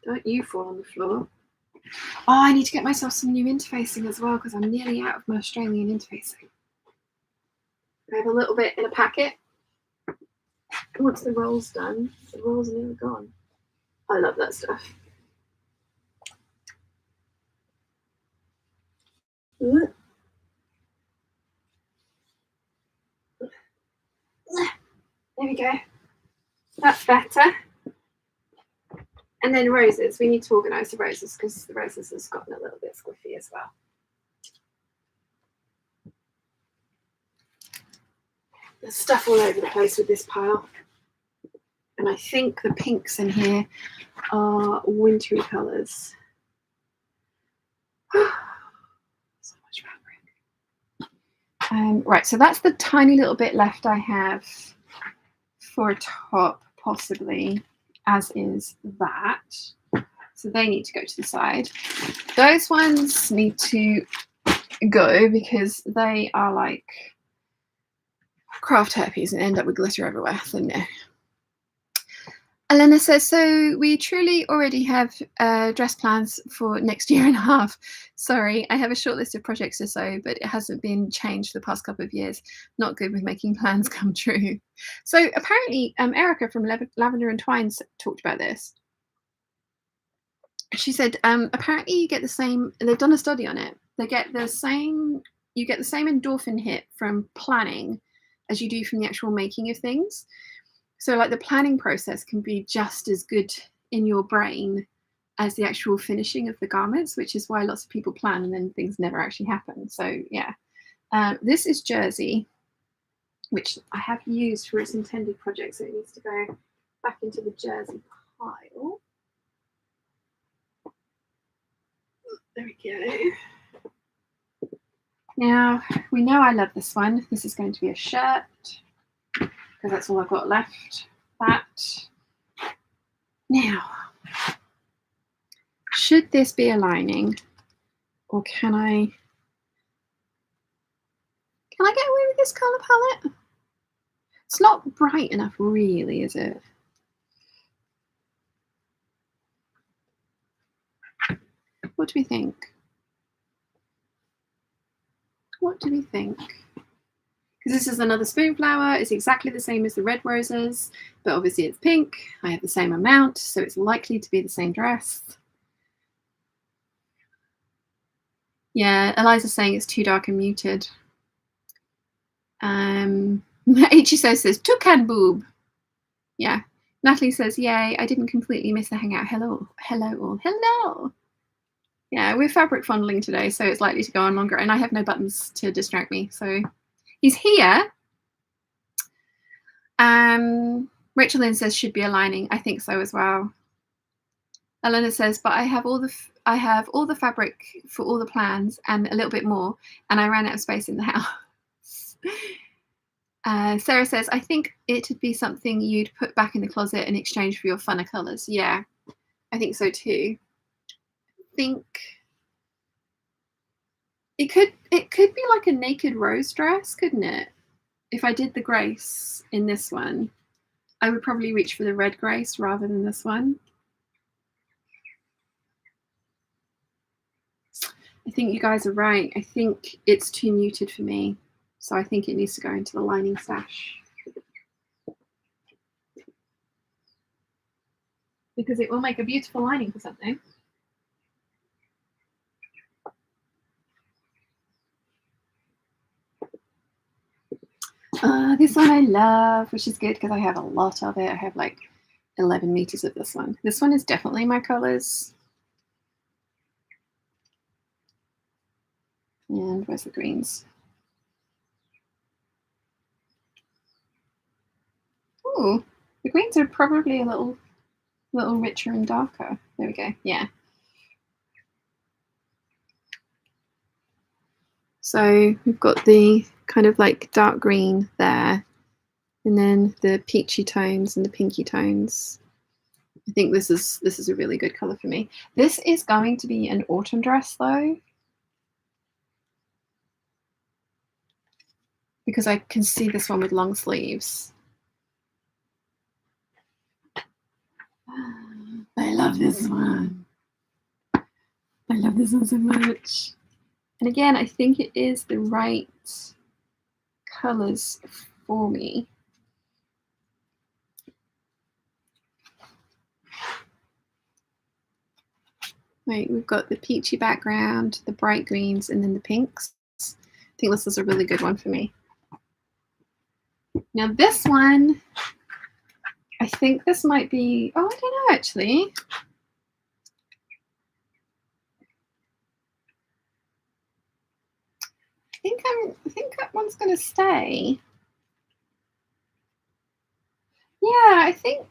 Don't you fall on the floor. Oh, I need to get myself some new interfacing as well because I'm nearly out of my Australian interfacing. I have a little bit in a packet. Once the roll's done, the rolls are nearly gone. I love that stuff. There we go. That's better. And then roses. We need to organise the roses because the roses has gotten a little bit squiffy as well. There's stuff all over the place with this pile. And I think the pinks in here are wintry colours. So much fabric. Right, so that's the tiny little bit left I have for a top, possibly, as is that. So they need to go to the side. Those ones need to go because they are like craft herpes and end up with glitter everywhere. So no. Elena says, so we truly already have dress plans for next year and a half. Sorry, I have a short list of projects to sew, but it hasn't been changed for the past couple of years. Not good with making plans come true. So apparently Erica from Lavender and Twines talked about this. She said, apparently you get the same, they've done a study on it. They get the same, you get the same endorphin hit from planning as you do from the actual making of things. So like the planning process can be just as good in your brain as the actual finishing of the garments, which is why lots of people plan and then things never actually happen. So yeah, this is jersey, which I have used for its intended project. So it needs to go back into the jersey pile. There we go. Now, we know I love this one. This is going to be a shirt, because that's all I've got left. That. Now, should this be a lining, or can I get away with this colour palette? It's not bright enough, really, is it? What do we think? What do we think? Because this is another spoon flower. It's exactly the same as the red roses, but obviously it's pink. I have the same amount, so it's likely to be the same dress. Yeah, Eliza's saying it's too dark and muted. Ichi says, toucan boob. Yeah. Natalie says, yay, I didn't completely miss the hangout. Hello, hello all. Hello. Yeah, we're fabric fondling today, so it's likely to go on longer, and I have no buttons to distract me, so he's here. Rachel Lynn says should be a lining. I think so as well. Elena says, but I have all the fabric for all the plans and a little bit more, and I ran out of space in the house. Sarah says, I think it'd be something you'd put back in the closet in exchange for your funner colours. Yeah, I think so too. I think it could be like a naked rose dress, couldn't it? If I did the Grace in this one, I would probably reach for the red Grace rather than this one. I think you guys are right. I think it's too muted for me. So I think it needs to go into the lining stash. Because it will make a beautiful lining for something. This one I love, which is good because I have a lot of it. I have like 11 meters of this one. This one is definitely my colors. And where's the greens? Ooh, the greens are probably a little richer and darker. There we go. Yeah. So we've got the kind of like dark green there, and then the peachy tones and the pinky tones. I think this is a really good color for me. This is going to be an autumn dress though, because I can see this one with long sleeves. I love this one. I love this one so much. And again, I think it is the right colours for me. Right, we've got the peachy background, the bright greens, and then the pinks. I think this is a really good one for me. Now this one, I think this might be, oh, I don't know actually. I think that one's going to stay. Yeah, I think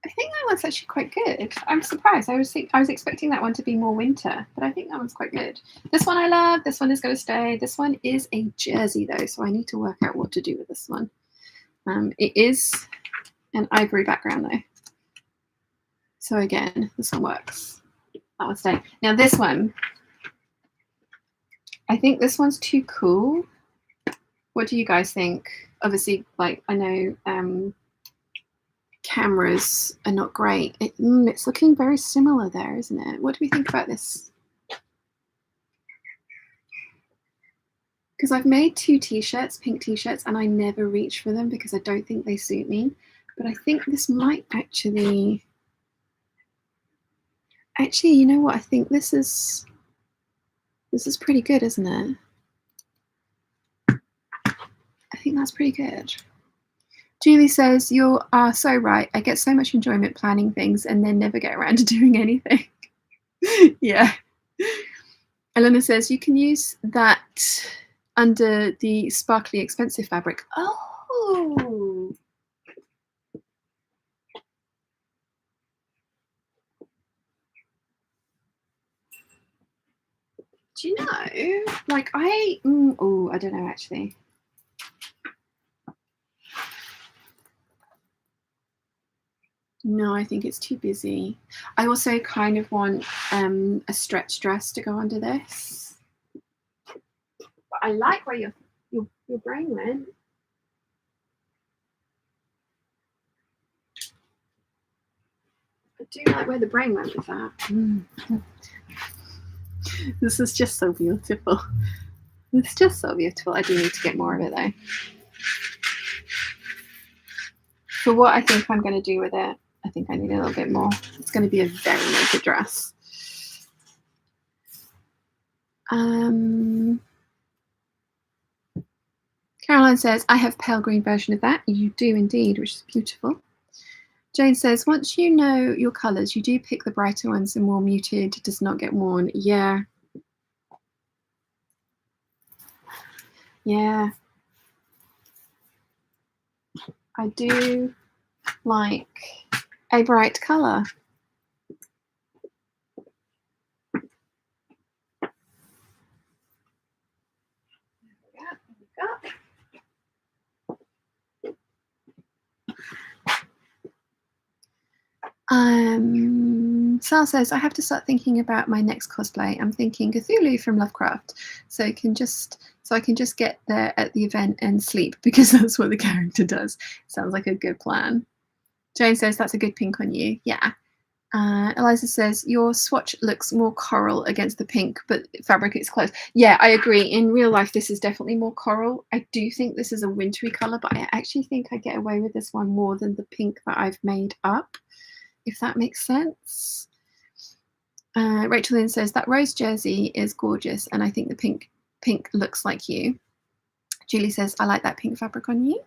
that one's actually quite good. I'm surprised. I was expecting that one to be more winter, but I think that one's quite good. This one I love. This one is going to stay. This one is a jersey though, so I need to work out what to do with this one. It is an ivory background though. So again, this one works. That one stay. Now this one, I think this one's too cool. What do you guys think? Obviously, like I know cameras are not great. It's looking very similar there, isn't it? What do we think about this? Because I've made 2 t-shirts, pink t-shirts, and I never reach for them because I don't think they suit me. But I think this might actually, you know what? I think this is pretty good, isn't it? I think that's pretty good. Julie says, you are so right. I get so much enjoyment planning things and then never get around to doing anything. Yeah. Elena says, you can use that under the sparkly expensive fabric. Oh. Do you know, like I don't know actually. No, I think it's too busy. I also kind of want a stretch dress to go under this. But I like where your brain went. I do like where the brain went with that. This is just so beautiful. It's just so beautiful. I do need to get more of it though. For what I think I'm going to do with it, I think I need a little bit more. It's going to be a very naked dress. Caroline says, I have pale green version of that. You do indeed, which is beautiful. Jane says, once you know your colours, you do pick the brighter ones and more muted, does not get worn. Yeah. Yeah. I do like a bright colour. Sal says, I have to start thinking about my next cosplay. I'm thinking Cthulhu from Lovecraft, so I can just get there at the event and sleep because that's what the character does. Sounds like a good plan. Jane says, that's a good pink on you. Yeah. Eliza says, your swatch looks more coral against the pink, but fabric is close. Yeah, I agree. In real life, this is definitely more coral. I do think this is a wintry colour, but I actually think I get away with this one more than the pink that I've made up, if that makes sense. Rachel Lynn says, that rose jersey is gorgeous, and I think the pink looks like you. Julie says, I like that pink fabric on you.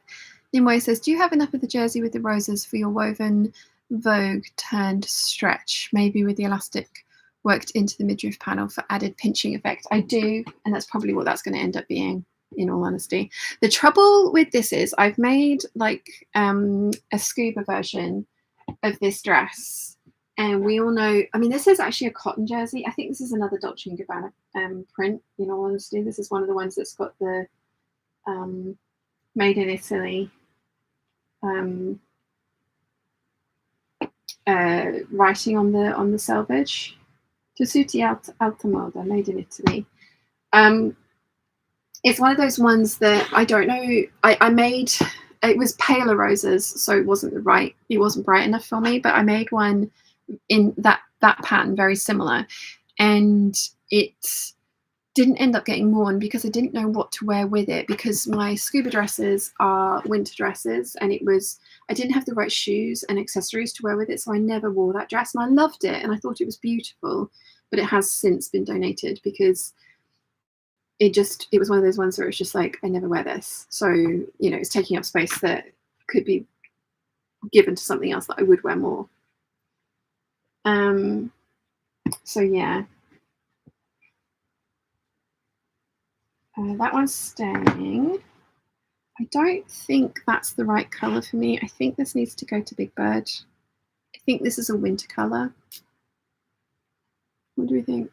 Nimue says, do you have enough of the jersey with the roses for your woven Vogue turned stretch, maybe with the elastic worked into the midriff panel for added pinching effect? I do, and that's probably what that's going to end up being, in all honesty. The trouble with this is I've made like a scuba version of this dress, and we all know, I mean, this is actually a cotton jersey. I think this is another Dolce & Gabbana print, in all honesty. This is one of the ones that's got the made in Italy writing on the selvage. Tessuti alta moda, made in Italy. It's one of those ones that I don't know. I made, it was paler roses, so it wasn't bright enough for me. But I made one in that pattern, very similar, and it didn't end up getting worn because I didn't know what to wear with it, because my scuba dresses are winter dresses, and I didn't have the right shoes and accessories to wear with it, so I never wore that dress, and I loved it and I thought it was beautiful, but it has since been donated because it was one of those ones where it's just like, I never wear this, so it's taking up space that could be given to something else that I would wear more. So yeah. That one's staying. I don't think that's the right colour for me. I think this needs to go to Big Bird. I think this is a winter colour. What do we think?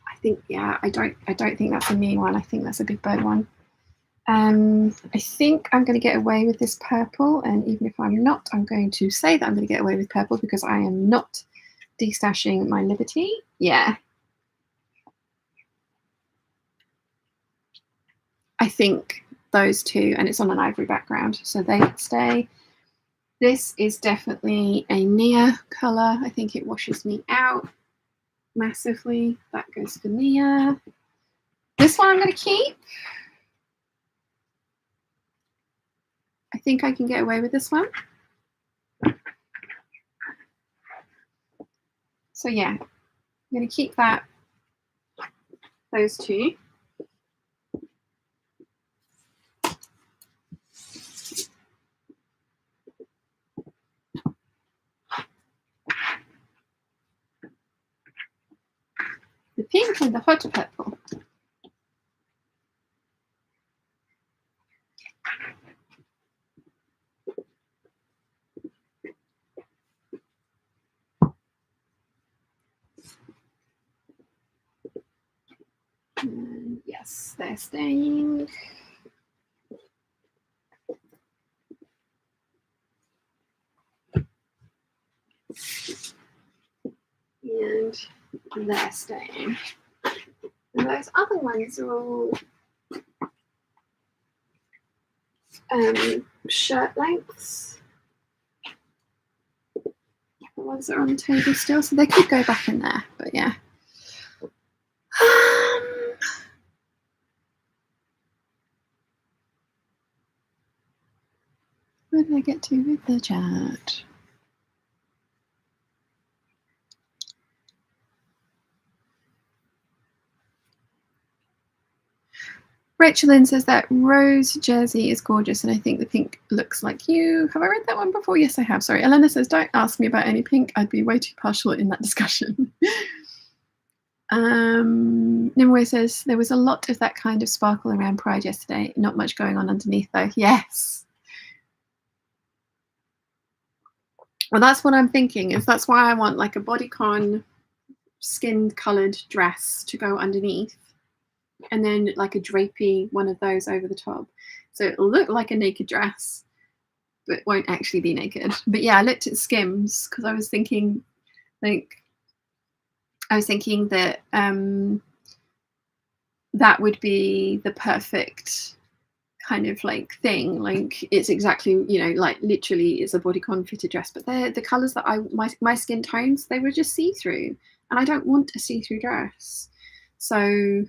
I think, yeah, I don't think that's a me one. I think that's a Big Bird one. I think I'm going to get away with this purple, and even if I'm not, I'm going to say that I'm going to get away with purple because I am not destashing my Liberty. Yeah. I think those two, and it's on an ivory background, so they stay. This is definitely a Nia colour. I think it washes me out massively. That goes for Nia. This one I'm going to keep. I think I can get away with this one. So yeah, I'm going to keep that. Those two. The pink and the hot purple. And yes, they're staying. And they're staying. And those other ones are all shirt lengths. The ones that are on the table still, so they could go back in there, but yeah. Where did I get to with the chat? Rachel Lynn says that rose jersey is gorgeous, and I think the pink looks like you. Have I read that one before? Yes, I have. Sorry. Elena says, don't ask me about any pink. I'd be way too partial in that discussion. Nimue says, there was a lot of that kind of sparkle around Pride yesterday. Not much going on underneath, though. Yes. Well, that's what I'm thinking. That's why I want like a bodycon skin-coloured dress to go underneath, and then like a drapey one of those over the top, so it'll look like a naked dress but won't actually be naked. But yeah, I looked at Skims because I was thinking that that would be the perfect kind of like thing. Like it's exactly, like literally it's a bodycon fitted dress, but they're the colors that my skin tones, they were just see-through, and I don't want a see-through dress. So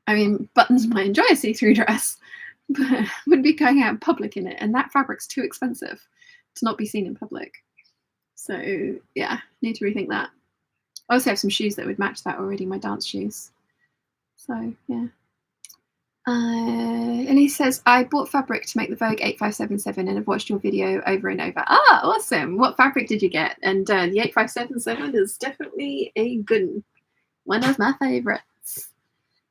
I mean, Buttons might enjoy a see-through dress, but would be going out in public in it, and that fabric's too expensive to not be seen in public. So yeah, need to rethink that. I also have some shoes that would match that already, my dance shoes. So yeah. And he says, I bought fabric to make the Vogue 8577 and I've watched your video over and over. Ah, awesome. What fabric did you get? And the 8577 is definitely a good one of my favorites.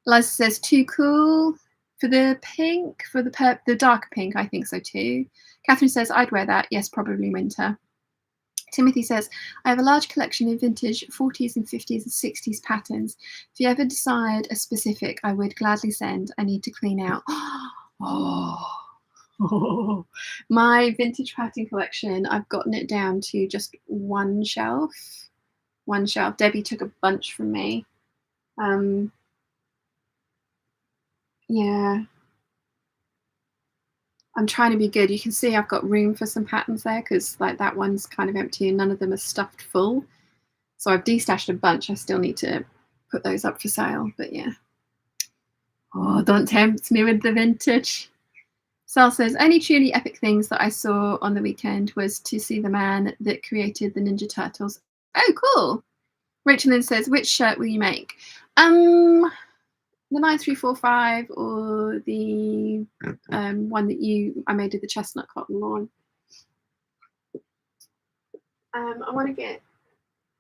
Liza says, too cool for the pink, for the darker pink. I think so too. Catherine says, I'd wear that. Yes, probably winter. Timothy says, I have a large collection of vintage 40s and 50s and 60s patterns. If you ever decide a specific, I would gladly send. I need to clean out. Oh. My vintage pattern collection, I've gotten it down to just one shelf. Debbie took a bunch from me. Yeah. I'm trying to be good. You can see I've got room for some patterns there because like that one's kind of empty and none of them are stuffed full. So I've destashed a bunch. I still need to put those up for sale, but yeah. Oh, don't tempt me with the vintage. Sal says, only truly epic things that I saw on the weekend was to see the man that created the Ninja Turtles. Oh, cool. Rachel Lynn says, which shirt will you make? The 9345 or the one that I made with the chestnut cotton lawn. I want to get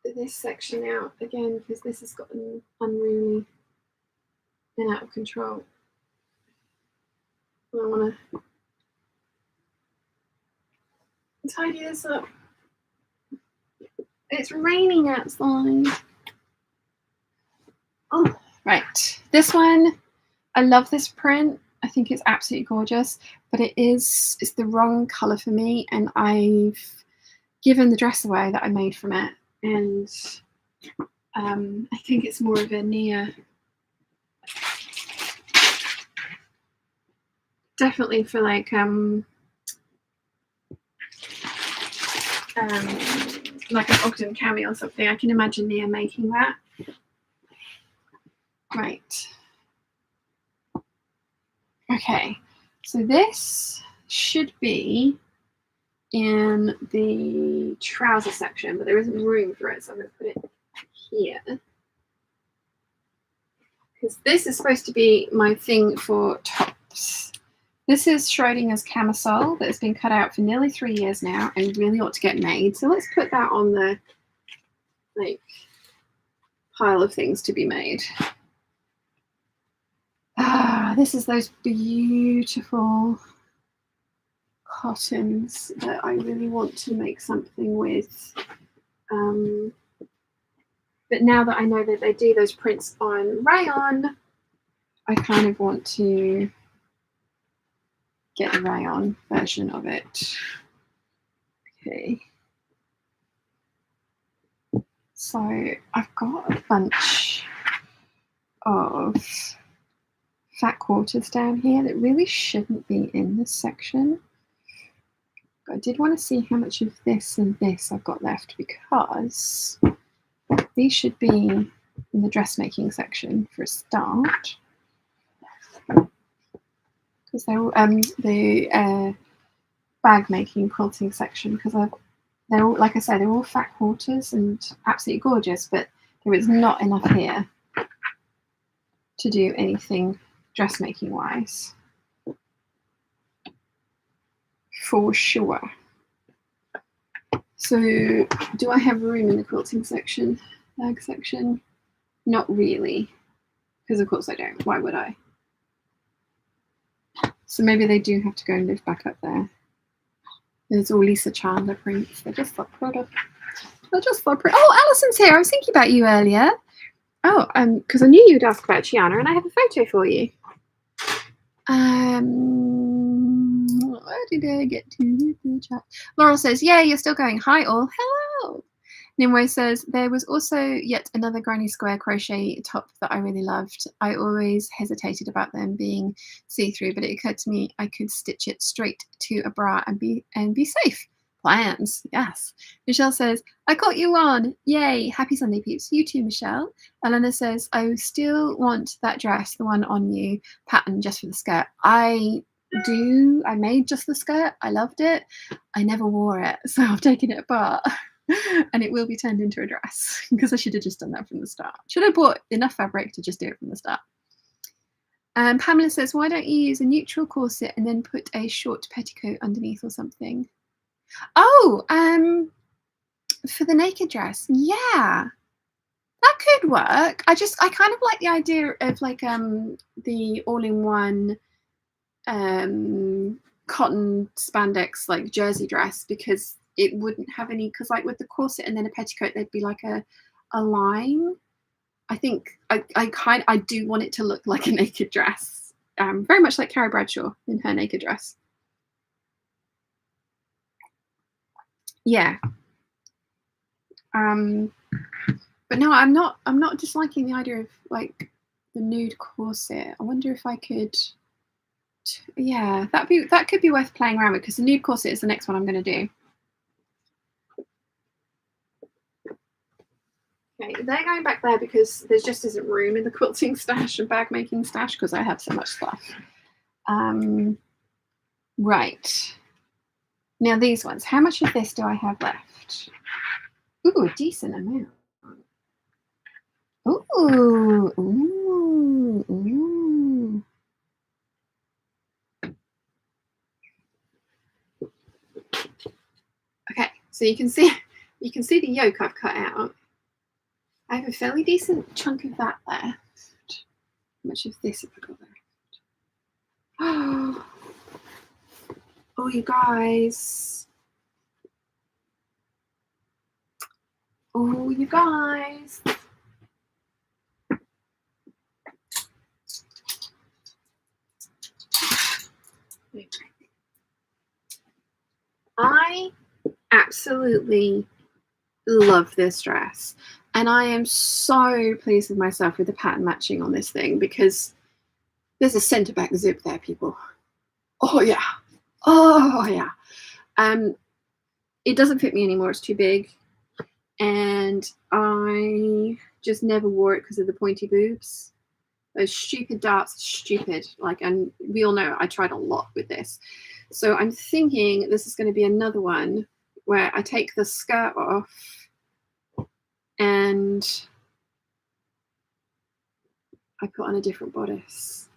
this section out again because this has gotten unruly and out of control. I want to tidy this up. It's raining outside. Oh, right. This one, I love this print. I think it's absolutely gorgeous, but it's the wrong colour for me, and I've given the dress away that I made from it, and I think it's more of a near, definitely for like an Ogden cami or something. I can imagine Nia making that. Right. Okay, so this should be in the trouser section, but there isn't room for it, so I'm going to put it here. Because this is supposed to be my thing for tops. This is Schrodinger's camisole that has been cut out for nearly 3 years now and really ought to get made. So let's put that on the pile of things to be made. This is those beautiful cottons that I really want to make something with. But now that I know that they do those prints on rayon, I kind of want to get the rayon version of it. Okay. So I've got a bunch of fat quarters down here that really shouldn't be in this section. I did want to see how much of this and this I've got left because these should be in the dressmaking section for a start. Because they're the bag making quilting section, because they're all, like I said, they're all fat quarters and absolutely gorgeous, but there is not enough here to do anything dressmaking wise. For sure. So do I have room in the quilting section, bag section? Not really, because of course I don't. Why would I? So maybe they do have to go and live back up there. There's all Lisa Chandler prints. They're just so pretty. They're just so pretty. Oh, Alison's here. I was thinking about you earlier. Oh, because I knew you'd ask about Chiana, and I have a photo for you. Where did I get to the chat? Laurel says, yeah, you're still going. Hi all. Hello. Nimue says, there was also yet another granny square crochet top that I really loved. I always hesitated about them being see-through, but it occurred to me I could stitch it straight to a bra and be safe. Plans, yes. Michelle says, I caught you on. Yay. Happy Sunday, peeps. You too, Michelle. Elena says, I still want that dress, the one on you, pattern just for the skirt. I do. I made just the skirt. I loved it. I never wore it, so I've taken it apart. And it will be turned into a dress because I should have just done that from the start. Should have bought enough fabric to just do it from the start. Pamela says, why don't you use a neutral corset and then put a short petticoat underneath or something? Oh, for the naked dress, yeah, that could work. I kind of like the idea of like the all-in-one cotton spandex like jersey dress, because it wouldn't have any, because like with the corset and then a petticoat there'd be like a line. I think I do want it to look like a naked dress, very much like Carrie Bradshaw in her naked dress. Yeah. But no, I'm not disliking the idea of like the nude corset. I wonder if I could Yeah, that could be worth playing around with, because the nude corset is the next one I'm going to do. Okay, they're going back there because there just isn't room in the quilting stash and bag making stash because I have so much stuff. Right. Now these ones, how much of this do I have left? Ooh, a decent amount. Ooh, ooh, ooh. Okay, so you can see the yoke I've cut out. I have a fairly decent chunk of that left. How much of this have I got left? Oh, you guys. Oh, you guys. I absolutely love this dress, and I am so pleased with myself with the pattern matching on this thing, because there's a centre back zip there, people. Oh yeah, oh yeah. It doesn't fit me anymore, it's too big, and I just never wore it because of the pointy boobs. Those stupid darts, stupid. Like, and we all know I tried a lot with this. So I'm thinking this is going to be another one where I take the skirt off and I put on a different bodice.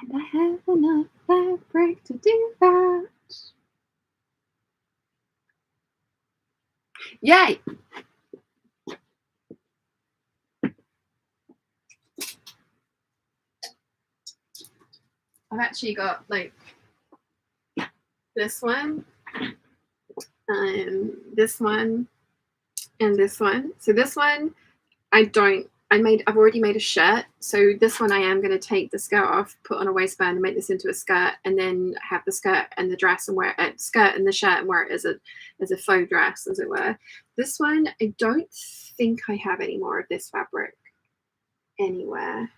And I have enough fabric to do that. Yay! I've actually got like this one, this one, and this one. So this one, I've already made a shirt. So this one I am going to take the skirt off, put on a waistband and make this into a skirt, and then have the skirt and the dress and wear it, skirt and the shirt and wear it as a faux dress, as it were. This one, I don't think I have any more of this fabric anywhere.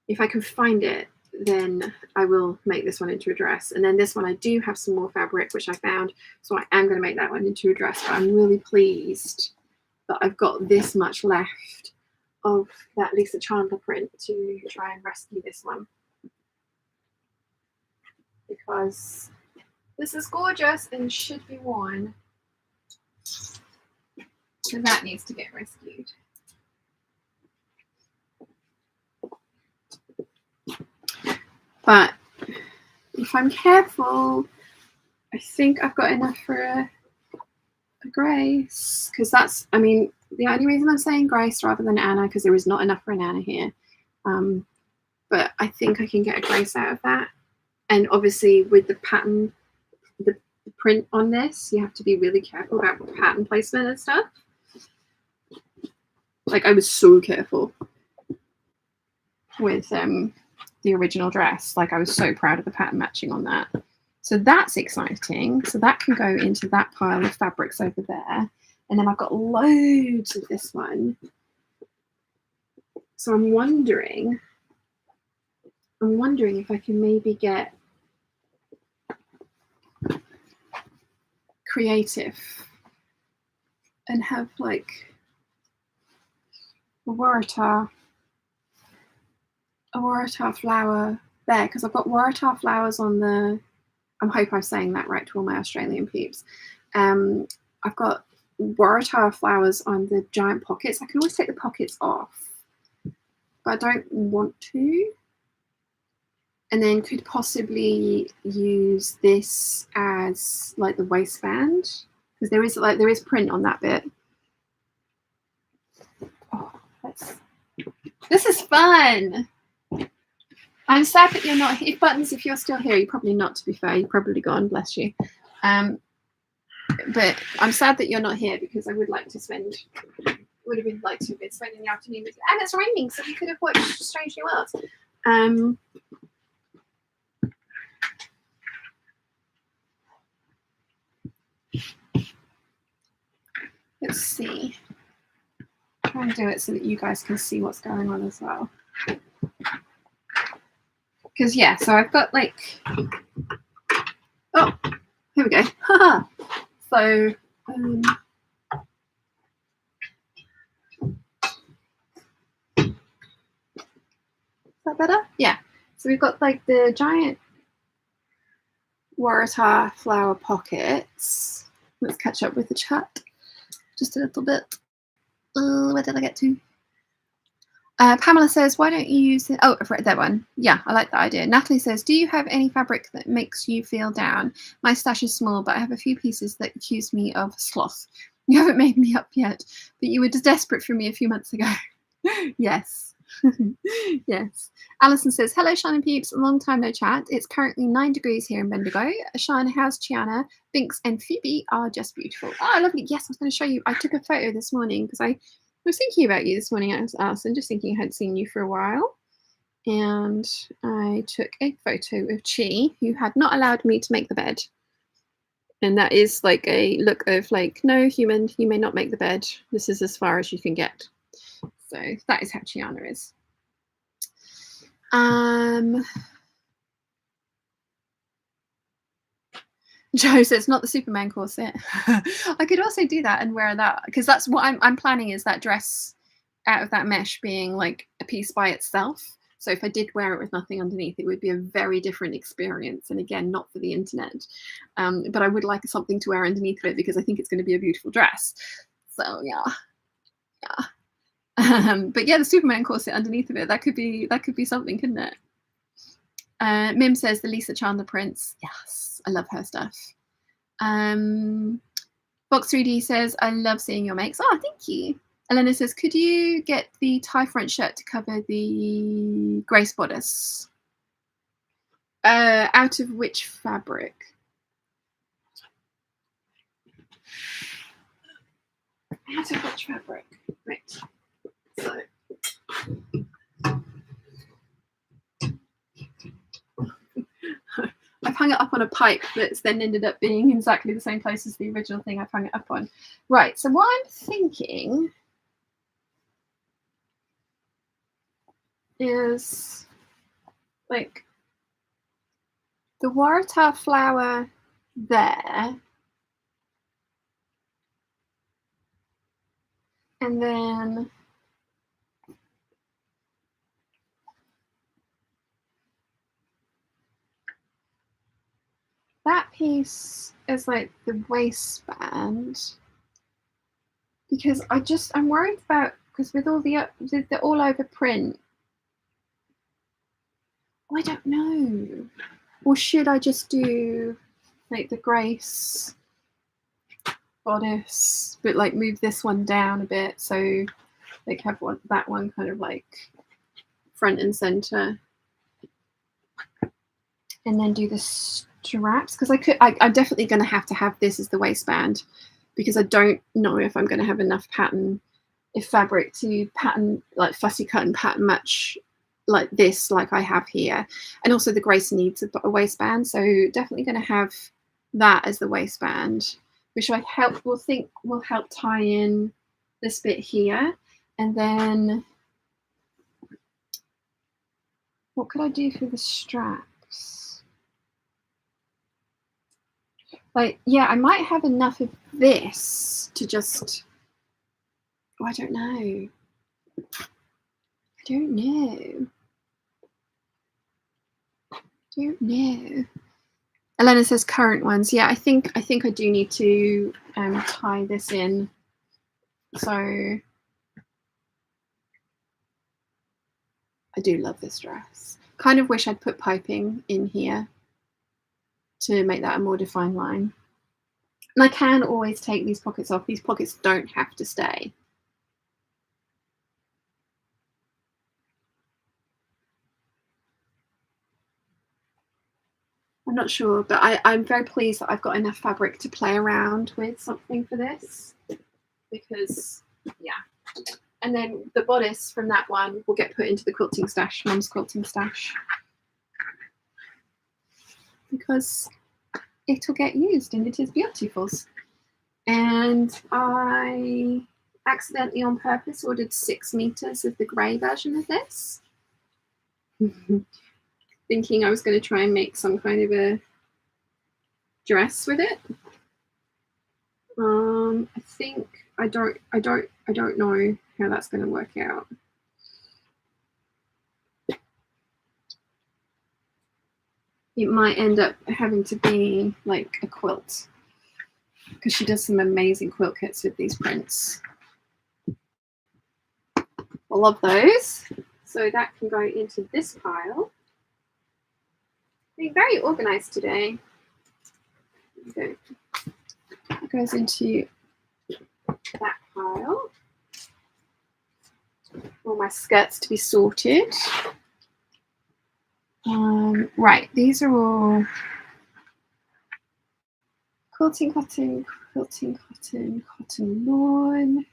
If I can find it, then I will make this one into a dress. And then this one I do have some more fabric which I found, so I am going to make that one into a dress. But I'm really pleased that I've got this much left of that Lisa Chandler print to try and rescue this one, because this is gorgeous and should be worn. So that needs to get rescued. But if I'm careful, I think I've got enough for a Grace, because that's, I mean, the only reason I'm saying Grace rather than Anna, because there is not enough for an Anna here. But I think I can get a Grace out of that. And obviously with the pattern, the print on this, you have to be really careful about pattern placement and stuff. Like, I was so careful with the original dress. Like, I was so proud of the pattern matching on that. So that's exciting. So that can go into that pile of fabrics over there. And then I've got loads of this one. So I'm wondering if I can maybe get creative and have like a Waratah flower there, because I've got Waratah flowers on the, I hope I'm saying that right to all my Australian peeps. I've got Waratah flowers on the giant pockets. I can always take the pockets off, but I don't want to. And then could possibly use this as like the waistband, because there is print on that bit. Oh, this is fun. I'm sad that you're not here. Buttons, if you're still here, you're probably not, to be fair. You're probably gone, bless you. But I'm sad that you're not here, because I would have been like to have been spending the afternoon with you. And it's raining, so we could have watched Strange New Worlds. Let's see. Try and do it so that you guys can see what's going on as well. because yeah, so I've got like, oh, here we go. So is that better? Yeah. So we've got like the giant Waratah flower pockets. Let's catch up with the chat just a little bit. Where did I get to? Pamela says, why don't you use it? Oh, I've read that one. Yeah, I like that idea. Natalie says, do you have any fabric that makes you feel down? My stash is small, but I have a few pieces that accuse me of sloth. You haven't made me up yet, but you were just desperate for me a few months ago. Yes. Yes. Alison says, hello, Sean and Peeps. Long time no chat. It's currently 9 degrees here in Bendigo. Sean, how's Chiana? Binks and Phoebe are just beautiful. Oh, lovely. Yes, I was going to show you. I took a photo this morning because I was thinking about you this morning, Alison, just thinking I hadn't seen you for a while. And I took a photo of Chi, who had not allowed me to make the bed. And that is like a look of like, no, human, you may not make the bed. This is as far as you can get. So that is how Chiana is. Joe says, not the Superman corset. I could also do that and wear that, because that's what I'm planning, is that dress out of that mesh being like a piece by itself. So if I did wear it with nothing underneath, it would be a very different experience. And again, not for the internet. But I would like something to wear underneath it because I think it's going to be a beautiful dress. So yeah. But yeah, the Superman corset underneath of it, that could be something, couldn't it? Mim says the Lisa Chandler prints. Yes, I love her stuff. Box 3D says, I love seeing your makes. Oh, thank you. Elena says, could you get the tie front shirt to cover the Grace bodice? Out of which fabric? Out of which fabric? Right. So. I've hung it up on a pipe that's then ended up being exactly the same place as the original thing I've hung it up on. Right, so what I'm thinking is like the Waratah flower there, and then that piece is like the waistband, because I'm worried about, because with all the all over print, I don't know. Or should I just do like the Grace bodice, but like move this one down a bit, so like have that one kind of like front and center, and then do the straps, because I'm definitely going to have this as the waistband, because I don't know if I'm going to have enough fabric to pattern, like fussy cut and pattern match like this, like I have here. And also the Grace needs a waistband, so definitely going to have that as the waistband, which will help tie in this bit here. And then what could I do for the straps? Like, yeah, I might have enough of this to just, I don't know. Elena says current ones. Yeah, I think I do need to tie this in. So I do love this dress. Kind of wish I'd put piping in here to make that a more defined line. And I can always take these pockets off. These pockets don't have to stay. I'm not sure, but I'm very pleased that I've got enough fabric to play around with something for this, because yeah. And then the bodice from that one will get put into the quilting stash, Mum's quilting stash, because it'll get used and it is beautiful. And I accidentally on purpose ordered 6 meters of the grey version of this. thinking I was going to try and make some kind of a dress with it. I think I don't know how that's going to work out. It might end up having to be like a quilt, because she does some amazing quilt kits with these prints. I love those. So that can go into this pile. Being very organized today. Okay. It goes into that pile. All my skirts to be sorted. Right, these are all quilting cotton, quilting cotton, cotton lawn.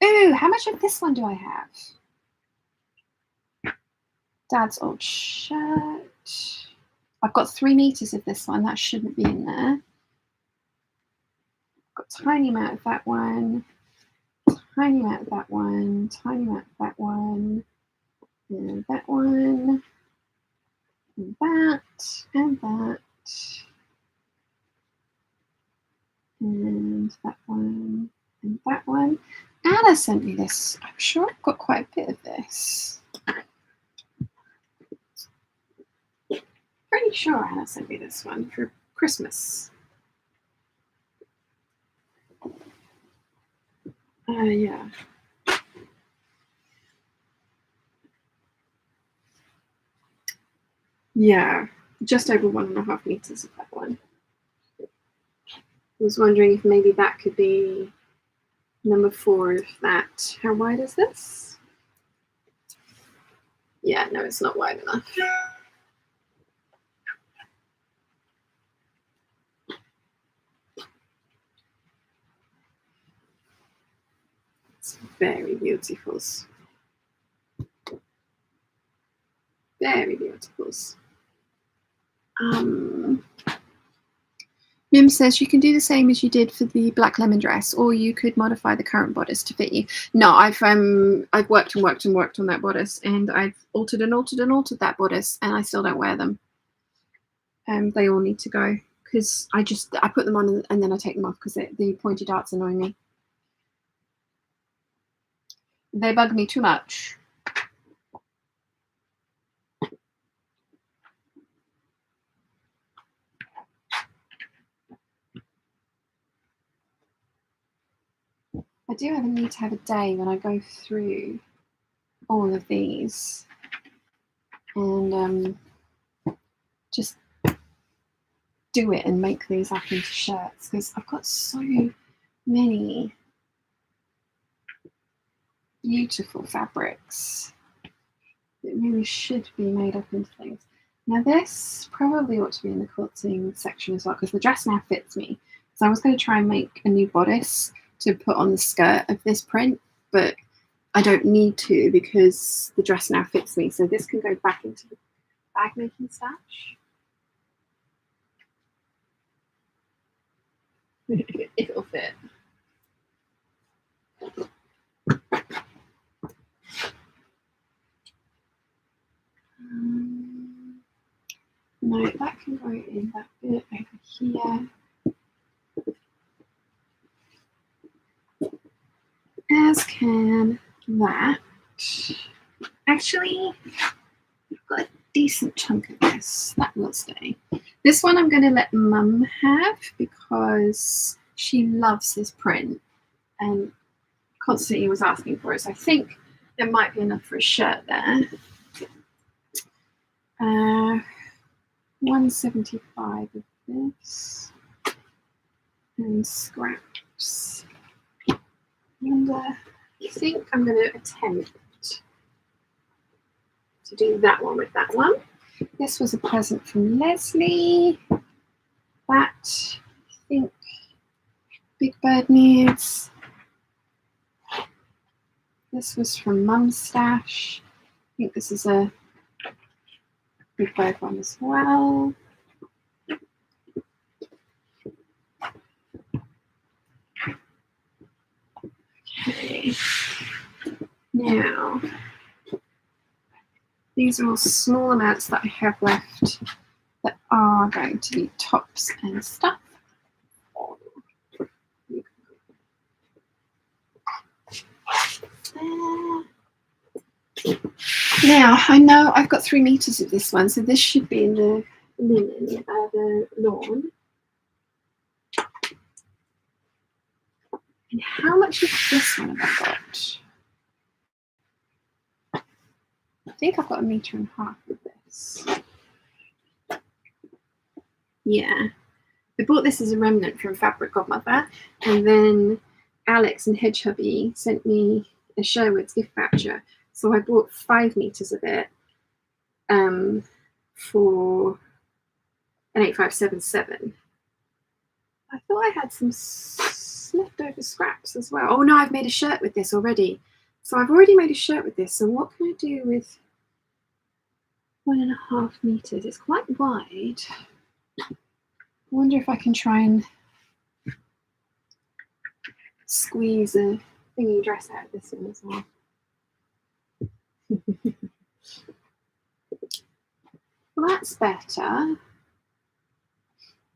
Ooh, how much of this one do I have? Dad's old shirt. I've got 3 meters of this one. That shouldn't be in there. I've got a tiny amount of that one, tiny amount of that one, tiny amount of that one, and that one, and that, and that, and that one, and that one. Anna sent me this. I'm sure I've got quite a bit of this. Pretty sure Anna sent me this one for Christmas. Yeah. Yeah, just over 1.5 meters of that one. I was wondering if maybe that could be number 4 of that. How wide is this? Yeah, no, it's not wide enough. It's very beautiful. Very beautiful. Mim says you can do the same as you did for the black lemon dress, or you could modify the current bodice to fit you. No, I've worked and worked and worked on that bodice, and I've altered and altered and altered that bodice, and I still don't wear them. They all need to go, because I put them on and then I take them off because the pointy darts annoy me. They bug me too much. I do have a need to have a day when I go through all of these and just do it and make these up into shirts, because I've got so many beautiful fabrics that really should be made up into things. Now this probably ought to be in the quilting section as well, because the dress now fits me. So I was going to try and make a new bodice to put on the skirt of this print, but I don't need to because the dress now fits me. So this can go back into the bag making stash. It'll fit. No, that can go in that bit over here. As can that. Actually, I've got a decent chunk of this. That will stay. This one I'm going to let Mum have because she loves this print and constantly was asking for it. So I think there might be enough for a shirt there. 175 of this and scraps. And I think I'm going to attempt to do that one with that one. This was a present from Leslie. That I think Big Bird needs. This was from Mum's stash. I think this is a Big Bird one as well. Okay. Now, these are all small amounts that I have left that are going to be tops and stuff. Now, I know I've got 3 meters of this one, so this should be in the linen, the lawn. And how much of this one have I got? I think I've got 1.5 meters of this. Yeah. I bought this as a remnant from Fabric Godmother, and then Alex and Hedge Hubby sent me a Sherwood's gift voucher. So I bought 5 meters of it for an 8577. I thought I had some leftover scraps as well. Oh no, I've made a shirt with this already. So I've already made a shirt with this. So what can I do with 1.5 meters? It's quite wide. I wonder if I can try and squeeze a thingy dress out of this one as well. Well, that's better.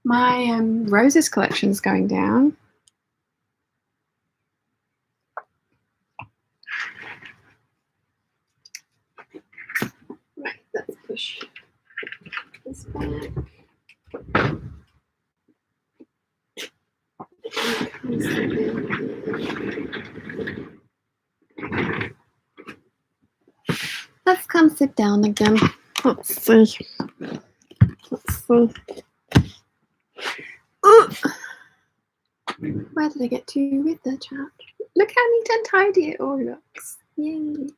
My roses collection is going down. Right, let's push this back. Let's come sit down again. Let's see. Let's see. Ooh. Where did I get to with the chat? Look how neat and tidy it all looks. Yay.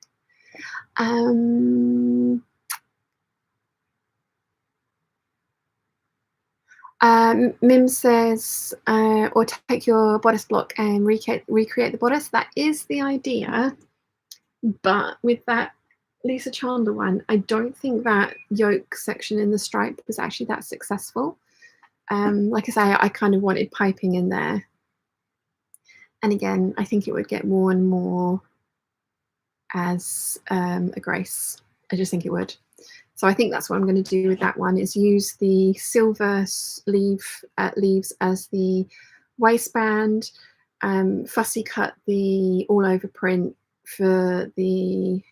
Mim says, or take your bodice block and recreate the bodice. That is the idea. But with that Lisa Chandler one, I don't think that yoke section in the stripe was actually that successful. Like I say, I kind of wanted piping in there. And again, I think it would get worn more as a grace. I just think it would. So I think that's what I'm going to do with that one, is use the silver leaves as the waistband, fussy cut the all over print for the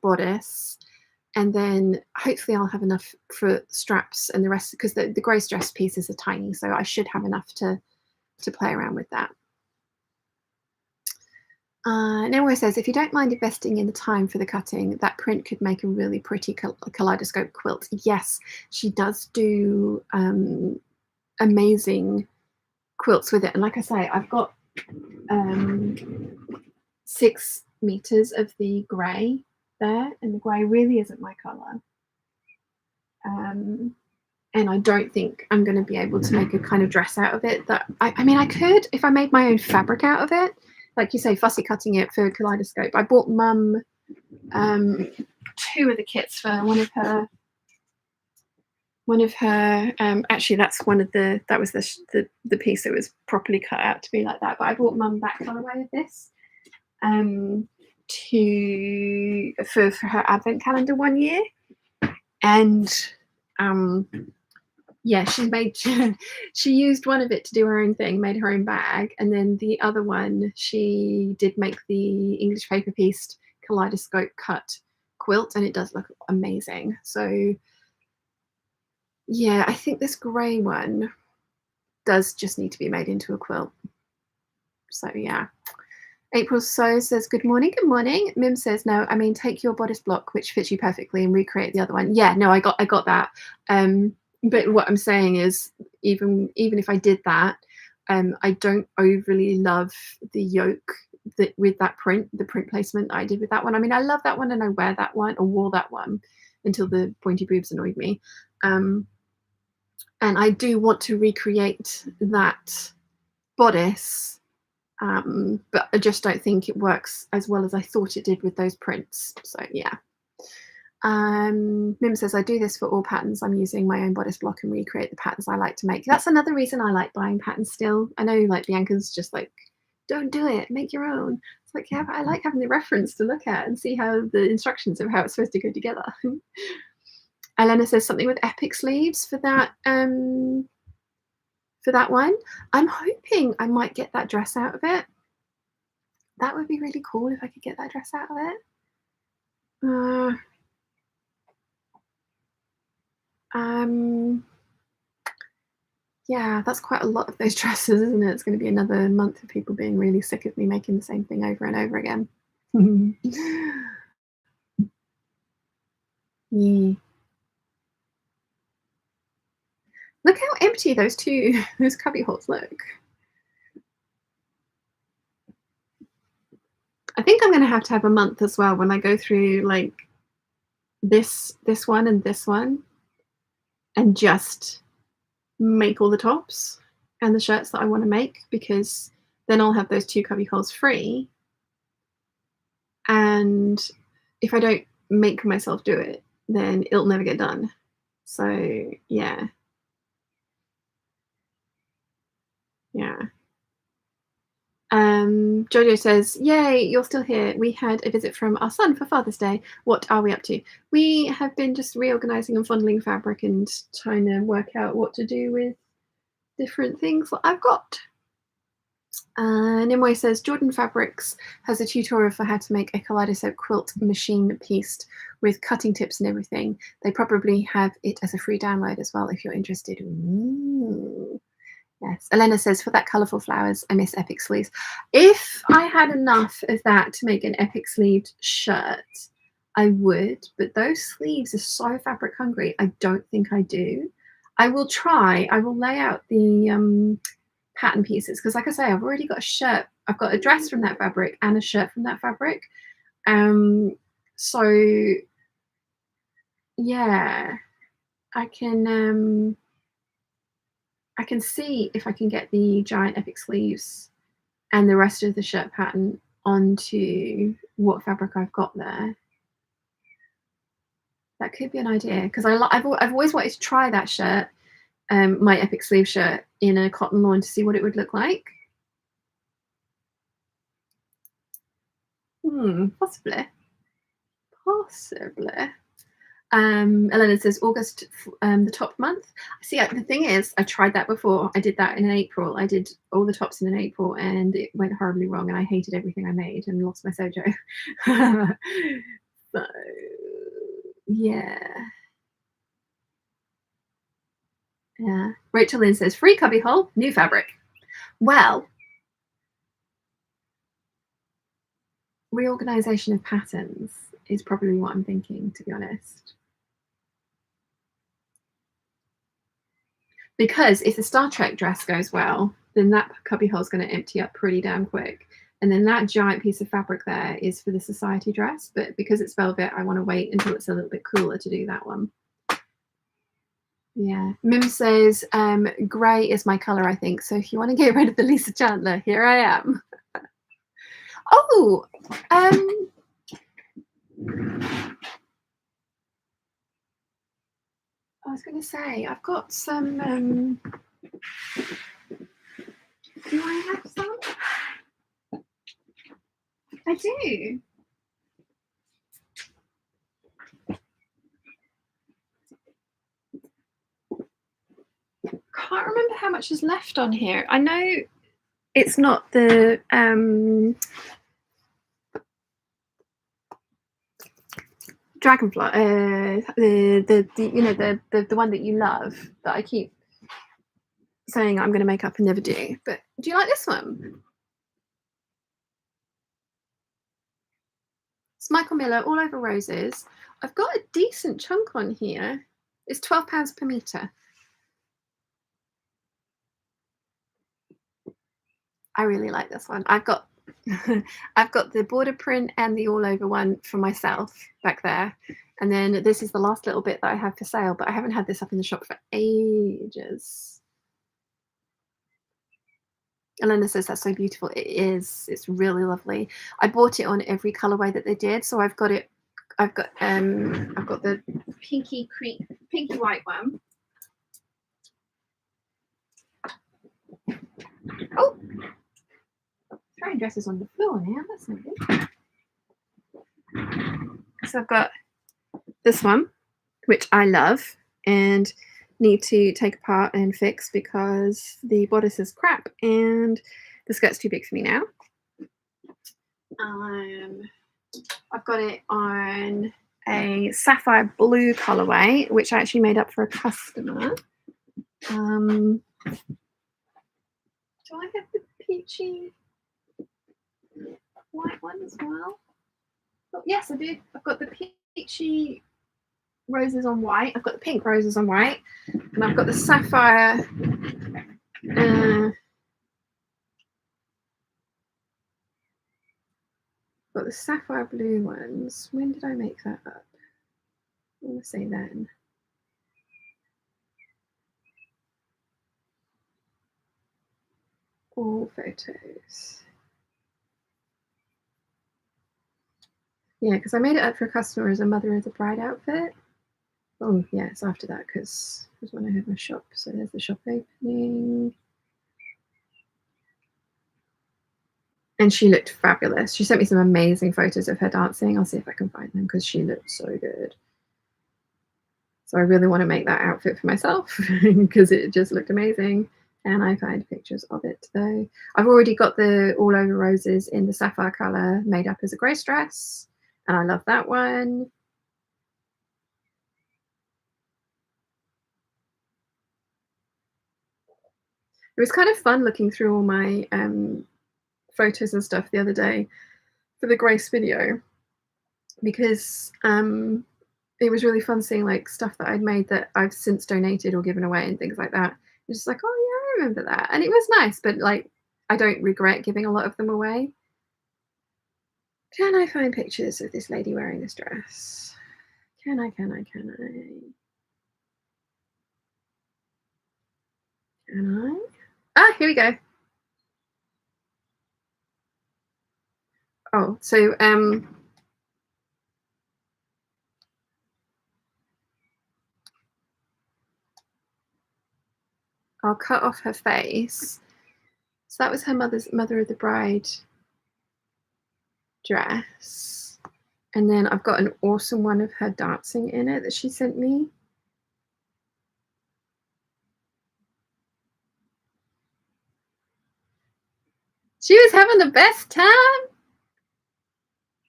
bodice, and then hopefully I'll have enough for straps and the rest, because the grace dress pieces are tiny, so I should have enough to play around with that. Noah says, if you don't mind investing in the time for the cutting, that print could make a really pretty kaleidoscope quilt. Yes, she does do amazing quilts with it. And like I say, I've got 6 meters of the grey there, and the grey really isn't my colour. And I don't think I'm going to be able to make a kind of dress out of it. That I mean, I could if I made my own fabric out of it. Like you say, fussy cutting it for kaleidoscope. I bought Mum 2 of the kits for one of her. Actually, that's one of that was the piece that was properly cut out to be like that. But I bought Mum that colourway of this for her advent calendar one year, and yeah, she used one of it to do her own thing, made her own bag, and then the other one she did make the English paper pieced kaleidoscope cut quilt, and it does look amazing. So yeah, I think this grey one does just need to be made into a quilt. So yeah. April So says, good morning. Good morning. Mim says, no, I mean, take your bodice block, which fits you perfectly, and recreate the other one. Yeah, no, I got that. But what I'm saying is, even if I did that, I don't overly love the yoke with that print, the print placement that I did with that one. I mean, I love that one, and I wear that one, or wore that one until the pointy boobs annoyed me. And I do want to recreate that bodice, but I just don't think it works as well as I thought it did with those prints. So yeah. Mim says, I do this for all patterns. I'm using my own bodice block and recreate the patterns I like to make. That's another reason I like buying patterns still. I know, like, Bianca's just like, don't do it, make your own. It's like, yeah, but I like having the reference to look at and see how the instructions of how it's supposed to go together. Elena says something with epic sleeves for that one. I'm hoping I might get that dress out of it. That would be really cool if I could get that dress out of it. Yeah, that's quite a lot of those dresses, isn't it? It's going to be another month of people being really sick of me making the same thing over and over again. Yeah. Look how empty those cubby holes look. I think I'm going to have a month as well when I go through like this one and this one and just make all the tops and the shirts that I want to make, because then I'll have those 2 cubby holes free. And if I don't make myself do it, then it'll never get done. So yeah. Jojo says, yay, you're still here. We had a visit from our son for Father's Day. What are we up to? We have been just reorganizing and fondling fabric and trying to work out what to do with different things that I've got. Nimue says, Jordan Fabrics has a tutorial for how to make a kaleidoscope quilt machine pieced with cutting tips and everything. They probably have it as a free download as well if you're interested. Ooh. Yes. Elena says, for that colourful flowers, I miss epic sleeves. If I had enough of that to make an epic sleeved shirt, I would, but those sleeves are so fabric hungry. I don't think I do. I will try. I will lay out the pattern pieces, because like I say, I've already got a shirt. I've got a dress from that fabric and a shirt from that fabric. So yeah, I can see if I can get the giant epic sleeves and the rest of the shirt pattern onto what fabric I've got there. That could be an idea, because I've always wanted to try that shirt, my epic sleeve shirt, in a cotton lawn to see what it would look like. Possibly. Elena says August, the top month. See, the thing is, I tried that before. I did that in April. I did all the tops in April, and it went horribly wrong, and I hated everything I made and lost my sojo. So, yeah. Rachel Lynn says, free cubby hole, new fabric. Well, reorganization of patterns is probably what I'm thinking, to be honest. Because if the Star Trek dress goes well, then that cubby hole is going to empty up pretty damn quick. And then that giant piece of fabric there is for the society dress. But because it's velvet, I want to wait until it's a little bit cooler to do that one. Yeah. Mim says, grey is my colour, I think. So if you want to get rid of the Lisa Chandler, here I am. Oh, I was going to say, I've got some... do I have some? I do. Can't remember how much is left on here. I know it's not the dragonfly, the one that you love, that I keep saying I'm going to make up and never do. But do you like this one? It's Michael Miller, All Over Roses. I've got a decent chunk on here. It's £12 per metre. I really like this one. I've got the border print and the all over one for myself back there. And then this is the last little bit that I have for sale, but I haven't had this up in the shop for ages. Elena says that's so beautiful. It is. It's really lovely. I bought it on every colorway that they did. So I've got the pinky white one. Oh, Throwing dresses on the floor now, that's not good. So I've got this one, which I love and need to take apart and fix because the bodice is crap and the skirt's too big for me now. I've got it on a sapphire blue colorway, which I actually made up for a customer. Do I have the peachy white one as well? Oh, yes, I do. I've got the peachy roses on white. I've got the pink roses on white, and I've got the sapphire. Got the sapphire blue ones. When did I make that up? I want to say then. All photos. Yeah, because I made it up for a customer as a mother of the bride outfit. Oh, yeah, it's after that because it was when I had my shop. So there's the shop opening. And she looked fabulous. She sent me some amazing photos of her dancing. I'll see if I can find them because she looked so good. So I really want to make that outfit for myself because it just looked amazing. And I find pictures of it though. I've already got the all over roses in the sapphire color made up as a grace dress. And I love that one. It was kind of fun looking through all my photos and stuff the other day for the Grace video because it was really fun seeing like stuff that I'd made that I've since donated or given away and things like that. It's just like, oh yeah, I remember that. And it was nice, but like I don't regret giving a lot of them away. Can I find pictures of this lady wearing this dress? Can I? Can I? Ah, here we go. Oh, so I'll cut off her face. So that was her mother of the bride dress. And then I've got an awesome one of her dancing in it that she sent me. She was having the best time.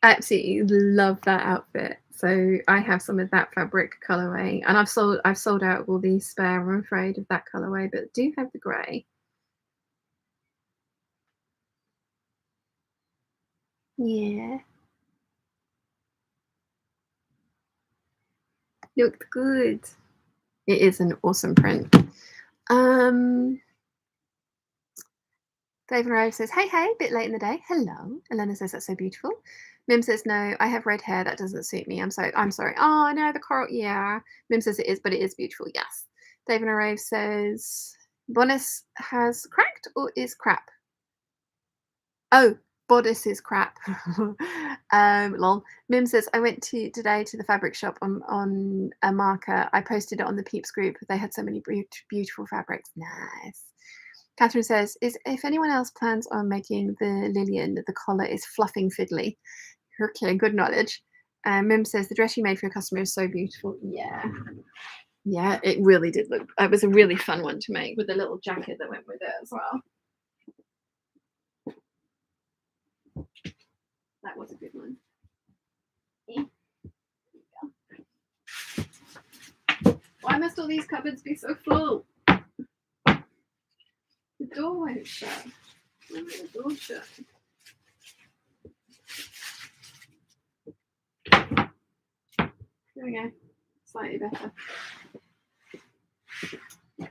I absolutely love that outfit. So I have some of that fabric colorway, and I've sold out of all the spare, I'm afraid, of that colorway, but do have the grey. Yeah. Looked good. It is an awesome print. David Rose says, hey, bit late in the day. Hello. Elena says, that's so beautiful. Mim says, no, I have red hair. That doesn't suit me. I'm sorry. Oh, no, the coral. Yeah. Mim says it is, but it is beautiful. Yes. David Rave says, bodice has cracked or is crap? Oh, bodice is crap. Lol. Mim says, I went today to the fabric shop on a marker. I posted it on the Peeps group. They had so many beautiful fabrics. Nice. Catherine says, if anyone else plans on making the Lillian, the collar is fluffing fiddly. Okay, good knowledge. Mim says, the dress you made for your customer is so beautiful. Yeah. Yeah, it really did look, it was a really fun one to make with a little jacket that went with it as well. That was a good one. Yeah. Why must all these cupboards be so full? The door won't shut. Why won't the door shut? There we go. Slightly better.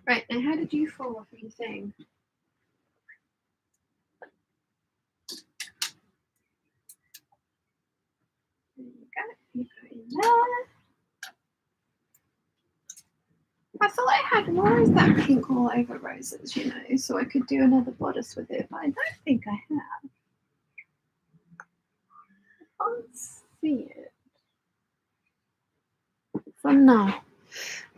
Right, now how did you fall off of your thing? There you go. You go in there. I thought I had more of that pink all over roses, you know, so I could do another bodice with it, but I don't think I have. I can't see it. So no. No,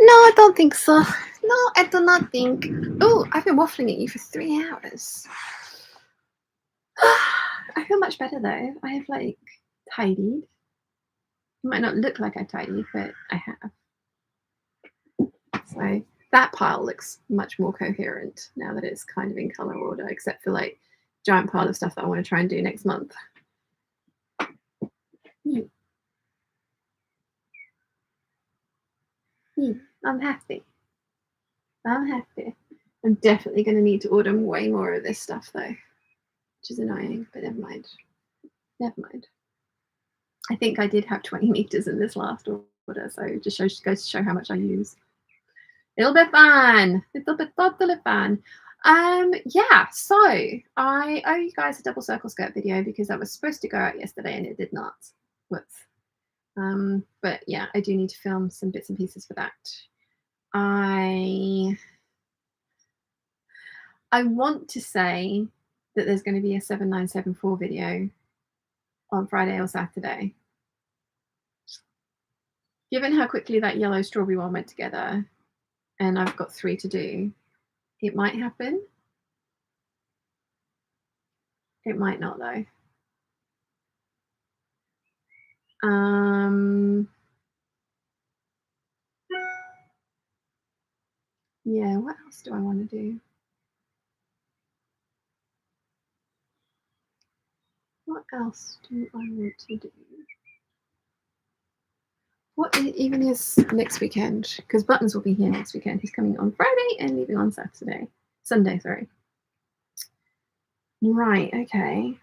I don't think so. No, I do not think. Oh, I've been waffling at you for 3 hours. I feel much better though. I have like tidied. It might not look like I tidied, but I have. So that pile looks much more coherent now that it's kind of in color order, except for like giant pile of stuff that I want to try and do next month. I'm happy. I'm happy. I'm definitely going to need to order way more of this stuff though, which is annoying, but never mind. Never mind. I think I did have 20 meters in this last order, so it just goes to show how much I use. It'll be fun. It'll be totally fun. Yeah, so I owe you guys a double circle skirt video because that was supposed to go out yesterday and it did not. Whoops. But yeah, I do need to film some bits and pieces for that. I want to say that there's going to be a 7974 video on Friday or Saturday. Given how quickly that yellow strawberry one went together, and I've got 3 to do, it might happen. It might not though. Yeah, what else do I want to do? What else do I want to do? What even is next weekend? Because Buttons will be here next weekend. He's coming on Friday and leaving on Sunday, sorry. Right, okay.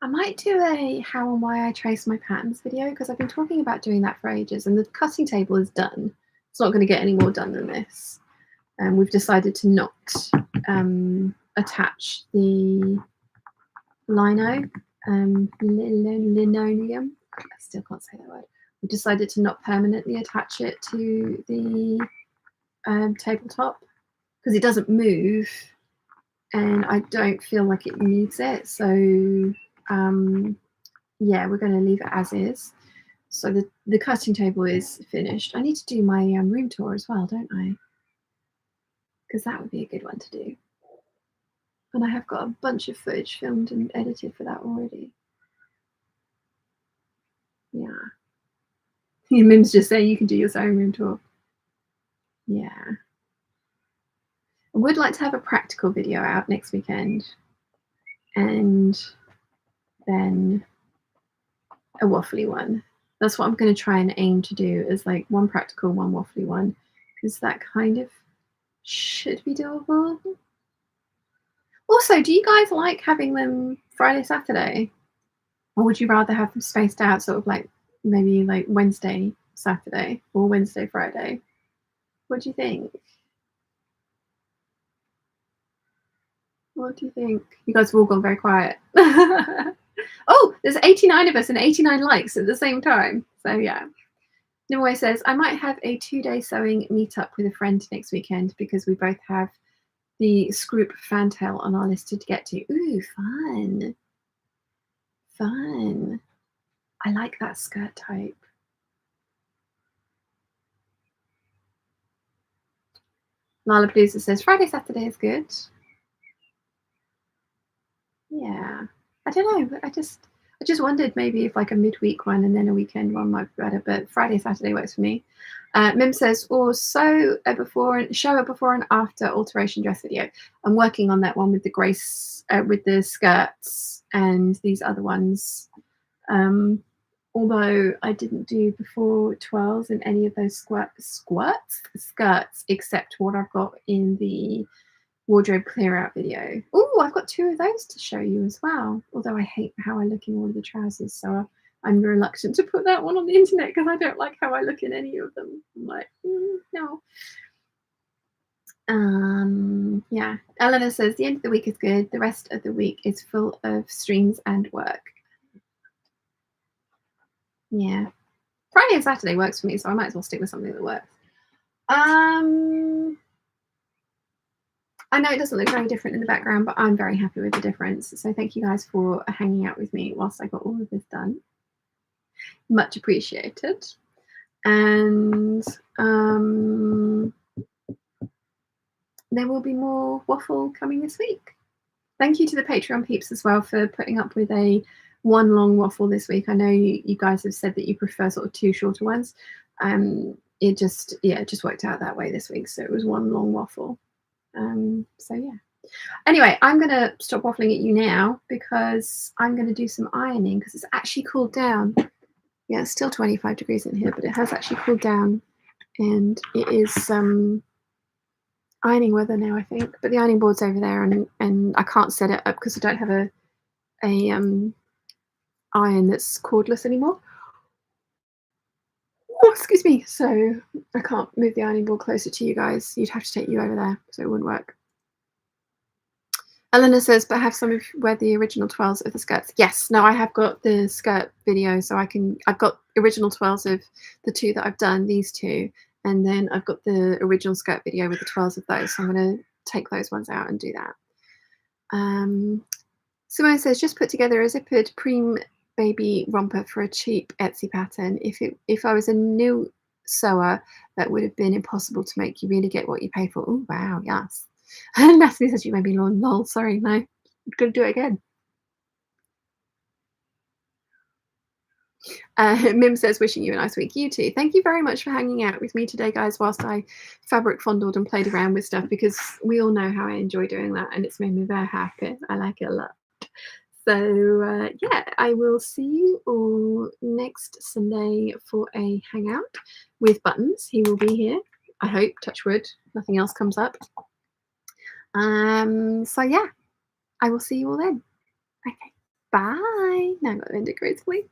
I might do a how and why I trace my patterns video because I've been talking about doing that for ages and the cutting table is done. It's not going to get any more done than this. We've decided to not attach the linoleum. I still can't say that word. We decided to not permanently attach it to the tabletop because it doesn't move and I don't feel like it needs it. So yeah, we're going to leave it as is. So the cutting table is finished. I need to do my room tour as well, don't I? Because that would be a good one to do. And I have got a bunch of footage filmed and edited for that already. Yeah. Mim's just saying you can do your own room tour. Yeah. I would like to have a practical video out next weekend. And then a waffly one. That's what I'm going to try and aim to do is like one practical, one waffly one. Because that kind of should be doable. Also, do you guys like having them Friday, Saturday? Or would you rather have them spaced out sort of like maybe like Wednesday, Saturday or Wednesday, Friday? What do you think? What do you think? You guys have all gone very quiet. Oh, there's 89 of us and 89 likes at the same time. So yeah. Nimue says, I might have a 2-day sewing meetup with a friend next weekend because we both have the Scroop fantail on our list to get to. Ooh, fun. Fun. I like that skirt type. Lala Producer says, Friday, Saturday is good. Yeah. I don't know, but I just wondered maybe if like a midweek one and then a weekend one might be better, but Friday, Saturday works for me. Mim says, or show a before and after alteration dress video. I'm working on that one with the grace, with the skirts and these other ones. Although I didn't do before 12s in any of those skirts, except what I've got in the wardrobe clear out video. Oh, I've got 2 of those to show you as well. Although I hate how I look in all of the trousers, so I'm reluctant to put that one on the internet because I don't like how I look in any of them. I'm like, no. Yeah. Eleanor says the end of the week is good. The rest of the week is full of streams and work. Yeah. Friday and Saturday works for me, so I might as well stick with something that works. I know it doesn't look very different in the background, but I'm very happy with the difference. So thank you guys for hanging out with me whilst I got all of this done. Much appreciated. And there will be more waffle coming this week. Thank you to the Patreon peeps as well for putting up with a one long waffle this week. I know you guys have said that you prefer sort of 2 shorter ones. It just worked out that way this week, so it was one long waffle. So yeah. Anyway, I'm going to stop waffling at you now because I'm going to do some ironing because it's actually cooled down. Yeah, it's still 25 degrees in here, but it has actually cooled down, and it is ironing weather now, I think. But the ironing board's over there, and I can't set it up because I don't have a iron that's cordless anymore. Oh, excuse me. So I can't move the ironing board closer to you guys. You'd have to take you over there, so it wouldn't work. Eleanor says, but have some of wear the original twirls of the skirts. Yes, no, I have got the skirt video, so I've got original twirls of the 2 that I've done, these 2, and then I've got the original skirt video with the twirls of those. So I'm going to take those ones out and do that. Simone says, just put together a zippered preem baby romper for a cheap Etsy pattern. If I was a new sewer, that would have been impossible to make. You really get what you pay for. Oh wow, yes. And Natalie says, you made me lol. Sorry, no, I'm gonna do it again. Mim says, wishing you a nice week. You too. Thank you very much for hanging out with me today, guys, whilst I fabric fondled and played around with stuff, because we all know how I enjoy doing that, and it's made me very happy. I like it a lot. So yeah, I will see you all next Sunday for a hangout with Buttons. He will be here, I hope, touch wood, nothing else comes up. So yeah, I will see you all then. Okay, bye. Now I've got to end it gracefully.